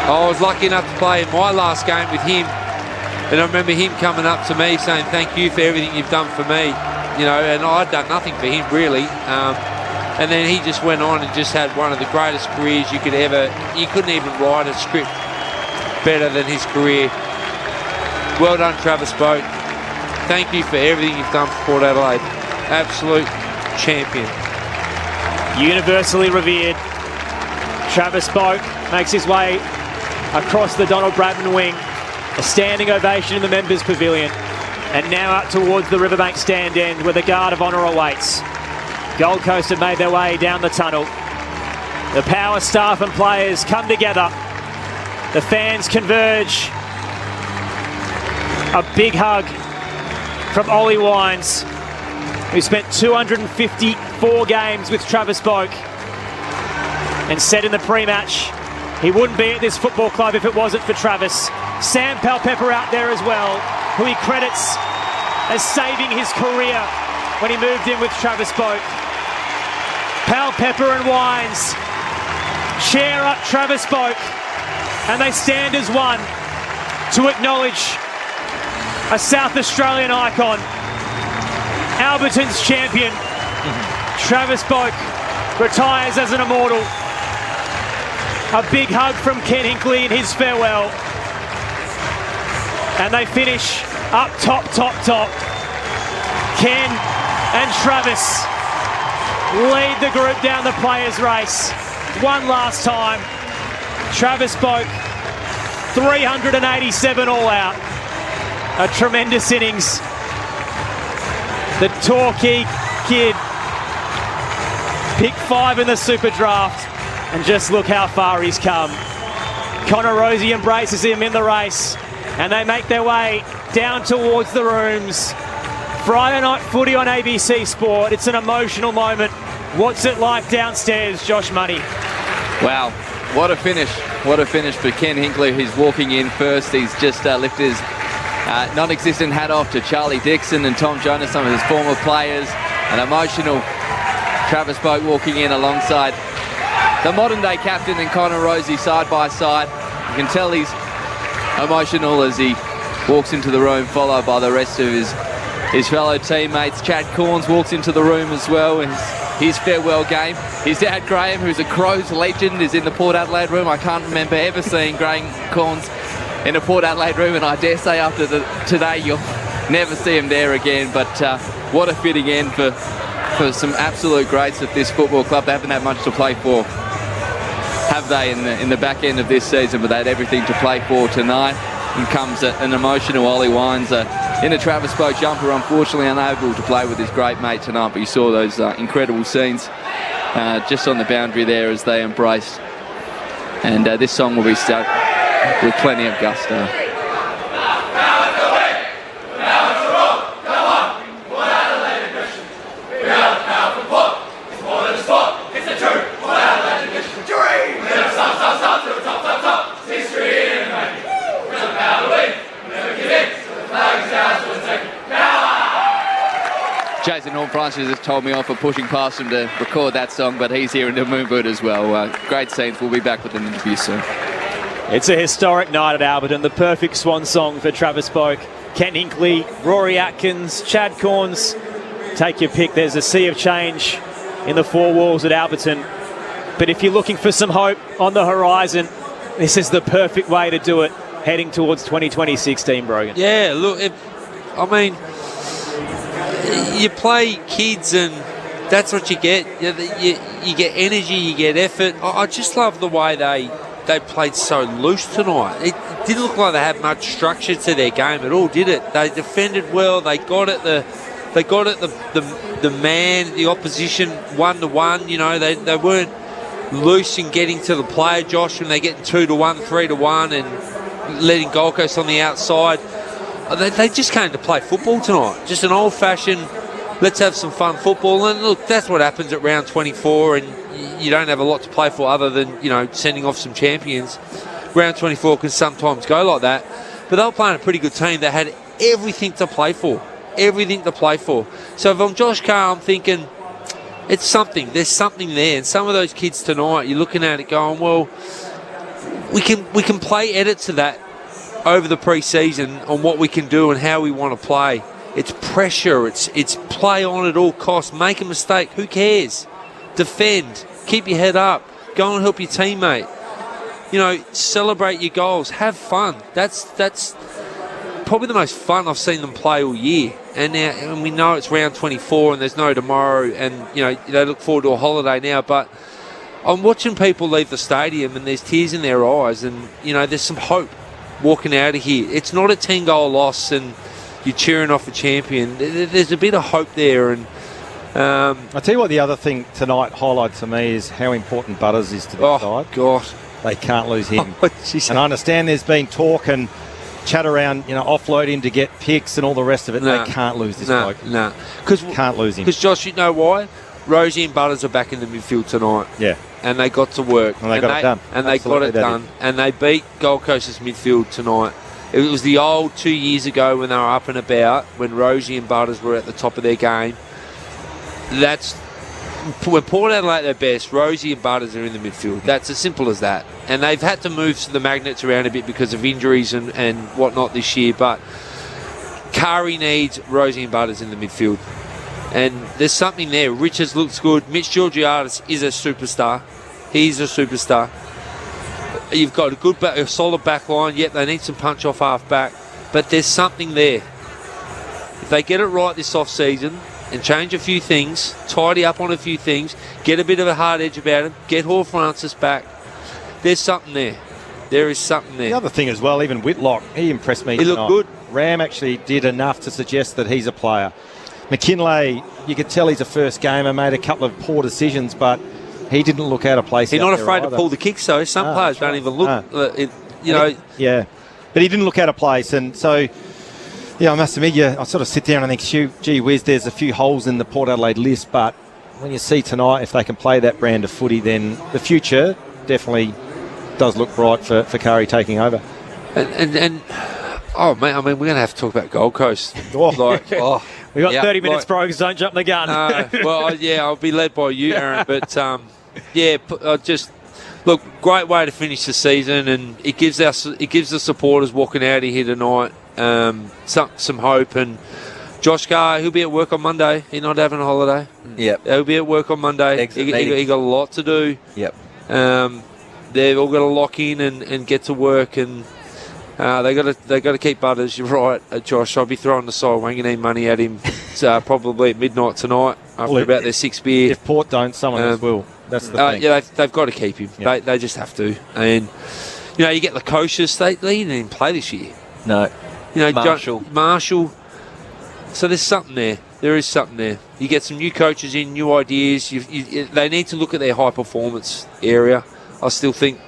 I was lucky enough to play in my last game with him, and I remember him coming up to me saying, "Thank you for everything you've done for me," and I'd done nothing for him really. And then he just went on and just had one of the greatest careers you couldn't even write a script better than his career. Well done, Travis Boak. Thank you for everything you've done for Port Adelaide. Absolute champion. Universally revered. Travis Boak makes his way across the Donald Bradman wing. A standing ovation in the members' pavilion. And now up towards the Riverbank stand end where the guard of honour awaits. Gold Coast have made their way down the tunnel. The power staff and players come together. The fans converge. A big hug from Ollie Wines, who spent 254 games with Travis Boak and said in the pre-match he wouldn't be at this football club if it wasn't for Travis. Sam Palpepper out there as well, who he credits as saving his career when he moved in with Travis Boak. Palpepper and Wines cheer up Travis Boak, and they stand as one to acknowledge a South Australian icon, Alberton's champion. Travis Boak retires as an immortal. A big hug from Ken Hinkley in his farewell. And they finish up top. Ken and Travis lead the group down the players' race. One last time. Travis Boak, 387 all out. A tremendous innings. The Torquay kid picked 5 in the Super Draft, and just look how far he's come. Connor Rosie embraces him in the race, and they make their way down towards the rooms. Friday night footy on ABC Sport. It's an emotional moment. What's it like downstairs, Josh Money? Wow, what a finish. What a finish for Ken Hinkley, who's walking in first. He's just lifted his non-existent hat off to Charlie Dixon and Tom Jonas, some of his former players. An emotional Travis Boak walking in alongside the modern-day captain and Connor Rosie side by side. You can tell he's emotional as he walks into the room, followed by the rest of his fellow teammates. Chad Corns walks into the room as well in his farewell game. His dad Graham, who's a Crows legend, is in the Port Adelaide room. I can't remember ever seeing Graham Corns in a Port Adelaide room, and I dare say after today you'll never see him there again. But what a fitting end for some absolute greats at this football club. They haven't had much to play for, have they, in the back end of this season, but they had everything to play for tonight. And comes an emotional Ollie Wines in a Travis Boak jumper, unfortunately unable to play with his great mate tonight, but you saw those incredible scenes just on the boundary there as they embraced. And this song will be stuck with plenty of gusto. Jason Horn-Francis has told me off for pushing past him to record that song, but he's here in the Moonboot as well. Great scenes. We'll be back with an interview soon. It's a historic night at Alberton. The perfect swan song for Travis Boak. Ken Hinkley, Rory Atkins, Chad Corns. Take your pick. There's a sea of change in the four walls at Alberton. But if you're looking for some hope on the horizon, this is the perfect way to do it, heading towards 2026, Dean Brogan. Yeah, look, you play kids and that's what you get. You get energy, you get effort. I just love the way they played so loose tonight. It didn't look like they had much structure to their game at all, did it? They defended well. They got at the man, the opposition 1-to-1. You know, they weren't loose in getting to the player, Josh, when they're getting 2-to-1, 3-to-1, and letting Gold Coast on the outside. They just came to play football tonight. Just an old-fashioned, let's have some fun football. And look, that's what happens at round 24, and you don't have a lot to play for other than, you know, sending off some champions. Round 24 can sometimes go like that. But they were playing a pretty good team that had everything to play for. Everything to play for. So if I'm Josh Carr, I'm thinking, It's something. There's something there. And some of those kids tonight, you're looking at it going, well, we can play edits to that over the pre-season on what we can do and how we want to play. It's pressure. It's play on at all costs. Make a mistake. Who cares? Defend. Keep your head up. Go and help your teammate. You know, celebrate your goals. Have fun. That's probably the most fun I've seen them play all year. And we know it's round 24 and there's no tomorrow, and you know they look forward to a holiday now. But I'm watching people leave the stadium and there's tears in their eyes, and you know there's some hope walking out of here. It's not a 10-goal loss and you're cheering off a champion. There's a bit of hope there. And I'll tell you what, the other thing tonight highlights to me is how important Butters is to the side. God, they can't lose him. And I understand there's been talk and chat around, you know, offload him to get picks and all the rest of it. They can't lose this bloke. No, can't lose him. Because Josh, you know why? Rosie and Butters are back in the midfield tonight. Yeah. And they got to work. And they got it done. And they got it done. And they beat Gold Coast's midfield tonight. It was the old 2 years ago when they were up and about, when Rosie and Butters were at the top of their game. That's when Port Adelaide at their best, Rosie and Butters are in the midfield. That's as simple as that. And they've had to move the magnets around a bit because of injuries and whatnot this year. But Kari needs Rosie and Butters in the midfield. And there's something there. Richards looks good. Mitch Georgiadis is a superstar. He's a superstar. You've got a solid back line. Yep, they need some punch off half back. But there's something there. If they get it right this off-season and change a few things, tidy up on a few things, get a bit of a hard edge about him, get Hall Francis back, there's something there. There is something there. The other thing as well, even Whitlock, he impressed me. He looked good. Ram actually did enough to suggest that he's a player. McKinlay, you could tell he's a first gamer, made a couple of poor decisions, but he didn't look out of place. He's not afraid to pull the kicks, though. Some players don't even look, Yeah, but he didn't look out of place, and so, yeah, I must admit, I sort of sit there and think, gee whiz, there's a few holes in the Port Adelaide list, but when you see tonight, if they can play that brand of footy, then the future definitely does look bright for Kari taking over. And oh, man, I mean, we're going to have to talk about Gold Coast. We've got 30 minutes, Brogues. Don't jump the gun. I'll be led by you, Aaron. But, look, great way to finish the season, and it gives the supporters walking out of here tonight some hope. And Josh Carr, he'll be at work on Monday. He's not having a holiday. Yep. He'll be at work on Monday. He got a lot to do. Yep. They've all got to lock in and get to work, and they got to keep Butters. You're right, Josh. I'll be throwing the side Wanganeen money at him probably at midnight tonight after about their sixth beer. If Port don't, someone else will. That's the thing. Yeah, they've got to keep him. Yep. They just have to. And you know, you get Lukosius. They didn't even play this year. No. You know, Marshall. So there's something there. There is something there. You get some new coaches in, new ideas. They need to look at their high performance area. I still think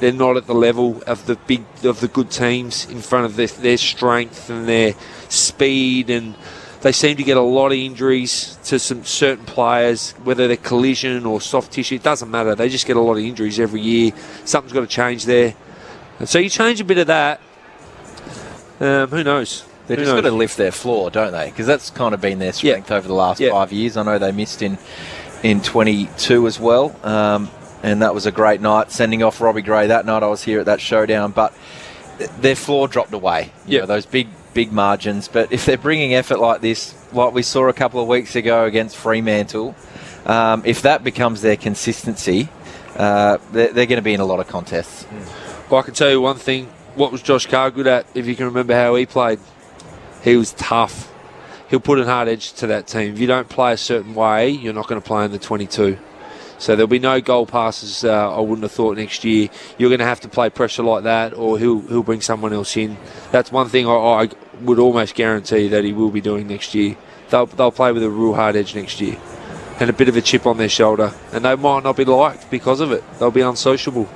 they're not at the level of the good teams in front of their strength and their speed, and they seem to get a lot of injuries to some certain players, whether they're collision or soft tissue. It doesn't matter. They just get a lot of injuries every year. Something's got to change there. And so you change a bit of that. Who knows? They've just got to lift their floor, don't they? Because that's kind of been their strength over the last 5 years. I know they missed in 22 as well. And that was a great night, sending off Robbie Gray that night. I was here at that showdown, but their floor dropped away. You know, those big margins. But if they're bringing effort like this, like we saw a couple of weeks ago against Fremantle, if that becomes their consistency, they're going to be in a lot of contests. Well, I can tell you one thing. What was Josh Carr good at, if you can remember how he played? He was tough. He'll put a hard edge to that team. If you don't play a certain way, you're not going to play in the 22. So there'll be no goal passes, I wouldn't have thought, next year. You're going to have to play pressure like that, or he'll bring someone else in. That's one thing I would almost guarantee that he will be doing next year. They'll play with a real hard edge next year and a bit of a chip on their shoulder. And they might not be liked because of it. They'll be unsociable.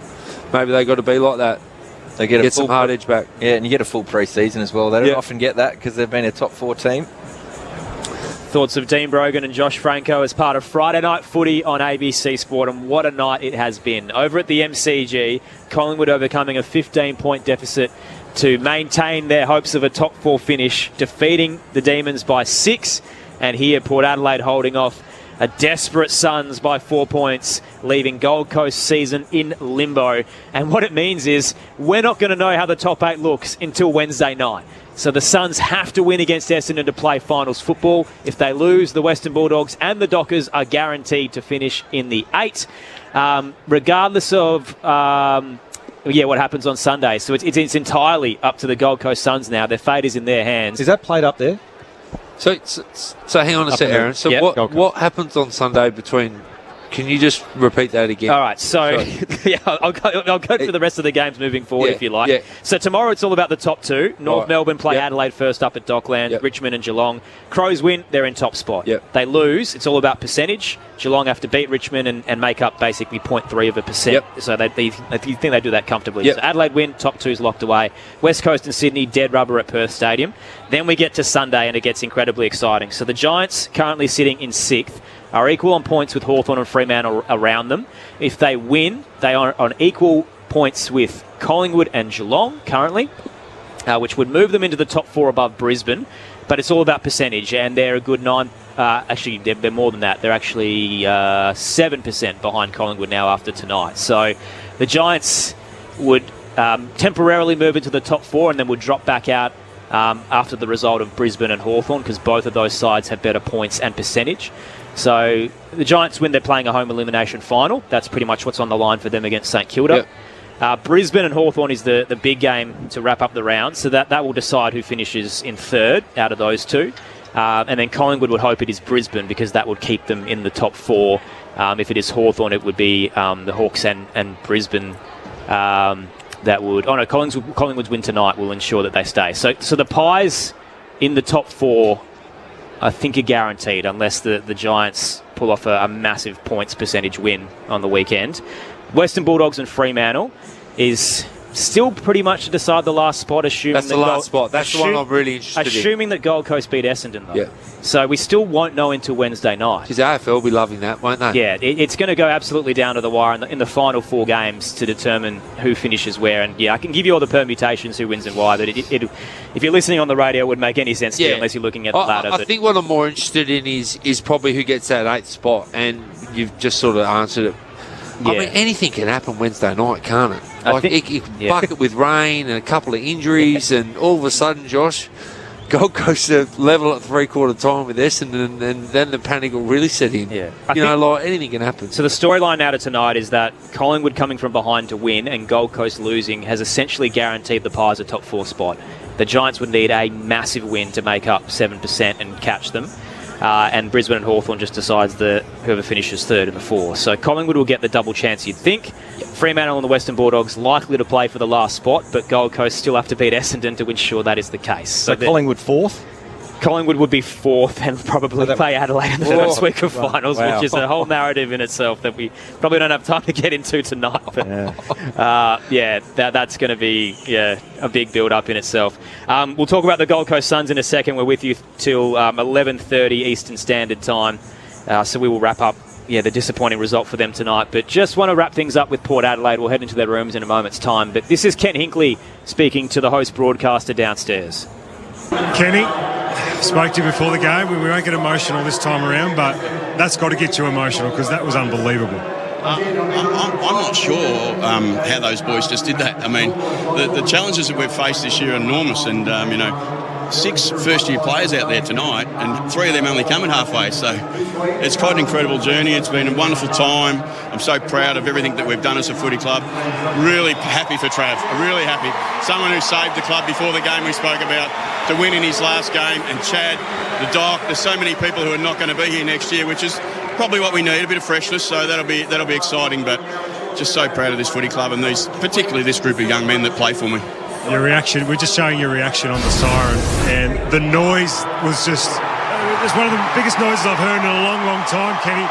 Maybe they got to be like that. They get some hard edge back. Yeah, and you get a full pre-season as well. They don't often get that because they've been a top 4 team. Thoughts of Dean Brogan and Josh Franco as part of Friday Night Footy on ABC Sport, and what a night it has been. Over at the MCG, Collingwood overcoming a 15-point deficit to maintain their hopes of a top 4 finish, defeating the Demons by 6, and here Port Adelaide holding off A desperate Suns by 4 points, leaving Gold Coast season in limbo. And what it means is we're not going to know how the top 8 looks until Wednesday night. So the Suns have to win against Essendon to play finals football. If they lose, the Western Bulldogs and the Dockers are guaranteed to finish in the 8, regardless of what happens on Sunday. So it's entirely up to the Gold Coast Suns now. Their fate is in their hands. Is that played up there? So hang on a sec, Aaron. So what happens on Sunday between... Can you just repeat that again? All right, so I'll go for the rest of the games moving forward if you like. Yeah. So tomorrow it's all about the top 2. North Melbourne play Adelaide first up at Dockland, Richmond and Geelong. Crows win, they're in top spot. They lose, it's all about percentage. Geelong have to beat Richmond and make up basically 0.3%. So they think they do that comfortably. So Adelaide win, top 2's locked away. West Coast and Sydney, dead rubber at Perth Stadium. Then we get to Sunday and it gets incredibly exciting. So the Giants, currently sitting in 6th, are equal on points with Hawthorn and Fremantle around them. If they win, they are on equal points with Collingwood and Geelong currently, which would move them into the top 4 above Brisbane. But it's all about percentage, and they're a good 9... actually, they're more than that. They're actually 7% behind Collingwood now after tonight. So the Giants would temporarily move into the top 4 and then would drop back out after the result of Brisbane and Hawthorn, because both of those sides have better points and percentage. So the Giants win, they're playing a home elimination final. That's pretty much what's on the line for them against St Kilda. Brisbane and Hawthorn is the big game to wrap up the round, so that will decide who finishes in 3rd out of those 2. And then Collingwood would hope it is Brisbane, because that would keep them in the top 4. If it is Hawthorn, it would be the Hawks and Brisbane that would... Oh no, Collingwood's win tonight will ensure that they stay. So the Pies in the top 4... I think are guaranteed unless the Giants pull off a massive points percentage win on the weekend. Western Bulldogs and Fremantle is still pretty much to decide the last spot, assuming that's the last spot. That's the one I'm really interested in. Assuming that Gold Coast beat Essendon, though. So we still won't know until Wednesday night. Because the AFL will be loving that, won't they? Yeah, it's going to go absolutely down to the wire in the final 4 games to determine who finishes where. And I can give you all the permutations, who wins and why, but if you're listening on the radio, it wouldn't make any sense to you unless you're looking at the ladder. I think what I'm more interested in is probably who gets that 8th spot, and you've just sort of answered it. I mean, anything can happen Wednesday night, can't it? Like, it can bucket with rain and a couple of injuries, and all of a sudden, Josh, Gold Coast are level at 3/4 time with Essendon, and then the panic will really set in. Anything can happen. So the storyline out of tonight is that Collingwood coming from behind to win and Gold Coast losing has essentially guaranteed the Pies a top 4 spot. The Giants would need a massive win to make up 7% and catch them. And Brisbane and Hawthorn just decides whoever finishes 3rd in the 4. So Collingwood will get the double chance, you'd think. Fremantle and the Western Bulldogs likely to play for the last spot, but Gold Coast still have to beat Essendon to ensure that is the case. So Collingwood 4th? Collingwood would be 4th and probably play Adelaide in the first week of finals, which is a whole narrative in itself that we probably don't have time to get into tonight. But that's going to be a big build-up in itself. We'll talk about the Gold Coast Suns in a second. We're with you till 11:30 Eastern Standard Time, so we will wrap up the disappointing result for them tonight. But just want to wrap things up with Port Adelaide. We'll head into their rooms in a moment's time. But this is Ken Hinkley speaking to the host broadcaster downstairs. Kenny, spoke to you before the game. We won't get emotional this time around, but that's got to get you emotional because that was unbelievable. I'm not sure how those boys just did that. I mean, the challenges that we've faced this year are enormous, and 6 first-year players out there tonight, and 3 of them only coming halfway. So it's quite an incredible journey. It's been a wonderful time. I'm so proud of everything that we've done as a footy club. Really happy for Trav. Really happy. Someone who saved the club before the game we spoke about to win in his last game, and Chad, the Doc. There's so many people who are not going to be here next year, which is probably what we need, a bit of freshness. So that'll be exciting. But just so proud of this footy club and particularly this group of young men that play for me. Your reaction, we're just showing your reaction on the siren, and the noise was just one of the biggest noises I've heard in a long, long time, Kenny.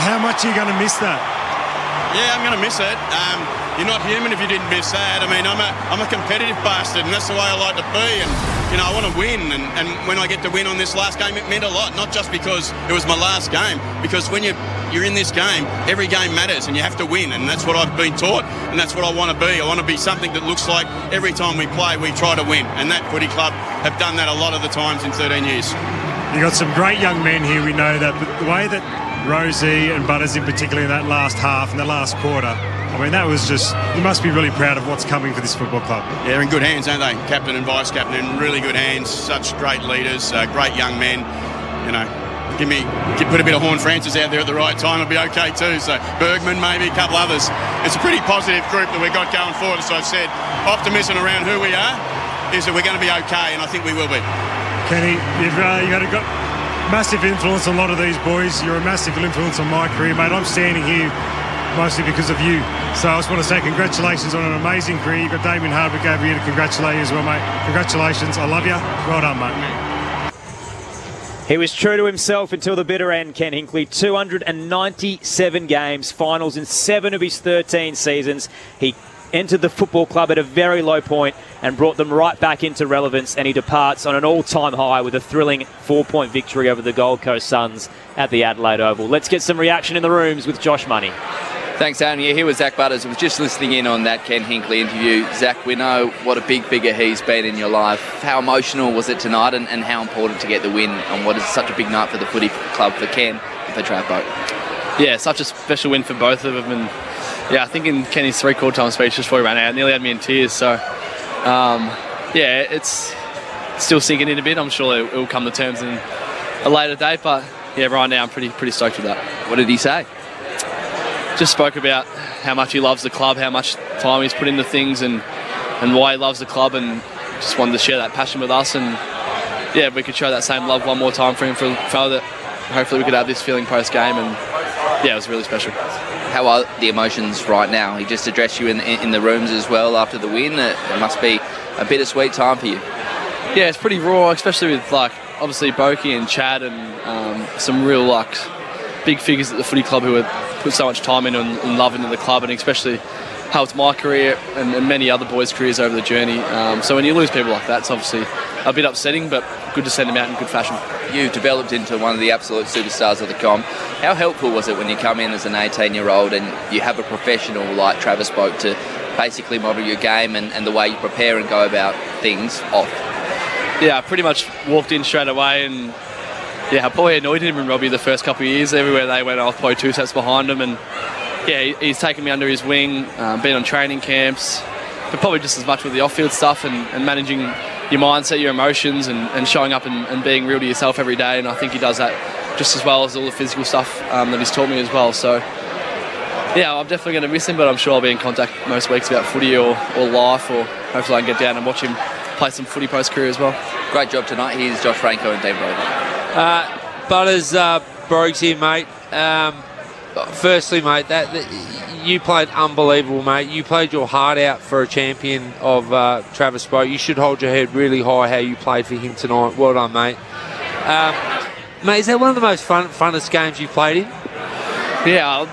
How much are you going to miss that? Yeah, I'm going to miss it. You're not human if you didn't miss that. I mean, I'm a competitive bastard, and that's the way I like to be. And, I want to win. And when I get to win on this last game, it meant a lot. Not just because it was my last game, because when you're in this game, every game matters, and you have to win. And that's what I've been taught, and that's what I want to be. I want to be something that looks like every time we play, we try to win. And that footy club have done that a lot of the times in 13 years. You got some great young men here, we know that, but the way that Rosie and Butters in particular in that last half, in the last quarter, I mean, that was just, you must be really proud of what's coming for this football club. Yeah, they're in good hands, aren't they? Captain and vice captain in really good hands. Such great leaders, great young men. You know, put a bit of Horn Francis out there at the right time, it'll be okay too. So Bergman, maybe a couple others. It's a pretty positive group that we've got going forward. As I've said, optimism around who we are is that we're going to be okay, and I think we will be. Kenny, you've got massive influence on a lot of these boys. You're a massive influence on my career, mate. I'm standing here mostly because of you. So I just want to say congratulations on an amazing career. You've got Damien Hardwick over here to congratulate you as well, mate. Congratulations. I love you. Well done, mate. He was true to himself until the bitter end, Ken Hinkley. 297 games, finals in 7 of his 13 seasons. He entered the football club at a very low point and brought them right back into relevance, and he departs on an all-time high with a thrilling 4-point victory over the Gold Coast Suns at the Adelaide Oval. Let's get some reaction in the rooms with Josh Money. Thanks, Aaron. Yeah, here was Zach Butters. I was just listening in on that Ken Hinkley interview. Zach, we know what a big figure he's been in your life. How emotional was it tonight, and how important to get the win on what is such a big night for the footy club, for Ken and for Trav Boat? Yeah, such a special win for both of them. And yeah, I think in Kenny's three-quarter time speech just before he ran out, nearly had me in tears. So yeah, it's still sinking in a bit. I'm sure it will come to terms in a later date, but yeah, right now I'm pretty stoked with that. What did he say? Just spoke about how much he loves the club, how much time he's put into things, and why he loves the club, and just wanted to share that passion with us. And yeah, we could show that same love one more time for him, for that hopefully we could have this feeling post-game. And yeah, it was really special. How are the emotions right now? He just addressed you in the rooms as well after the win. It must be a bittersweet time for you. Yeah, it's pretty raw, especially with obviously Boki and Chad and some real big figures at the footy club who have put so much time in and love into the club, and especially helped my career and many other boys' careers over the journey. So when you lose people like that, it's obviously a bit upsetting, but good to send them out in good fashion. You developed into one of the absolute superstars of the comp. How helpful was it when you come in as an 18-year-old and you have a professional like Travis Boak to basically model your game and the way you prepare and go about things off? Yeah, I pretty much walked in straight away, and yeah, I probably annoyed him and Robbie the first couple of years. Everywhere they went, I was probably 2 steps behind him, and yeah, he's taken me under his wing, been on training camps, but probably just as much with the off-field stuff and managing your mindset, your emotions, and showing up and being real to yourself every day. And I think he does that just as well as all the physical stuff that he's taught me as well. So yeah, I'm definitely going to miss him, but I'm sure I'll be in contact most weeks about footy or life, or hopefully I can get down and watch him play some footy post-career as well. Great job tonight. Here's Josh Franco and Dean Brogan. Butters, Brogues here, mate. Firstly, mate, you played unbelievable, mate. You played your heart out for a champion of Travis Boak. You should hold your head really high how you played for him tonight. Well done, mate. Mate, is that one of the most funnest games you've played in? Yeah,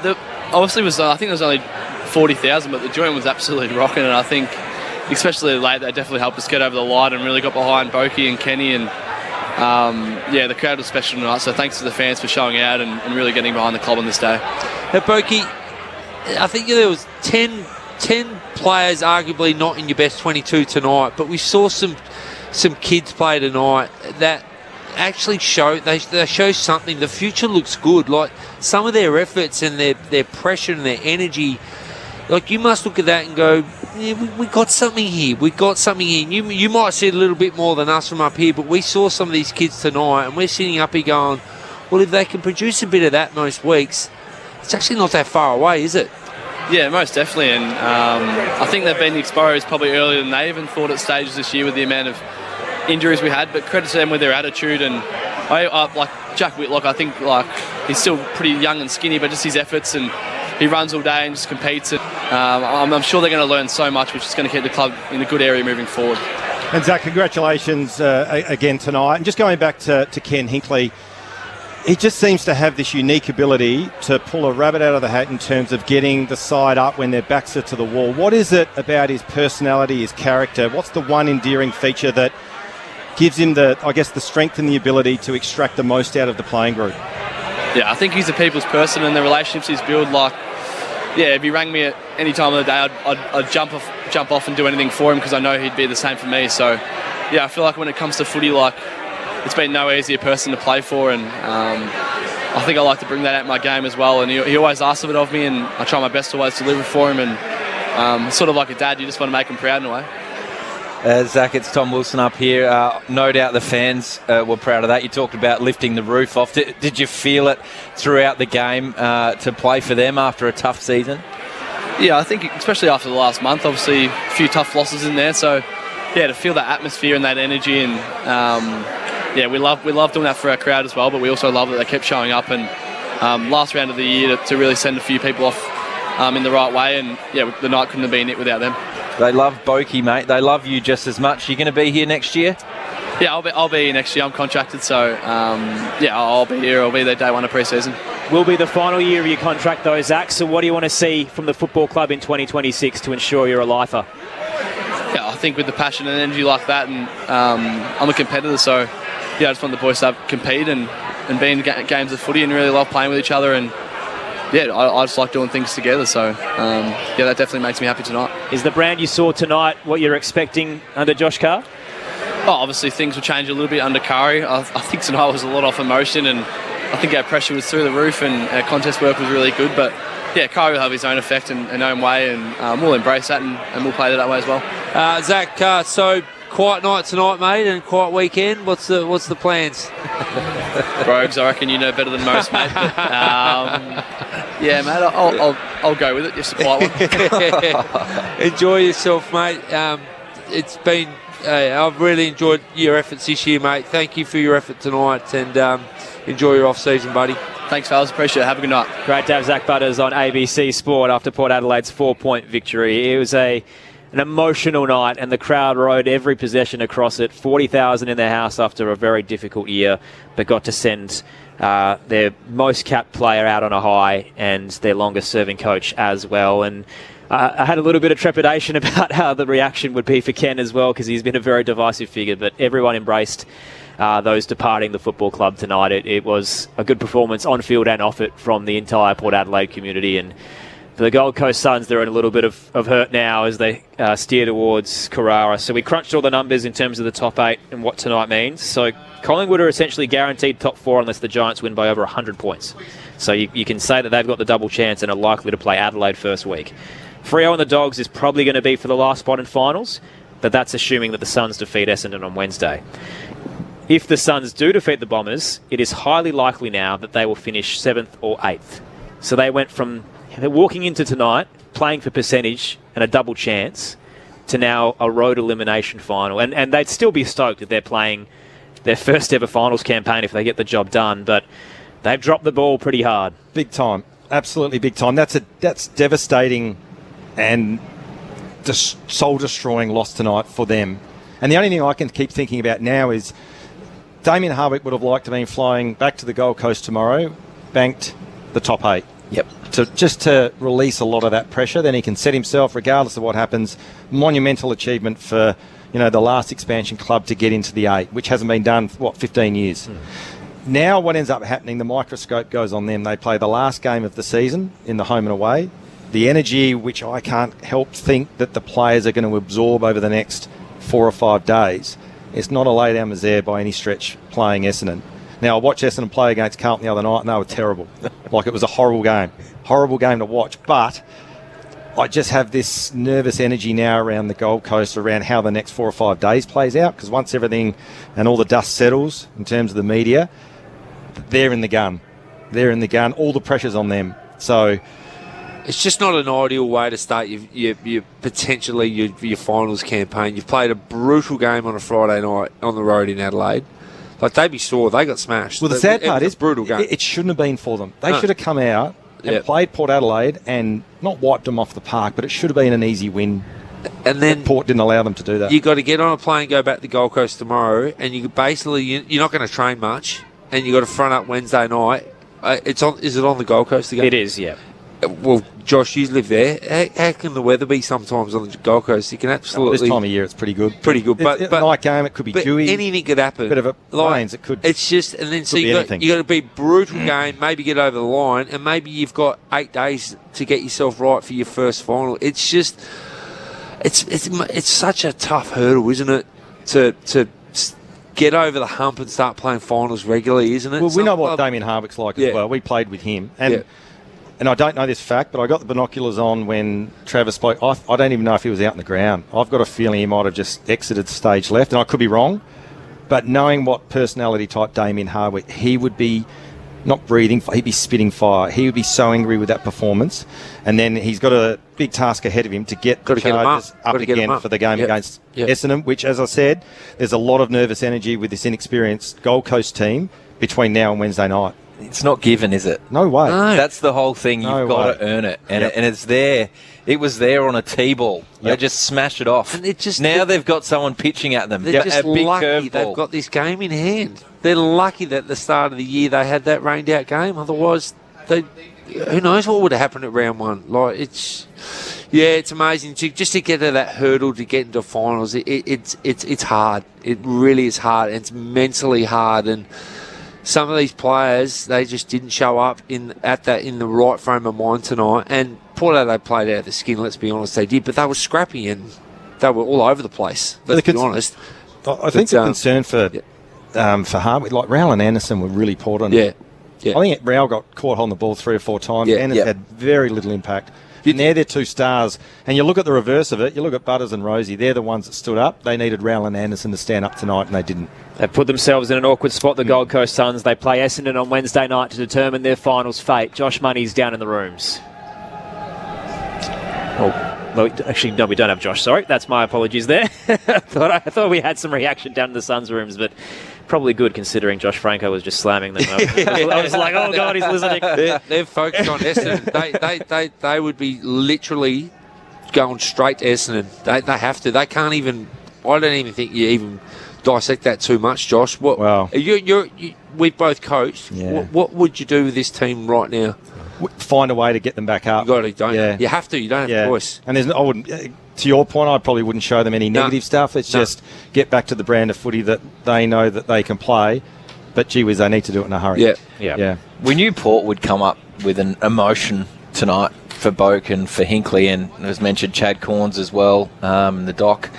obviously I think it was only 40,000, but the joint was absolutely rocking, and I think especially late they definitely helped us get over the line and really got behind Boki and Kenny, and yeah, the crowd was special tonight, so thanks to the fans for showing out and really getting behind the club on this day. Now, Boki, I think there was 10 players arguably not in your best 22 tonight, but we saw some kids play tonight that actually show something. The future looks good. Like some of their efforts and their pressure and their energy, like you must look at that and go, yeah, we got something here. We got something here. You might see it a little bit more than us from up here, but we saw some of these kids tonight, and we're sitting up here going, well, if they can produce a bit of that most weeks, it's actually not that far away, is it? Yeah, most definitely, and I think they've been exposed probably earlier than they even thought at stages this year with the amount of injuries we had, but credit to them with their attitude. And I like Jack Whitlock, I think he's still pretty young and skinny, but just his efforts, and he runs all day and just competes. And I'm sure they're going to learn so much, which is going to keep the club in a good area moving forward. And Zach, congratulations again tonight. And just going back to Ken Hinkley, he just seems to have this unique ability to pull a rabbit out of the hat in terms of getting the side up when their backs are to the wall. What is it about his personality, his character? What's the one endearing feature that gives him the strength and the ability to extract the most out of the playing group? Yeah, I think he's a people's person, and the relationships he's built, if he rang me at any time of the day, I'd jump off and do anything for him because I know he'd be the same for me. So, yeah, I feel like when it comes to footy, it's been no easier person to play for, and I think I like to bring that out in my game as well. And he always asks of it of me, and I try my best to always deliver for him. And sort of like a dad, you just want to make him proud in a way. Zach, it's Tom Wilson up here. No doubt the fans were proud of that. You talked about lifting the roof off. Did you feel it throughout the game to play for them after a tough season? Yeah, I think especially after the last month, obviously a few tough losses in there. So, yeah, to feel that atmosphere and that energy, and yeah, we love doing that for our crowd as well. But we also love that they kept showing up, and last round of the year to really send a few people off in the right way. And yeah, the night couldn't have been it without them. They love Boki, mate. They love you just as much. You're going to be here next year? Yeah, I'll be here next year. I'm contracted, so yeah, I'll be here. I'll be there day one of pre-season. Will be the final year of your contract, though, Zach. So what do you want to see from the football club in 2026 to ensure you're a lifer? Yeah, I think with the passion and energy like that, and I'm a competitor, so yeah, I just want the boys to compete and be in games of footy and really love playing with each other. And yeah, I just like doing things together. So yeah, that definitely makes me happy tonight. Is the brand you saw tonight what you're expecting under Josh Carr? Oh, obviously things will change a little bit under Curry. I think tonight was a lot off emotion, and I think our pressure was through the roof, and our contest work was really good. But yeah, Curry will have his own effect and own way, and we'll embrace that and we'll play that way as well. Zach, so quiet night tonight, mate, and quiet weekend. What's the plans? Rogues, I reckon you know better than most, mate. But, yeah, mate, I'll go with it. Just a quiet one. Enjoy yourself, mate. It's been. I've really enjoyed your efforts this year, mate. Thank you for your effort tonight, and enjoy your off-season, buddy. Thanks, fellas. Appreciate it. Have a good night. Great to have Zach Butters on ABC Sport after Port Adelaide's 4-point victory. It was an emotional night, and the crowd rode every possession across it. 40,000 in their house after a very difficult year, but got to send their most capped player out on a high, and their longest-serving coach as well. And I had a little bit of trepidation about how the reaction would be for Ken as well, because he's been a very divisive figure, but everyone embraced those departing the football club tonight. It was a good performance on field and off it from the entire Port Adelaide community. And for the Gold Coast Suns, they're in a little bit of hurt now as they steer towards Carrara. So we crunched all the numbers in terms of the top 8 and what tonight means. So Collingwood are essentially guaranteed top 4 unless the Giants win by over 100 points. So you can say that they've got the double chance and are likely to play Adelaide first week. Freo and the Dogs is probably going to be for the last spot in finals, but that's assuming that the Suns defeat Essendon on Wednesday. If the Suns do defeat the Bombers, it is highly likely now that they will finish 7th or 8th. So they went from walking into tonight, playing for percentage and a double chance, to now a road elimination final. And they'd still be stoked if they're playing their first ever finals campaign if they get the job done, but they've dropped the ball pretty hard. Big time. Absolutely big time. That's devastating and soul-destroying loss tonight for them. And the only thing I can keep thinking about now is Damien Hardwick would have liked to have been flying back to the Gold Coast tomorrow, banked the top 8. Yep. Just to release a lot of that pressure, then he can set himself, regardless of what happens, monumental achievement for the last expansion club to get into the 8, which hasn't been done for, 15 years. Now what ends up happening, the microscope goes on them. They play the last game of the season in the home and away. The energy, which I can't help think that the players are going to absorb over the next 4 or 5 days, it's not a lay-down misère by any stretch playing Essendon. Now, I watched Essendon play against Carlton the other night, and they were terrible. Like, it was a horrible game to watch. But I just have this nervous energy now around the Gold Coast, around how the next 4 or 5 days plays out, because once everything and all the dust settles in terms of the media, they're in the gun. All the pressure's on them. So it's just not an ideal way to start your potentially your finals campaign. You've played a brutal game on a Friday night on the road in Adelaide. Like, they'd be sore. They got smashed. Well, the sad part is brutal game. It shouldn't have been for them. They should have come out and played Port Adelaide and not wiped them off the park, but it should have been an easy win. And then Port didn't allow them to do that. You've got to get on a plane, go back to Gold Coast tomorrow, and you basically you're not going to train much, and you've got to front up Wednesday night. Is it on the Gold Coast again? It is, yeah. Well, Josh, you live there. How can the weather be sometimes on the Gold Coast? You can absolutely... this time of year, it's pretty good. But night game, it could be dewy. Anything could happen. Bit of a plains, it could. It's just, and then so you got to be brutal game, maybe get over the line, and maybe you've got 8 days to get yourself right for your first final. It's just, it's such a tough hurdle, isn't it? To get over the hump and start playing finals regularly, isn't it? Well, we know what Damien Harvick's like as well. We played with him. And I don't know this fact, but I got the binoculars on when Travis spoke. I don't even know if he was out in the ground. I've got a feeling he might have just exited stage left, and I could be wrong. But knowing what personality type Damien Harwick, he would be not breathing, he'd be spitting fire. He would be so angry with that performance. And then he's got a big task ahead of him to get the Chargers up again for the game against Essendon, which, as I said, there's a lot of nervous energy with this inexperienced Gold Coast team between now and Wednesday night. It's not given, is it? No way. No. That's the whole thing. You've got to earn it. And, and it's there. It was there on a T-ball. They just smash it off. And it just, now they've got someone pitching at them. They're just a big lucky curveball. they've got this game in hand. They're lucky that at the start of the year they had that rained out game. Otherwise, who knows what would have happened at round one. Like, it's amazing. Just to get to that hurdle to get into finals, it's hard. It really is hard. It's mentally hard. And some of these players, they just didn't show up in the right frame of mind tonight. And Port Adelaide played out of the skin, let's be honest, they did. But they were scrappy and they were all over the place, let's be honest. I think the concern for Harwick, like Rowell and Anderson were really poor on it. I think Rowell got caught on the ball 3 or 4 times. Anderson had very little impact. And they're their two stars. And you look at the reverse of it, you look at Butters and Rosie, they're the ones that stood up. They needed Rowell and Anderson to stand up tonight, and they didn't. They put themselves in an awkward spot, the Gold Coast Suns. They play Essendon on Wednesday night to determine their finals fate. Josh Money's down in the rooms. Actually, no, we don't have Josh, sorry. That's my apologies there. I thought we had some reaction down in the Suns' rooms, but probably good considering Josh Franco was just slamming them. I was like, oh, God, he's listening. They're focused on Essendon. They would be literally going straight to Essendon. They have to. They can't even... I don't even think you even dissect that too much, Josh. We've both coached. Yeah. What would you do with this team right now? Find a way to get them back up. You got to, don't you? You have to. You don't have a choice. And I wouldn't. To your point, I probably wouldn't show them any negative stuff. It's just get back to the brand of footy that they know that they can play. But gee whiz, they need to do it in a hurry. Yeah. We knew Port would come up with an emotion tonight for Boak and for Hinkley, and as mentioned, Chad Corns as well. The doc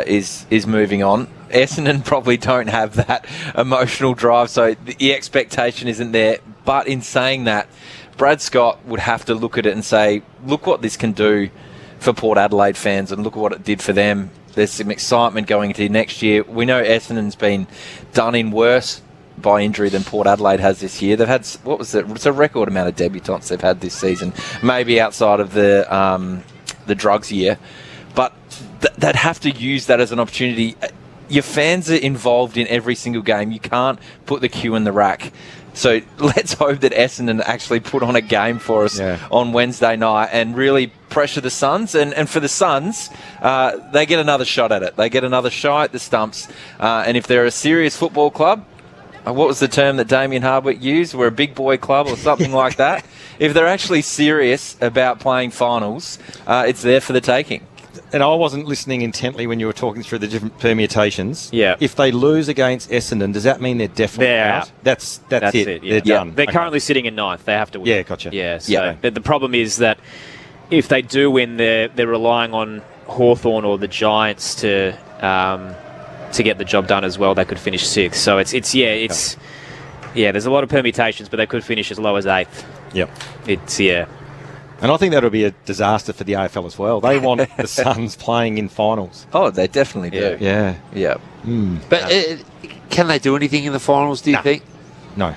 is moving on. Essendon probably don't have that emotional drive, so the expectation isn't there. But in saying that, Brad Scott would have to look at it and say, look what this can do for Port Adelaide fans and look what it did for them. There's some excitement going into next year. We know Essendon's been done in worse by injury than Port Adelaide has this year. They've had, it's a record amount of debutants they've had this season, maybe outside of the drugs year. But they'd have to use that as an opportunity. Your fans are involved in every single game. You can't put the cue in the rack. So let's hope that Essendon actually put on a game for us on Wednesday night and really pressure the Suns. And for the Suns, they get another shot at it. They get another shot at the stumps. And if they're a serious football club, what was the term that Damien Hardwick used? We're a big boy club or something like that. If they're actually serious about playing finals, it's there for the taking. And I wasn't listening intently when you were talking through the different permutations. Yeah. If they lose against Essendon, does that mean they're definitely out? That's it. They're done. They're currently sitting in ninth. They have to win. Yeah, gotcha. Yeah, so the problem is that if they do win, they're relying on Hawthorn or the Giants to get the job done as well. They could finish 6th. So there's a lot of permutations, but they could finish as low as 8th. Yep. And I think that'll be a disaster for the AFL as well. They want the Suns playing in finals. Oh, they definitely do. Yeah. But can they do anything in the finals, do you think? No.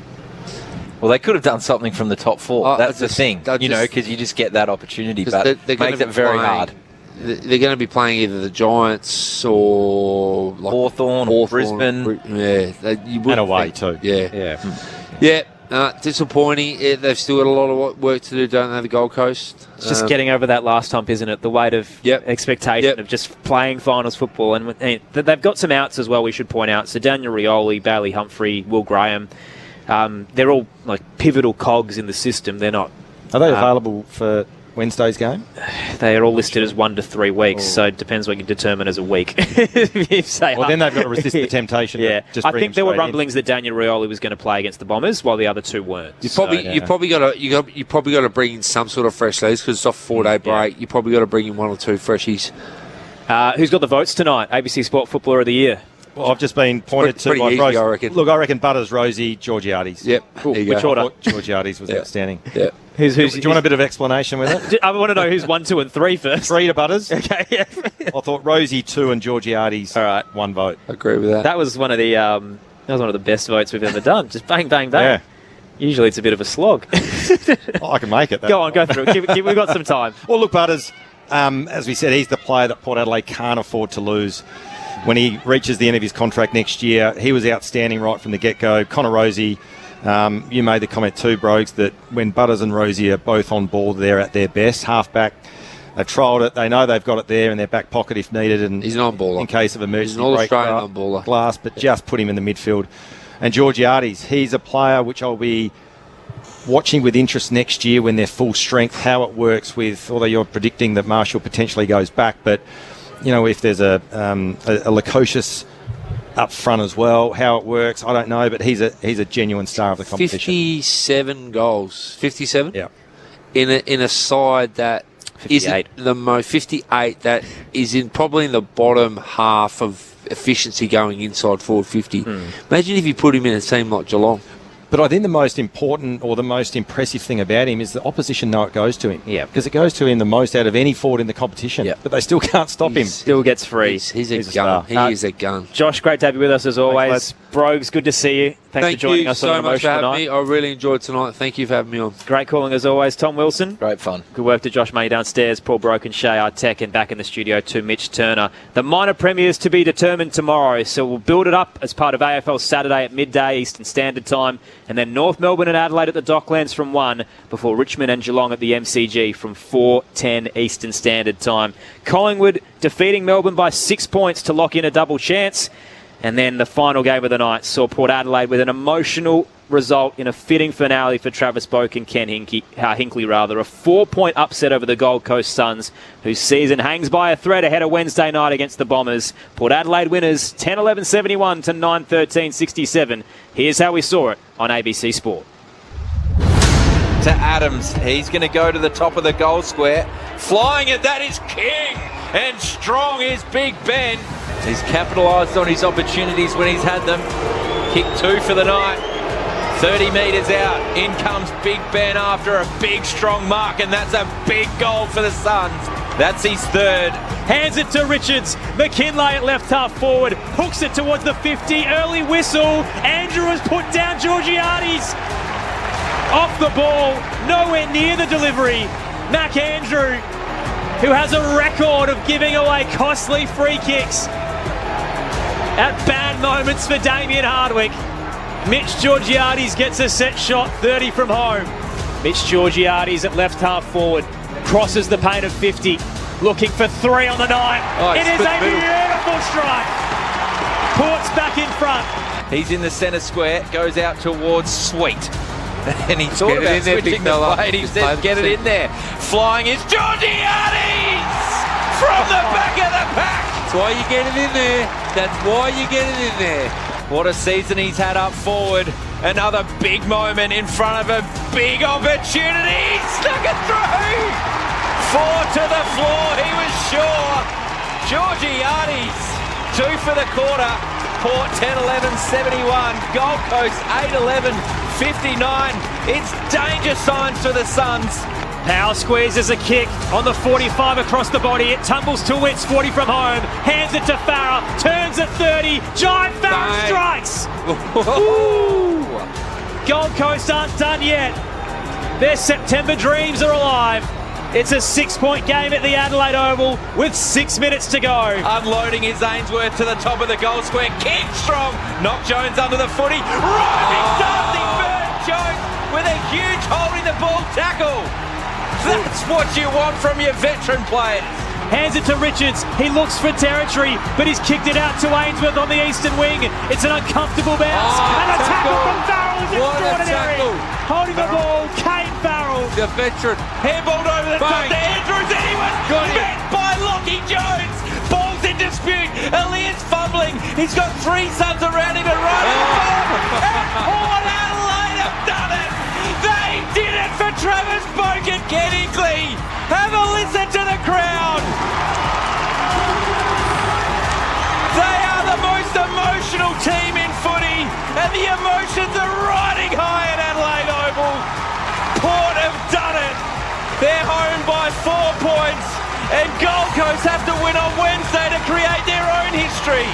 Well, they could have done something from the top 4. That's the thing, because you just get that opportunity, but it makes it very hard. They're going to be playing either the Giants or Hawthorn or Brisbane. And away too. Disappointing. They've still got a lot of work to do, don't they, the Gold Coast? It's just getting over that last hump, isn't it? The weight of expectation of just playing finals football. And they've got some outs as well, we should point out. So Daniel Rioli, Bailey Humphrey, Will Graham, they're all like pivotal cogs in the system. They're not... Are they available for Wednesday's game? They are all listed as 1 to 3 weeks, so it depends what you determine as a week. Then they've got to resist the temptation. I think there were rumblings that Daniel Rioli was going to play against the Bombers, while the other 2 weren't. You probably got to bring in some sort of fresh legs because it's off a 4-day break. You probably got to bring in 1 or 2 freshies. Who's got the votes tonight? ABC Sport Footballer of the Year. Well, I've just been pointed Pretty to by easy, Rose. I reckon. Look, I reckon Butters, Rosie, Georgiades. Yep. Cool. Which order? I thought Georgiades was outstanding. Yeah. Do you want a bit of explanation with it? I want to know who's 1, 2, and 3 first. 3 to Butters. Okay, yeah. I thought Rosie 2 and Georgiades. All right, 1 vote. Agree with that. That was one of the best votes we've ever done. Just bang, bang, bang. Yeah. Usually it's a bit of a slog. Oh, I can make it. Go through it. We've got some time. Well, look, Butters, as we said, he's the player that Port Adelaide can't afford to lose. When he reaches the end of his contract next year, he was outstanding right from the get-go. Connor Rosie, you made the comment too, Brogues, that when Butters and Rosie are both on ball, they're at their best. Halfback, they've trialled it. They know they've got it there in their back pocket if needed. And he's an on-baller. In case of emergency. He's an all-Australian on-baller. Glass, but just put him in the midfield. And Georgiades, he's a player which I'll be watching with interest next year when they're full strength, how it works with, although you're predicting that Marshall potentially goes back, but you know, if there's a Lukosius up front as well, how it works, I don't know, but he's a genuine star of the competition. 57 goals. 57? Yeah. In a side that 58. isn't the most 58 that is probably in the bottom half of efficiency going inside forward 50. Imagine if you put him in a team like Geelong. But I think the most important or the most impressive thing about him is the opposition know it goes to him. Yeah. Because it goes to him the most out of any forward in the competition. Yeah. But they still can't stop him. Still gets free. He's a gun. star. He is a gun. Josh, great to have you with us as always. Thanks, Brogues, good to see you. Thanks for joining you us so on much for Emotion having tonight. me. I really enjoyed tonight. Thank you for having me on. Great calling as always, Tom Wilson. Great fun. Good work to Josh May downstairs, Paul Broken, Shay Artek, and back in the studio to Mitch Turner. The minor premiers to be determined tomorrow, so we'll build it up as part of AFL Saturday at midday Eastern Standard Time, and then North Melbourne and Adelaide at the Docklands from 1, before Richmond and Geelong at the MCG from 4:10 Eastern Standard Time. Collingwood defeating Melbourne by 6 points to lock in a double chance. And then the final game of the night saw Port Adelaide with an emotional result in a fitting finale for Travis Boak and Ken Hinkley, a 4-point upset over the Gold Coast Suns, whose season hangs by a thread ahead of Wednesday night against the Bombers. Port Adelaide winners 10-11-71 to 9-13-67. Here's how we saw it on ABC Sport. To Adams, he's going to go to the top of the goal square. Flying it, that is King. And strong is Big Ben. He's capitalised on his opportunities when he's had them. Kick 2 for the night. 30 metres out. In comes Big Ben after a big, strong mark, and that's a big goal for the Suns. That's his third. Hands it to Richards. McKinlay at left half forward. Hooks it towards the 50. Early whistle. Andrew has put down Georgiades. Off the ball. Nowhere near the delivery. Mac Andrew, who has a record of giving away costly free kicks at bad moments for Damien Hardwick. Mitch Georgiades gets a set shot, 30 from home. Mitch Georgiades at left half forward, crosses the paint of 50, looking for 3 on the night. It is a beautiful strike. Port's back in front. He's in the centre square, goes out towards Sweet. And he thought Get it about in there, switching big the fella. blade. He Just said, play get it the in there. Flying is Georgiades from the back of the pack. That's why you get it in there. That's why you get it in there. What a season he's had up forward. Another big moment in front of a big opportunity. He stuck it through. 4 to the floor, he was sure. Georgiades, 2 for the quarter. Port 10-11-71. Gold Coast 8-11-59. It's danger signs for the Suns. Power squeezes a kick on the 45 across the body. It tumbles to Witts, 40 from home. Hands it to Farah. Turns at 30. Giant Farah strikes. Ooh. Gold Coast aren't done yet. Their September dreams are alive. It's a 6-point game at the Adelaide Oval with 6 minutes to go. Unloading his Ainsworth to the top of the goal square. King strong. Knock Jones under the footy. Roving Darcy Burn Jones with a huge holding the ball tackle. That's what you want from your veteran players. Hands it to Richards. He looks for territory, but he's kicked it out to Ainsworth on the eastern wing. It's an uncomfortable bounce. And a tackle from Farrell is extraordinary. Holding the ball, Kane Farrell. The veteran. Handballed over the top to Andrews. Anyone met by Lockie Jones. Ball's in dispute. Elias fumbling. He's got 3 Suns around him and right in front. And Port Adelaide have done it. They did it for Travis Boak and Ken Hinkley. Have a listen to the crowd. They are the most emotional And the emotions are riding high at Adelaide Oval. Port have done it. They're home by 4 points. And Gold Coast have to win on Wednesday to create their own history.